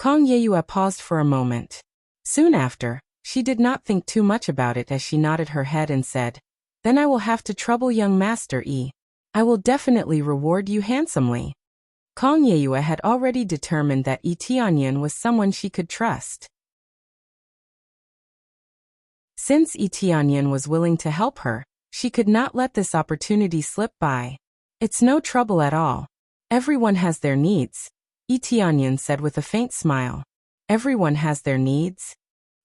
Kong Yeyue paused for a moment. Soon after, she did not think too much about it as she nodded her head and said, Then I will have to trouble young master E. I will definitely reward you handsomely. Kong Yeyue had already determined that Tianyan was someone she could trust. Since Tianyan was willing to help her, she could not let this opportunity slip by. It's no trouble at all. Everyone has their needs, Tianyan said with a faint smile. Everyone has their needs?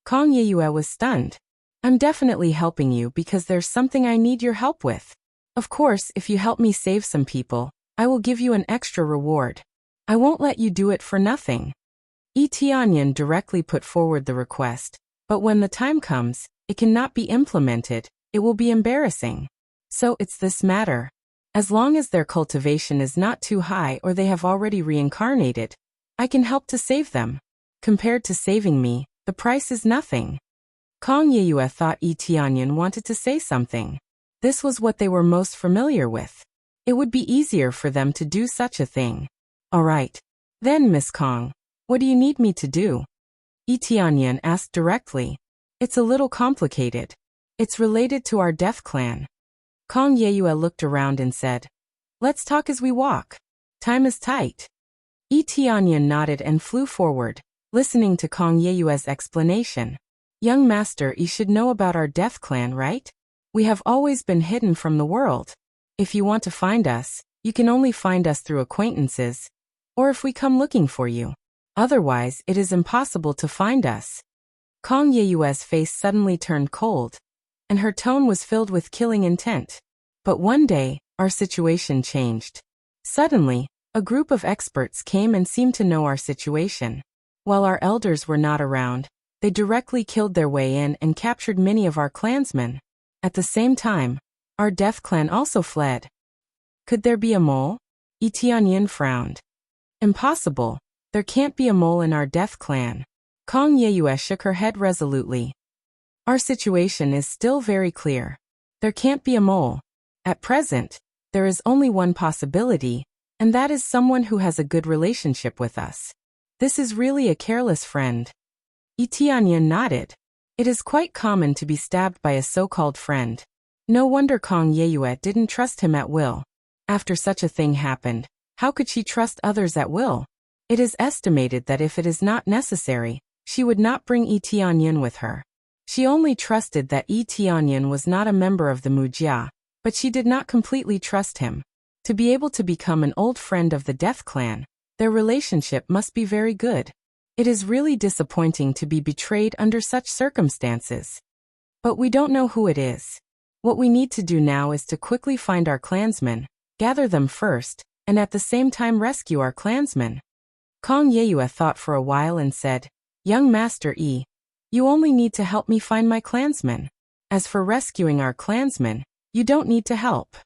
Kong Yeyue was stunned. I'm definitely helping you because there's something I need your help with. Of course, if you help me save some people, I will give you an extra reward. I won't let you do it for nothing. Tianyan directly put forward the request, but when the time comes, it cannot be implemented, it will be embarrassing. So it's this matter. As long as their cultivation is not too high or they have already reincarnated, I can help to save them. Compared to saving me, the price is nothing. Kong Yeyue thought Tianyan wanted to say something. This was what they were most familiar with. It would be easier for them to do such a thing. All right. Then, Miss Kong, what do you need me to do? Tianyan asked directly. It's a little complicated. It's related to our death clan. Kong Yeyue looked around and said, let's talk as we walk. Time is tight. Tianyan nodded and flew forward, listening to Kong Yeyue's explanation. Young master, you should know about our death clan, right? We have always been hidden from the world. If you want to find us, you can only find us through acquaintances, or if we come looking for you. Otherwise, it is impossible to find us. Kong Yeyue's face suddenly turned cold, and her tone was filled with killing intent. But one day, our situation changed. Suddenly, a group of experts came and seemed to know our situation. While our elders were not around, they directly killed their way in and captured many of our clansmen. At the same time, our death clan also fled. Could there be a mole? Tianyan frowned. Impossible. There can't be a mole in our death clan. Kong Yeyue shook her head resolutely. Our situation is still very clear. There can't be a mole. At present, there is only one possibility, and that is someone who has a good relationship with us. This is really a careless friend. Tianyan nodded. It is quite common to be stabbed by a so-called friend. No wonder Kong Yeyue didn't trust him at will. After such a thing happened, how could she trust others at will? It is estimated that if it is not necessary, she would not bring Tianyan with her. She only trusted that Tianyan was not a member of the Wuxia, but she did not completely trust him. To be able to become an old friend of the death clan, their relationship must be very good. It is really disappointing to be betrayed under such circumstances. But we don't know who it is. What we need to do now is to quickly find our clansmen, gather them first, and at the same time rescue our clansmen. Kong Yeyue thought for a while and said, Young Master Yi, you only need to help me find my clansmen. As for rescuing our clansmen, you don't need to help.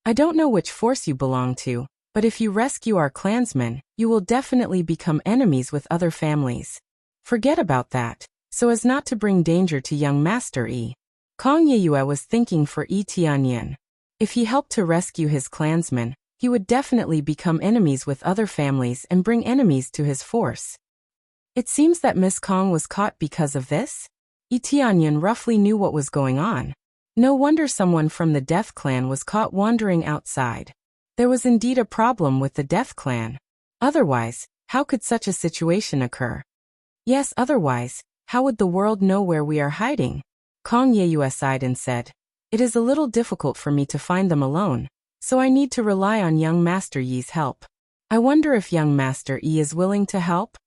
I don't know which force you belong to, but if you rescue our clansmen, you will definitely become enemies with other families. Forget about that, so as not to bring danger to young Master Yi. Kong Yeyue was thinking for Tianyan. If he helped to rescue his clansmen, he would definitely become enemies with other families and bring enemies to his force. It seems that Miss Kong was caught because of this? Tianyan roughly knew what was going on. No wonder someone from the Death Clan was caught wandering outside. There was indeed a problem with the Death Clan. Otherwise, how could such a situation occur? Yes, otherwise, how would the world know where we are hiding? Kong Yeyue sighed and said, It is a little difficult for me to find them alone, so I need to rely on young Master Yi's help. I wonder if young Master Yi is willing to help?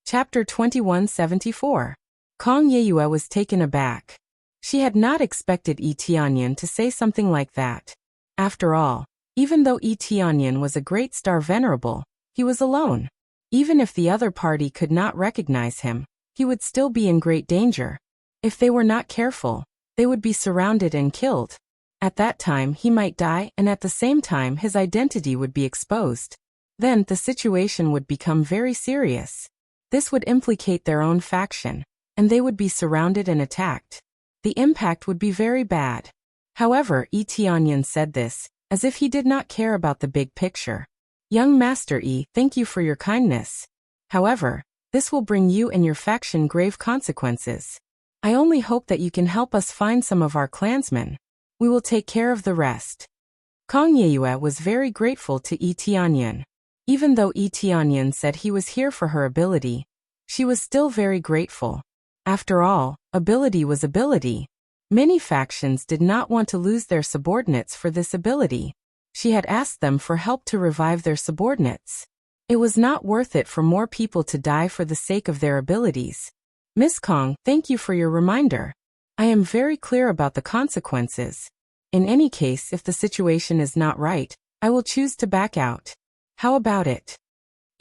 Chapter 2174. Kong Yeyue was taken aback. She had not expected Tianyan to say something like that. After all, even though Tianyan was a great star venerable, he was alone. Even if the other party could not recognize him, he would still be in great danger. If they were not careful, they would be surrounded and killed. At that time he might die, and at the same time his identity would be exposed. Then the situation would become very serious. This would implicate their own faction, and they would be surrounded and attacked. The impact would be very bad. However, Tianyan said this, as if he did not care about the big picture. Young Master Yi, thank you for your kindness. However, this will bring you and your faction grave consequences. I only hope that you can help us find some of our clansmen. We will take care of the rest. Kong Yeyue was very grateful to Tianyan. Even though Tianyan said he was here for her ability, she was still very grateful. After all, ability was ability. Many factions did not want to lose their subordinates for this ability. She had asked them for help to revive their subordinates. It was not worth it for more people to die for the sake of their abilities. Miss Kong, thank you for your reminder. I am very clear about the consequences. In any case, if the situation is not right, I will choose to back out. How about it?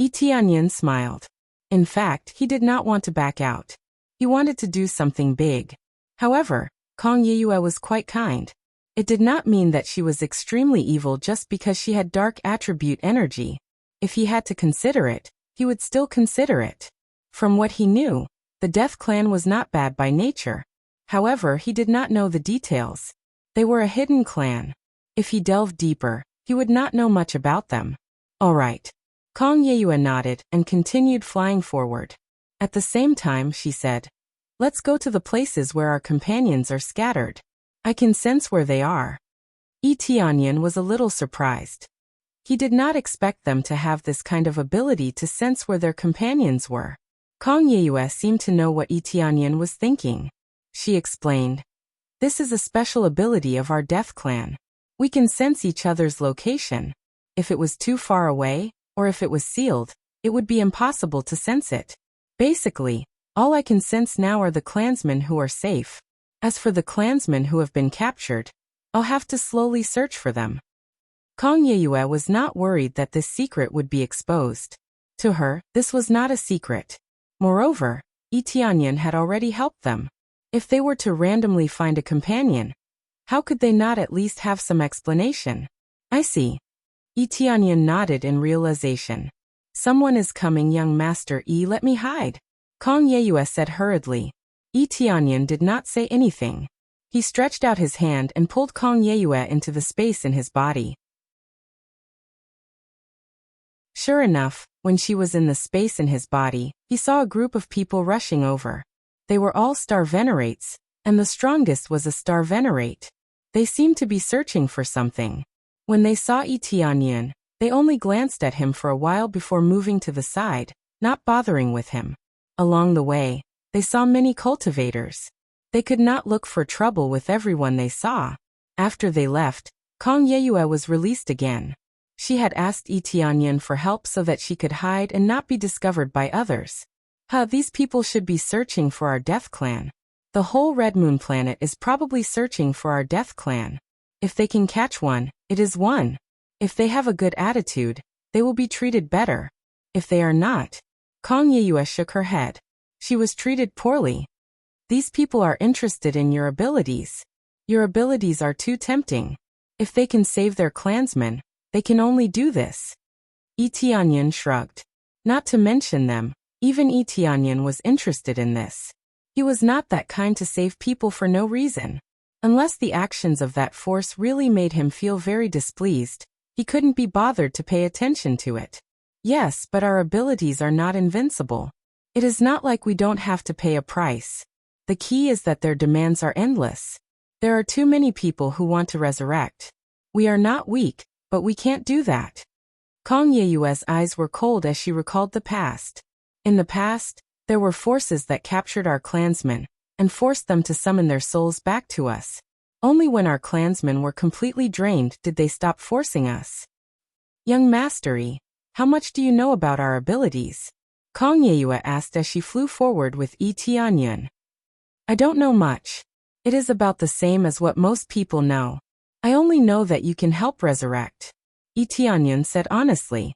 Tianyan smiled. In fact, he did not want to back out. He wanted to do something big. However, Kang Yeyue was quite kind. It did not mean that she was extremely evil just because she had dark attribute energy. If he had to consider it, he would still consider it. From what he knew, the Death Clan was not bad by nature. However, he did not know the details. They were a hidden clan. If he delved deeper, he would not know much about them. All right. Kang Yeyue nodded and continued flying forward. At the same time, she said, let's go to the places where our companions are scattered. I can sense where they are. Tianyan was a little surprised. He did not expect them to have this kind of ability to sense where their companions were. Kang Yeyue seemed to know what Tianyan was thinking. She explained, this is a special ability of our Death Clan. We can sense each other's location. If it was too far away, or if it was sealed, it would be impossible to sense it. Basically, all I can sense now are the clansmen who are safe. As for the clansmen who have been captured, I'll have to slowly search for them. Kang Yeyue was not worried that this secret would be exposed. To her, this was not a secret. Moreover, Tianyan had already helped them. If they were to randomly find a companion, how could they not at least have some explanation? I see. Tianyan nodded in realization. Someone is coming, young master. Let me hide. Kang Yeyue said hurriedly. Tianyan did not say anything. He stretched out his hand and pulled Kang Yeyue into the space in his body. Sure enough, when she was in the space in his body, he saw a group of people rushing over. They were all star venerates, and the strongest was a star venerate. They seemed to be searching for something. When they saw Tianyan, they only glanced at him for a while before moving to the side, not bothering with him. Along the way, they saw many cultivators. They could not look for trouble with everyone they saw. After they left, Kang Yeyue was released again. She had asked Tianyan for help so that she could hide and not be discovered by others. These people should be searching for our Death Clan. The whole Red Moon planet is probably searching for our Death Clan. If they can catch one, it is one. If they have a good attitude, they will be treated better. If they are not, Kang Yeyue shook her head. She was treated poorly. These people are interested in your abilities. Your abilities are too tempting. If they can save their clansmen, they can only do this. Tianyan shrugged. Not to mention them, even Tianyan was interested in this. He was not that kind to save people for no reason. Unless the actions of that force really made him feel very displeased, he couldn't be bothered to pay attention to it. Yes, but our abilities are not invincible. It is not like we don't have to pay a price. The key is that their demands are endless. There are too many people who want to resurrect. We are not weak, but we can't do that. Kang Yeyue's eyes were cold as she recalled the past. In the past, there were forces that captured our clansmen and forced them to summon their souls back to us. Only when our clansmen were completely drained did they stop forcing us. Young Mastery, how much do you know about our abilities? Kang Yeyue asked as she flew forward with Tianyan. I don't know much. It is about the same as what most people know. I only know that you can help resurrect. Tianyan said honestly.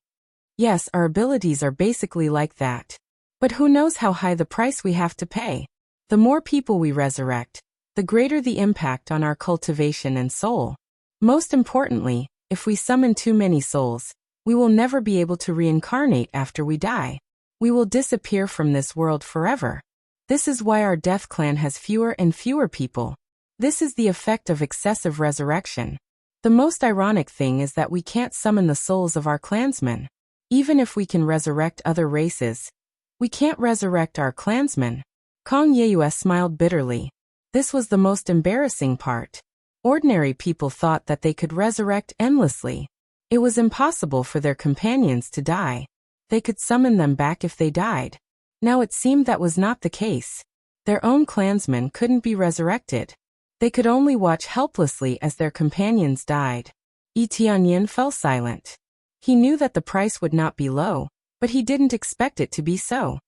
Yes, our abilities are basically like that. But who knows how high the price we have to pay? The more people we resurrect, the greater the impact on our cultivation and soul. Most importantly, if we summon too many souls, we will never be able to reincarnate after we die. We will disappear from this world forever. This is why our Death Clan has fewer and fewer people. This is the effect of excessive resurrection. The most ironic thing is that we can't summon the souls of our clansmen. Even if we can resurrect other races, we can't resurrect our clansmen. Kang Yeyue smiled bitterly. This was the most embarrassing part. Ordinary people thought that they could resurrect endlessly. It was impossible for their companions to die. They could summon them back if they died. Now it seemed that was not the case. Their own clansmen couldn't be resurrected. They could only watch helplessly as their companions died. Tianyan fell silent. He knew that the price would not be low, but he didn't expect it to be so.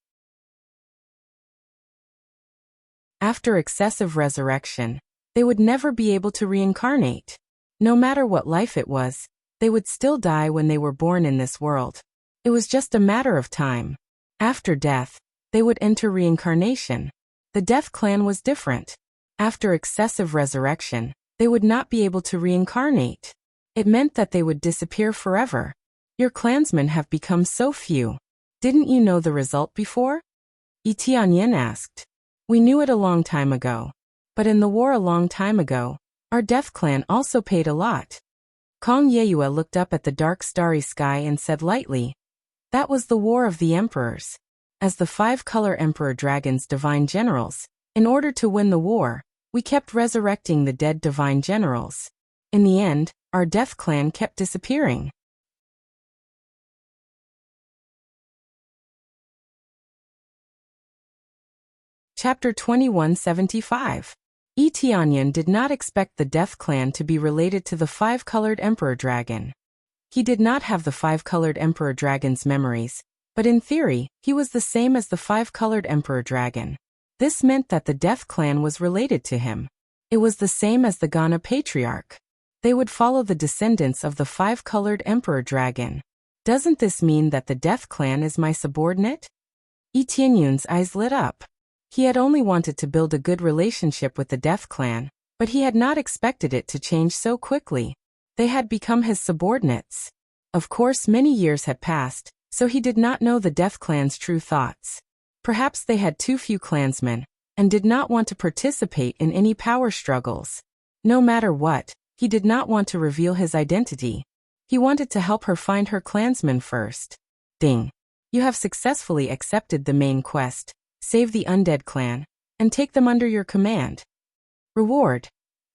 After excessive resurrection, they would never be able to reincarnate. No matter what life it was, they would still die when they were born in this world. It was just a matter of time. After death, they would enter reincarnation. The Death Clan was different. After excessive resurrection, they would not be able to reincarnate. It meant that they would disappear forever. Your clansmen have become so few. Didn't you know the result before? Tianyin asked. We knew it a long time ago. But in the war a long time ago, our Death Clan also paid a lot. Kong Yeyue looked up at the dark starry sky and said lightly, that was the War of the Emperors. As the 5-color Emperor Dragon's divine generals, in order to win the war, we kept resurrecting the dead divine generals. In the end, our Death Clan kept disappearing. Chapter 2175. Tianyin did not expect the Death Clan to be related to the 5-colored Emperor Dragon. He did not have the 5-colored Emperor Dragon's memories, but in theory, he was the same as the 5-colored Emperor Dragon. This meant that the Death Clan was related to him. It was the same as the Ghana Patriarch. They would follow the descendants of the 5-colored Emperor Dragon. Doesn't this mean that the Death Clan is my subordinate? Tianyun's eyes lit up. He had only wanted to build a good relationship with the Death Clan, but he had not expected it to change so quickly. They had become his subordinates. Of course, many years had passed, so he did not know the Death Clan's true thoughts. Perhaps they had too few clansmen, and did not want to participate in any power struggles. No matter what, he did not want to reveal his identity. He wanted to help her find her clansmen first. Ding. You have successfully accepted the main quest, save the undead clan, and take them under your command. Reward.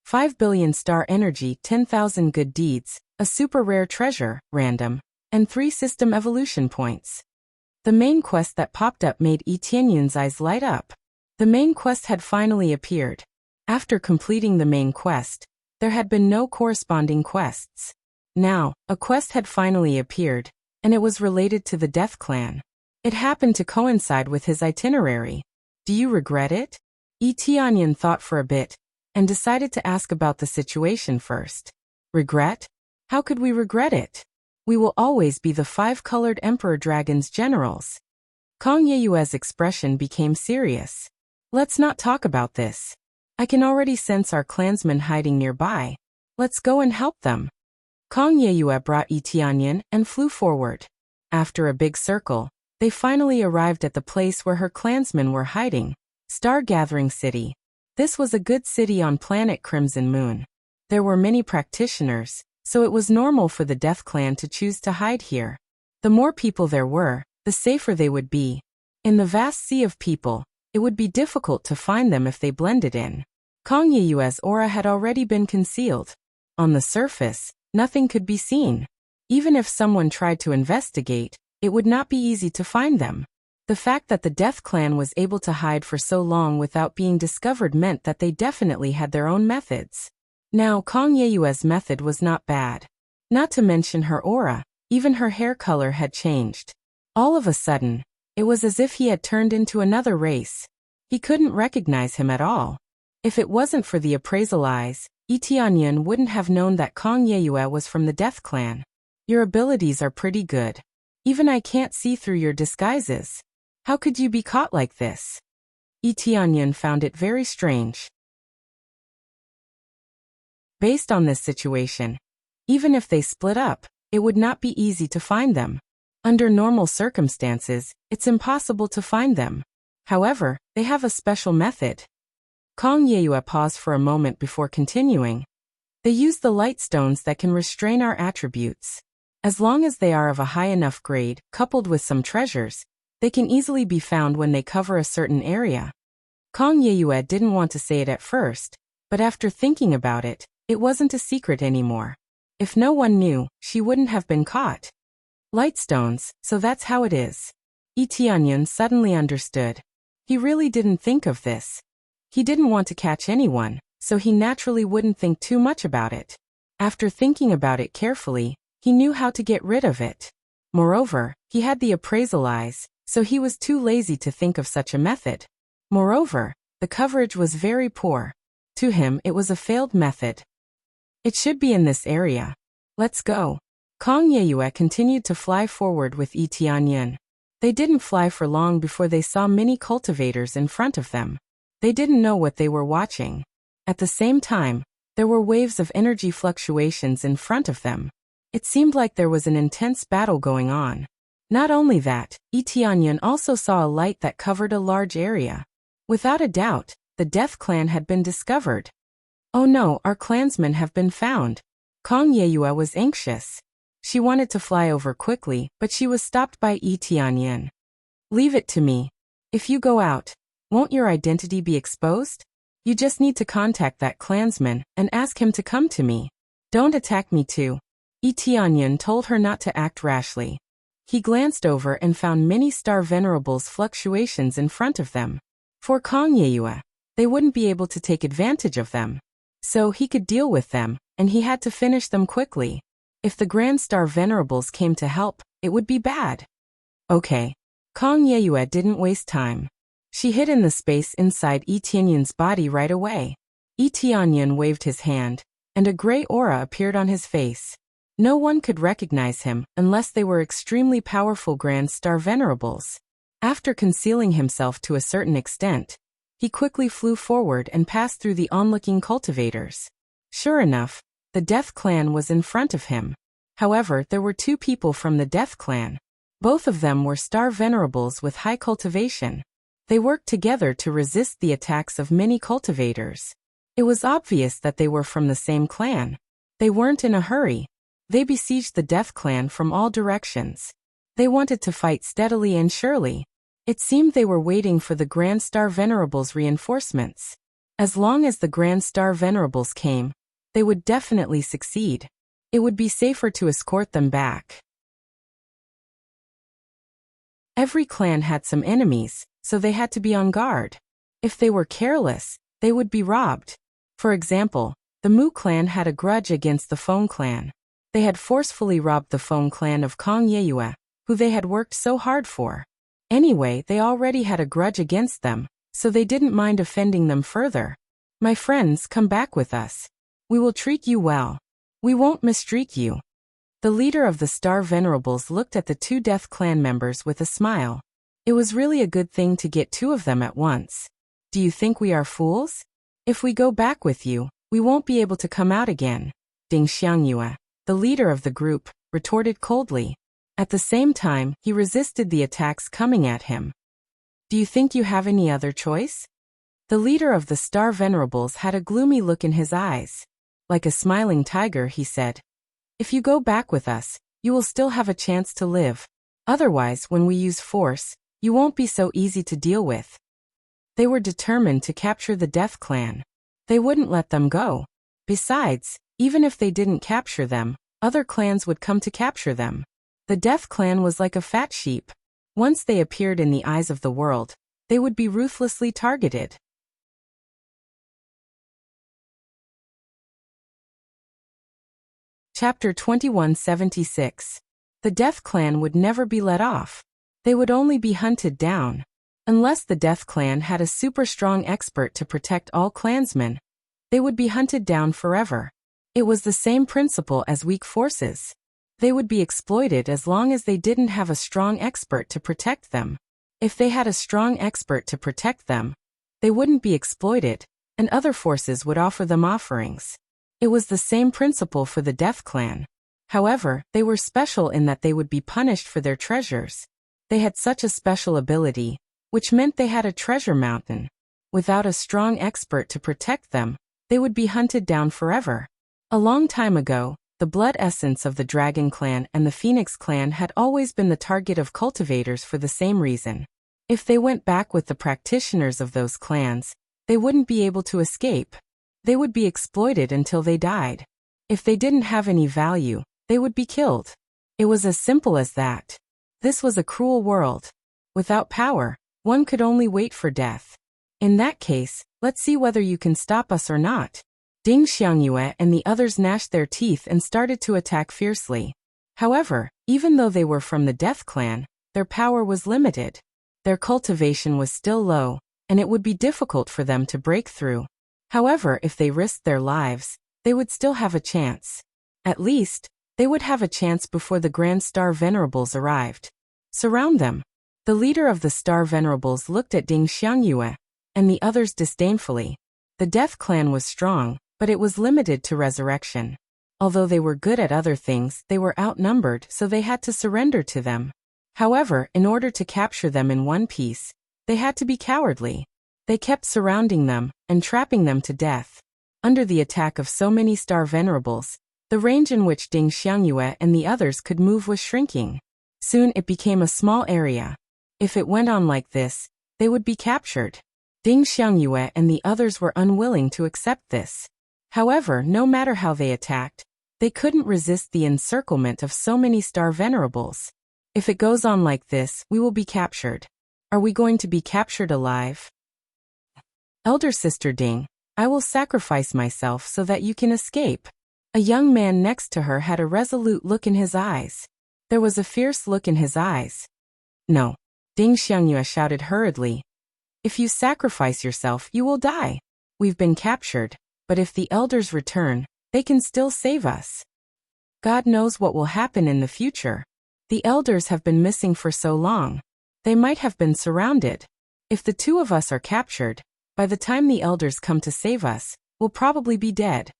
5 billion star energy, 10,000 good deeds, a super rare treasure, random, and 3 system evolution points. The main quest that popped up made Tianyun's eyes light up. The main quest had finally appeared. After completing the main quest, there had been no corresponding quests. Now, a quest had finally appeared, and it was related to the Death Clan. It happened to coincide with his itinerary. Do you regret it? Tianyin thought for a bit, and decided to ask about the situation first. Regret? How could we regret it? We will always be the 5-colored Emperor Dragon's generals. Kong Yeyue's expression became serious. Let's not talk about this. I can already sense our clansmen hiding nearby. Let's go and help them. Kong Yeyue brought Tianyin and flew forward. After a big circle, they finally arrived at the place where her clansmen were hiding, Star Gathering City. This was a good city on planet Crimson Moon. There were many practitioners, so it was normal for the Death Clan to choose to hide here. The more people there were, the safer they would be. In the vast sea of people, it would be difficult to find them if they blended in. Kong Yeyue's aura had already been concealed. On the surface, nothing could be seen. Even if someone tried to investigate, it would not be easy to find them. The fact that the Death Clan was able to hide for so long without being discovered meant that they definitely had their own methods. Now, Kong Yeyue's method was not bad. Not to mention her aura, even her hair color had changed. All of a sudden, it was as if he had turned into another race. He couldn't recognize him at all. If it wasn't for the appraisal eyes, Tianyin wouldn't have known that Kong Yeyue was from the Death Clan. Your abilities are pretty good. Even I can't see through your disguises. How could you be caught like this? Tianyin found it very strange. Based on this situation, even if they split up, it would not be easy to find them. Under normal circumstances, it's impossible to find them. However, they have a special method. Kong Yeyue paused for a moment before continuing. They use the light stones that can restrain our attributes. As long as they are of a high enough grade, coupled with some treasures, they can easily be found when they cover a certain area. Kong Yeyue didn't want to say it at first, but after thinking about it, it wasn't a secret anymore. If no one knew, she wouldn't have been caught. Lightstones, so that's how it is. Tianyin suddenly understood. He really didn't think of this. He didn't want to catch anyone, so he naturally wouldn't think too much about it. After thinking about it carefully, he knew how to get rid of it. Moreover, he had the appraisal eyes, so he was too lazy to think of such a method. Moreover, The coverage was very poor. To him, it was a failed method. It should be in this area. Let's go. Kang Yeyue continued to fly forward with Yi Tianyan. They didn't fly for long before they saw many cultivators in front of them. They didn't know what they were watching. At the same time, there were waves of energy fluctuations in front of them. It seemed like there was an intense battle going on. Not only that, Yi Tianyan also saw a light that covered a large area. Without a doubt, the Death Clan had been discovered. Oh no, our clansmen have been found. Kang Yeyue was anxious. She wanted to fly over quickly, but she was stopped by Yi Tianyan. Leave it to me. If you go out, won't your identity be exposed? You just need to contact that clansman and ask him to come to me. Don't attack me too. Yi Tianyan told her not to act rashly. He glanced over and found many star venerables fluctuations in front of them. For Kang Yeyue, they wouldn't be able to take advantage of them. So he could deal with them, and he had to finish them quickly. If the Grand Star Venerables came to help, it would be bad. Okay. Kang Yeyue didn't waste time. She hid in the space inside Yi Tianyan's body right away. Yi Tianyan waved his hand, and a gray aura appeared on his face. No one could recognize him unless they were extremely powerful Grand Star Venerables. After concealing himself to a certain extent, he quickly flew forward and passed through the onlooking cultivators. Sure enough, the Death Clan was in front of him. However, there were two people from the Death Clan. Both of them were Star Venerables with high cultivation. They worked together to resist the attacks of many cultivators. It was obvious that they were from the same clan. They weren't in a hurry. They besieged the Death Clan from all directions. They wanted to fight steadily and surely. It seemed they were waiting for the Grand Star Venerables' reinforcements. As long as the Grand Star Venerables came, they would definitely succeed. It would be safer to escort them back. Every clan had some enemies, so they had to be on guard. If they were careless, they would be robbed. For example, the Mu clan had a grudge against the Feng clan. They had forcefully robbed the Feng clan of Kang Yeyue, who they had worked so hard for. Anyway, they already had a grudge against them, so they didn't mind offending them further. My friends, come back with us. We will treat you well. We won't mistreat you. The leader of the Star Venerables looked at the two Death Clan members with a smile. It was really a good thing to get two of them at once. Do you think we are fools? If we go back with you, we won't be able to come out again. Ding Xiangyue, the leader of the group, retorted coldly. At the same time, he resisted the attacks coming at him. Do you think you have any other choice? The leader of the Star Venerables had a gloomy look in his eyes. Like a smiling tiger, he said, if you go back with us, you will still have a chance to live. Otherwise, when we use force, you won't be so easy to deal with. They were determined to capture the Death Clan. They wouldn't let them go. Besides, even if they didn't capture them, other clans would come to capture them. The Death Clan was like a fat sheep. Once they appeared in the eyes of the world, they would be ruthlessly targeted. Chapter 2176. The Death Clan would never be let off. They would only be hunted down. Unless the Death Clan had a super strong expert to protect all clansmen, they would be hunted down forever. It was the same principle as weak forces. They would be exploited as long as they didn't have a strong expert to protect them. If they had a strong expert to protect them, they wouldn't be exploited, and other forces would offer them offerings. It was the same principle for the Death Clan. However, they were special in that they would be punished for their treasures. They had such a special ability, which meant they had a treasure mountain. Without a strong expert to protect them, they would be hunted down forever. A long time ago, the blood essence of the Dragon Clan and the Phoenix Clan had always been the target of cultivators for the same reason. If they went back with the practitioners of those clans, they wouldn't be able to escape. They would be exploited until they died. If they didn't have any value, they would be killed. It was as simple as that. This was a cruel world. Without power, one could only wait for death. In that case, let's see whether you can stop us or not. Ding Xiangyue and the others gnashed their teeth and started to attack fiercely. However, even though they were from the Death Clan, their power was limited. Their cultivation was still low, and it would be difficult for them to break through. However, if they risked their lives, they would still have a chance. At least, they would have a chance before the Grand Star Venerables arrived. Surround them. The leader of the Star Venerables looked at Ding Xiangyue and the others disdainfully. The Death Clan was strong, but it was limited to resurrection. Although they were good at other things, they were outnumbered, so they had to surrender to them. However, in order to capture them in one piece, they had to be cowardly. They kept surrounding them and trapping them to death. Under the attack of so many Star Venerables, the range in which Ding Xiangyue and the others could move was shrinking. Soon it became a small area. If it went on like this, they would be captured. Ding Xiangyue and the others were unwilling to accept this. However, no matter how they attacked, they couldn't resist the encirclement of so many Star Venerables. If it goes on like this, we will be captured. Are we going to be captured alive? Elder Sister Ding, I will sacrifice myself so that you can escape. A young man next to her had a resolute look in his eyes. There was a fierce look in his eyes. No. Ding Xiangyue shouted hurriedly. If you sacrifice yourself, you will die. We've been captured, but if the elders return, they can still save us. God knows what will happen in the future. The elders have been missing for so long. They might have been surrounded. If the two of us are captured, by the time the elders come to save us, we'll probably be dead.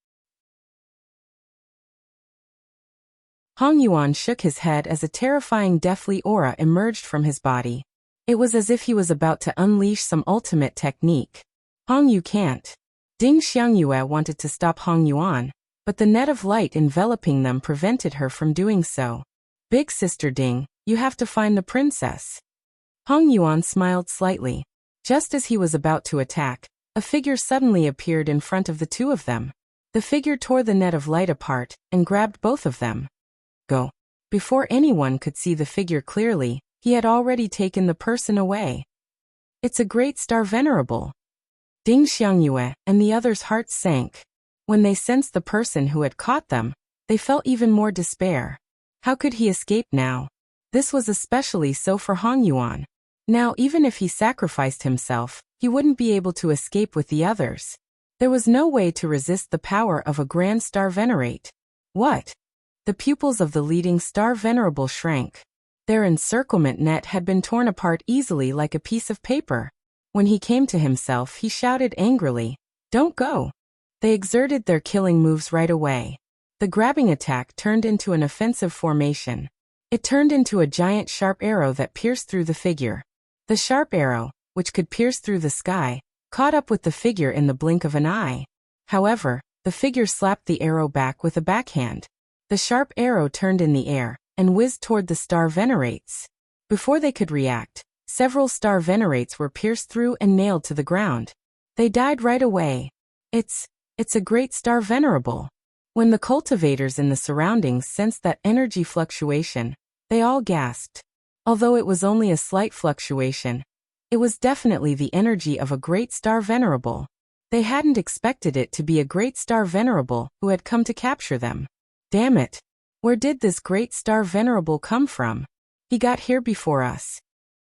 Hong Yuan shook his head as a terrifying deathly aura emerged from his body. It was as if he was about to unleash some ultimate technique. Hong, you can't. Ding Xiangyue wanted to stop Hong Yuan, but the net of light enveloping them prevented her from doing so. Big Sister Ding, you have to find the princess. Hong Yuan smiled slightly. Just as he was about to attack, a figure suddenly appeared in front of the two of them. The figure tore the net of light apart and grabbed both of them. Go. Before anyone could see the figure clearly, he had already taken the person away. It's a great Star Venerable. Ding Xiangyue and the others' hearts sank. When they sensed the person who had caught them, they felt even more despair. How could he escape now? This was especially so for Hong Yuan. Now, even if he sacrificed himself, he wouldn't be able to escape with the others. There was no way to resist the power of a Grand Star Venerate. What? The pupils of the leading Star Venerable shrank. Their encirclement net had been torn apart easily like a piece of paper. When he came to himself, he shouted angrily, "Don't go!" They exerted their killing moves right away. The grabbing attack turned into an offensive formation. It turned into a giant sharp arrow that pierced through the figure. The sharp arrow, which could pierce through the sky, caught up with the figure in the blink of an eye. However, the figure slapped the arrow back with a backhand. The sharp arrow turned in the air and whizzed toward the Star Venerates. Before they could react, several Star Venerates were pierced through and nailed to the ground. They died right away. It's a great Star Venerable. When the cultivators in the surroundings sensed that energy fluctuation, they all gasped. Although it was only a slight fluctuation, it was definitely the energy of a great Star Venerable. They hadn't expected it to be a great Star Venerable who had come to capture them. Damn it! Where did this great Star Venerable come from? He got here before us.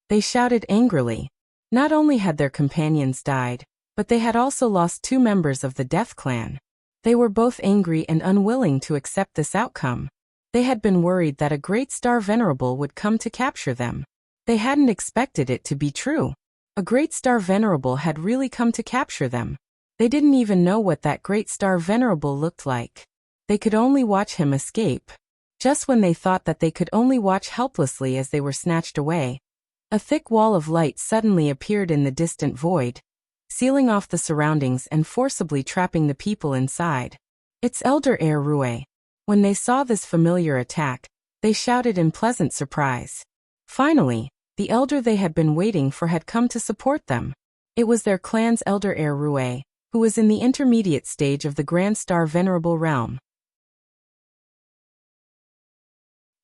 They shouted angrily. Not only had their companions died, but they had also lost 2 members of the Death Clan. They were both angry and unwilling to accept this outcome. They had been worried that a great Star Venerable would come to capture them. They hadn't expected it to be true. A great Star Venerable had really come to capture them. They didn't even know what that great Star Venerable looked like. They could only watch him escape. Just when they thought that they could only watch helplessly as they were snatched away, a thick wall of light suddenly appeared in the distant void, sealing off the surroundings and forcibly trapping the people inside. It's Elder Air Rue. When they saw this familiar attack, they shouted in pleasant surprise. Finally, the elder they had been waiting for had come to support them. It was their clan's Elder Air Rue, who was in the intermediate stage of the Grand Star Venerable realm.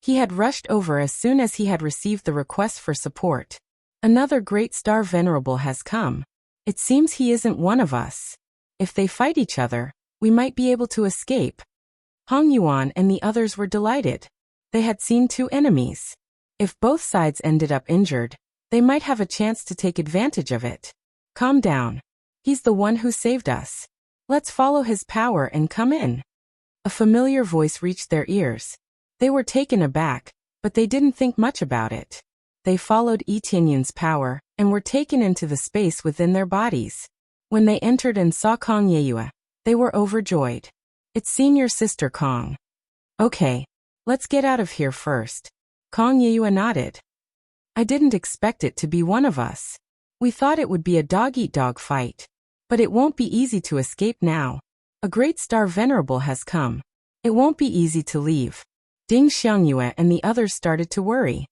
He had rushed over as soon as he had received the request for support. Another great Star Venerable has come. It seems he isn't one of us. If they fight each other, we might be able to escape. Hong Yuan and the others were delighted. They had seen 2 enemies. If both sides ended up injured, they might have a chance to take advantage of it. Calm down. He's the one who saved us. Let's follow his power and come in. A familiar voice reached their ears. They were taken aback, but they didn't think much about it. They followed Etianyan's power and were taken into the space within their bodies. When they entered and saw Kong Yeyue, they were overjoyed. It's senior sister Kong. Okay, let's get out of here first. Kong Yeyue nodded. I didn't expect it to be one of us. We thought it would be a dog-eat-dog fight. But it won't be easy to escape now. A great star venerable has come. It won't be easy to leave. Ding Xiangyue and the others started to worry.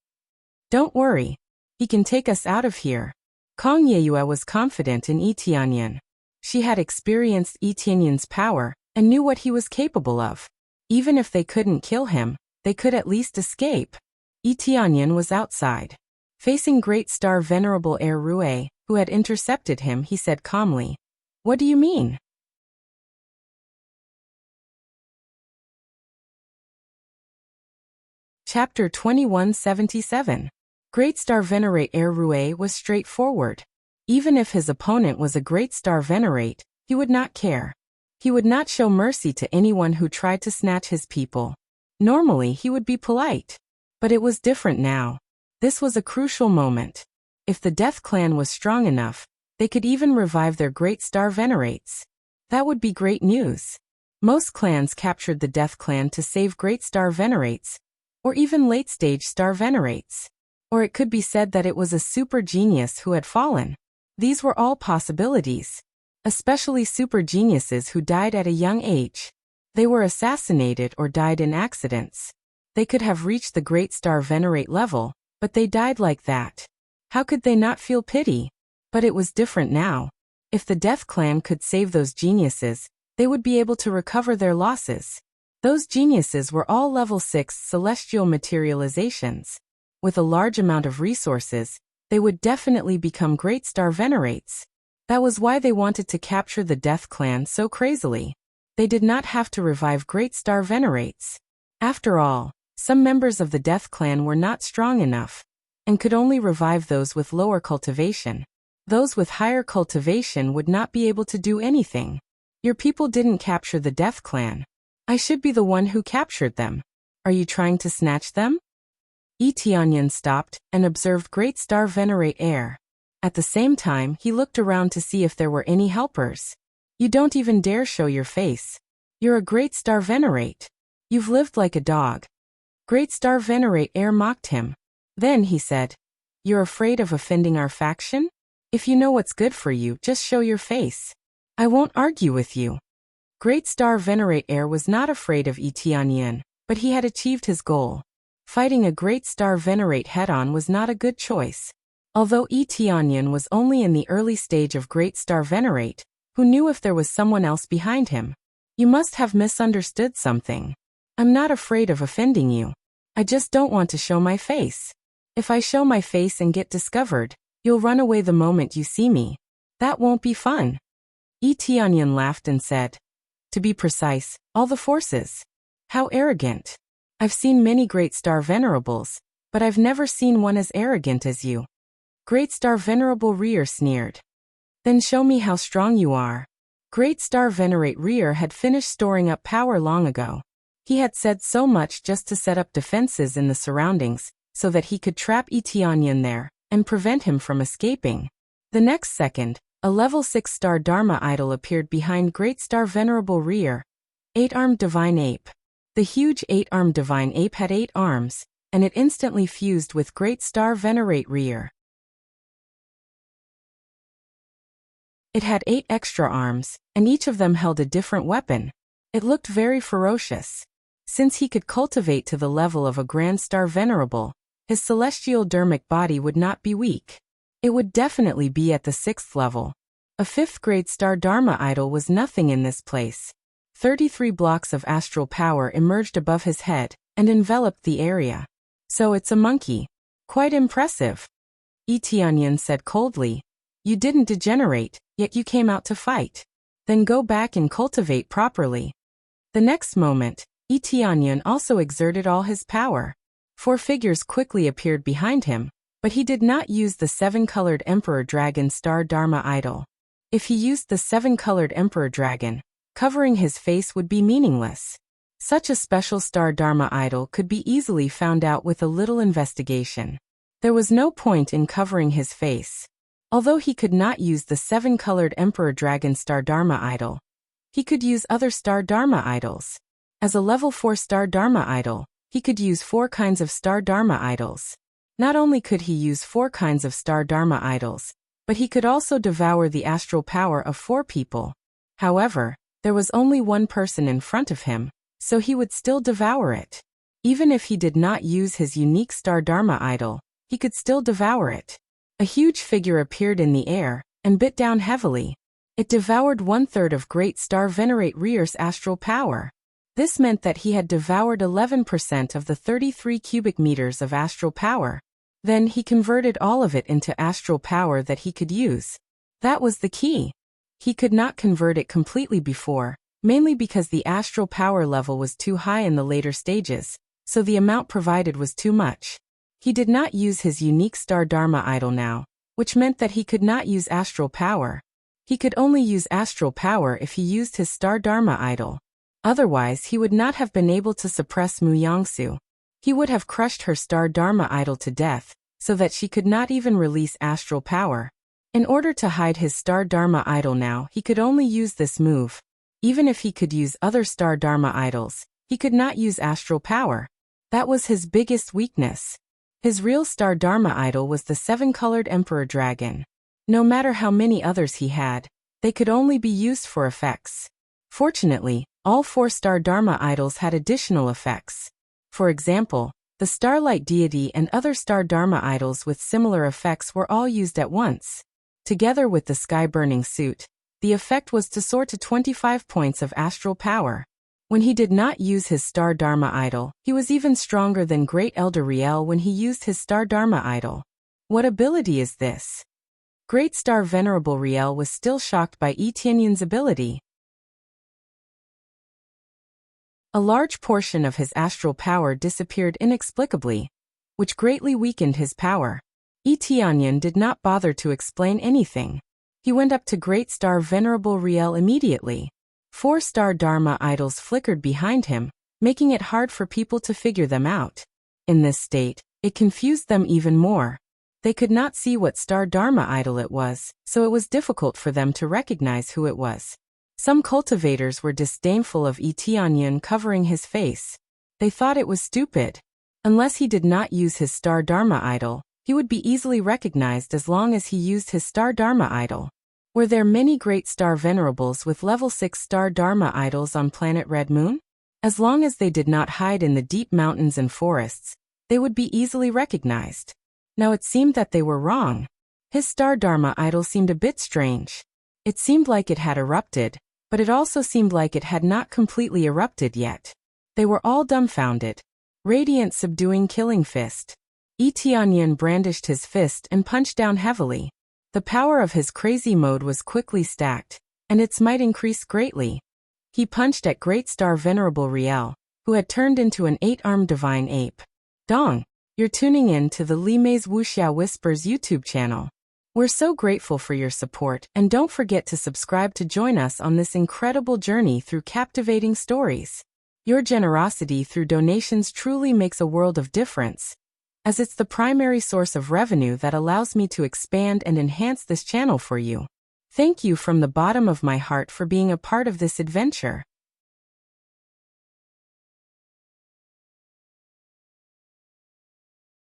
Don't worry. He can take us out of here. Kong Yeyue was confident in Etianyan. She had experienced Etianyan's power and knew what he was capable of. Even if they couldn't kill him, they could at least escape. Etianyan was outside. Facing Great Star Venerable Heir Rue, who had intercepted him, he said calmly, "What do you mean?" Chapter 2177. Great Star Venerate Heir Rue was straightforward. Even if his opponent was a Great Star Venerate, he would not care. He would not show mercy to anyone who tried to snatch his people. Normally he would be polite. But it was different now. This was a crucial moment. If the Death Clan was strong enough, they could even revive their Great Star Venerates. That would be great news. Most clans captured the Death Clan to save Great Star Venerates, or even late-stage Star Venerates. Or it could be said that it was a super genius who had fallen. These were all possibilities. Especially super geniuses who died at a young age. They were assassinated or died in accidents. They could have reached the Great Star Venerate level, but they died like that. How could they not feel pity? But it was different now. If the Death Clan could save those geniuses, they would be able to recover their losses. Those geniuses were all level 6 celestial materializations. With a large amount of resources, they would definitely become Great Star Venerates. That was why they wanted to capture the Death Clan so crazily. They did not have to revive Great Star Venerates. After all, some members of the Death Clan were not strong enough, and could only revive those with lower cultivation. Those with higher cultivation would not be able to do anything. Your people didn't capture the Death Clan. I should be the one who captured them. Are you trying to snatch them? Etianyan stopped and observed Great Star Venerate Heir. At the same time, he looked around to see if there were any helpers. You don't even dare show your face. You're a Great Star Venerate. You've lived like a dog. Great Star Venerate Heir mocked him. Then he said, "You're afraid of offending our faction? If you know what's good for you, just show your face. I won't argue with you." Great Star Venerate Heir was not afraid of Etianyan, but he had achieved his goal. Fighting a Great Star Venerate head-on was not a good choice. Although Etianyan was only in the early stage of Great Star Venerate, who knew if there was someone else behind him? You must have misunderstood something. I'm not afraid of offending you. I just don't want to show my face. If I show my face and get discovered, you'll run away the moment you see me. That won't be fun. Etianyan laughed and said, "To be precise, all the forces." How arrogant. I've seen many Great Star Venerables, but I've never seen one as arrogant as you. Great Star Venerable Rear sneered. Then show me how strong you are. Great Star Venerate Rear had finished storing up power long ago. He had said so much just to set up defenses in the surroundings, so that he could trap Etianyan there, and prevent him from escaping. The next second, a level 6 star Dharma idol appeared behind Great Star Venerable Rear. 8-armed Divine Ape. The huge 8-armed Divine Ape had 8 arms, and it instantly fused with Great Star Venerate Rear. It had 8 extra arms, and each of them held a different weapon. It looked very ferocious. Since he could cultivate to the level of a Grand Star Venerable, his celestial dermic body would not be weak. It would definitely be at the 6th level. A 5th grade Star Dharma idol was nothing in this place. 33 blocks of astral power emerged above his head and enveloped the area. So it's a monkey. Quite impressive. Etianyan said coldly, "You didn't degenerate, yet you came out to fight. Then go back and cultivate properly." The next moment, Etianyan also exerted all his power. 4 figures quickly appeared behind him, But he did not use the seven-colored Emperor Dragon Star Dharma idol. If he used the seven-colored Emperor Dragon, covering his face would be meaningless. Such a special Star Dharma idol could be easily found out with a little investigation. There was no point in covering his face. Although he could not use the seven-colored Emperor Dragon Star Dharma idol, he could use other Star Dharma idols. As a level 4 Star Dharma idol, he could use 4 kinds of Star Dharma idols. Not only could he use 4 kinds of Star Dharma idols, but he could also devour the astral power of 4 people. However, there was only one person in front of him, so he would still devour it. Even if he did not use his unique Star Dharma idol, he could still devour it. A huge figure appeared in the air and bit down heavily. It devoured 1/3 of Great Star Venerate Rear's astral power. This meant that he had devoured 11% of the 33 cubic meters of astral power. Then he converted all of it into astral power that he could use. That was the key. He could not convert it completely before, mainly because the astral power level was too high in the later stages, so the amount provided was too much. He did not use his unique Star Dharma idol now, which meant that he could not use astral power. He could only use astral power if he used his Star Dharma idol. Otherwise, he would not have been able to suppress Mu Yangsu. He would have crushed her Star Dharma idol to death, so that she could not even release astral power. In order to hide his Star Dharma idol now, he could only use this move. Even if he could use other Star Dharma idols, he could not use astral power. That was his biggest weakness. His real Star Dharma idol was the 7-colored Emperor Dragon. No matter how many others he had, they could only be used for effects. Fortunately, all 4 Star Dharma idols had additional effects. For example, the Starlight Deity and other Star Dharma idols with similar effects were all used at once. Together with the Sky Burning Suit, the effect was to soar to 25 points of astral power. When he did not use his Star Dharma idol, he was even stronger than Great Elder Riel when he used his Star Dharma idol. What ability is this? Great Star Venerable Riel was still shocked by Yi Tianyun's ability. A large portion of his astral power disappeared inexplicably, which greatly weakened his power. Yi Tianyun did not bother to explain anything. He went up to Great Star Venerable Riel immediately. 4 Star Dharma idols flickered behind him, making it hard for people to figure them out. In this state, it confused them even more. They could not see what Star Dharma idol it was, so it was difficult for them to recognize who it was. Some cultivators were disdainful of Yi Tianyun covering his face. They thought it was stupid. Unless he did not use his Star Dharma idol, he would be easily recognized as long as he used his Star Dharma idol. Were there many Great Star Venerables with level 6 Star Dharma idols on planet Red Moon? As long as they did not hide in the deep mountains and forests, they would be easily recognized. Now it seemed that they were wrong. His Star Dharma idol seemed a bit strange. It seemed like it had erupted, but it also seemed like it had not completely erupted yet. They were all dumbfounded. Radiant Subduing Killing Fist. Yi Tianyun brandished his fist and punched down heavily. The power of his crazy mode was quickly stacked, and its might increased greatly. He punched at Great Star Venerable Riel, who had turned into an 8-armed divine ape. Dong, you're tuning in to the Li Mei's Wuxia Whispers YouTube channel. We're so grateful for your support, and don't forget to subscribe to join us on this incredible journey through captivating stories. Your generosity through donations truly makes a world of difference, as it's the primary source of revenue that allows me to expand and enhance this channel for you. Thank you from the bottom of my heart for being a part of this adventure.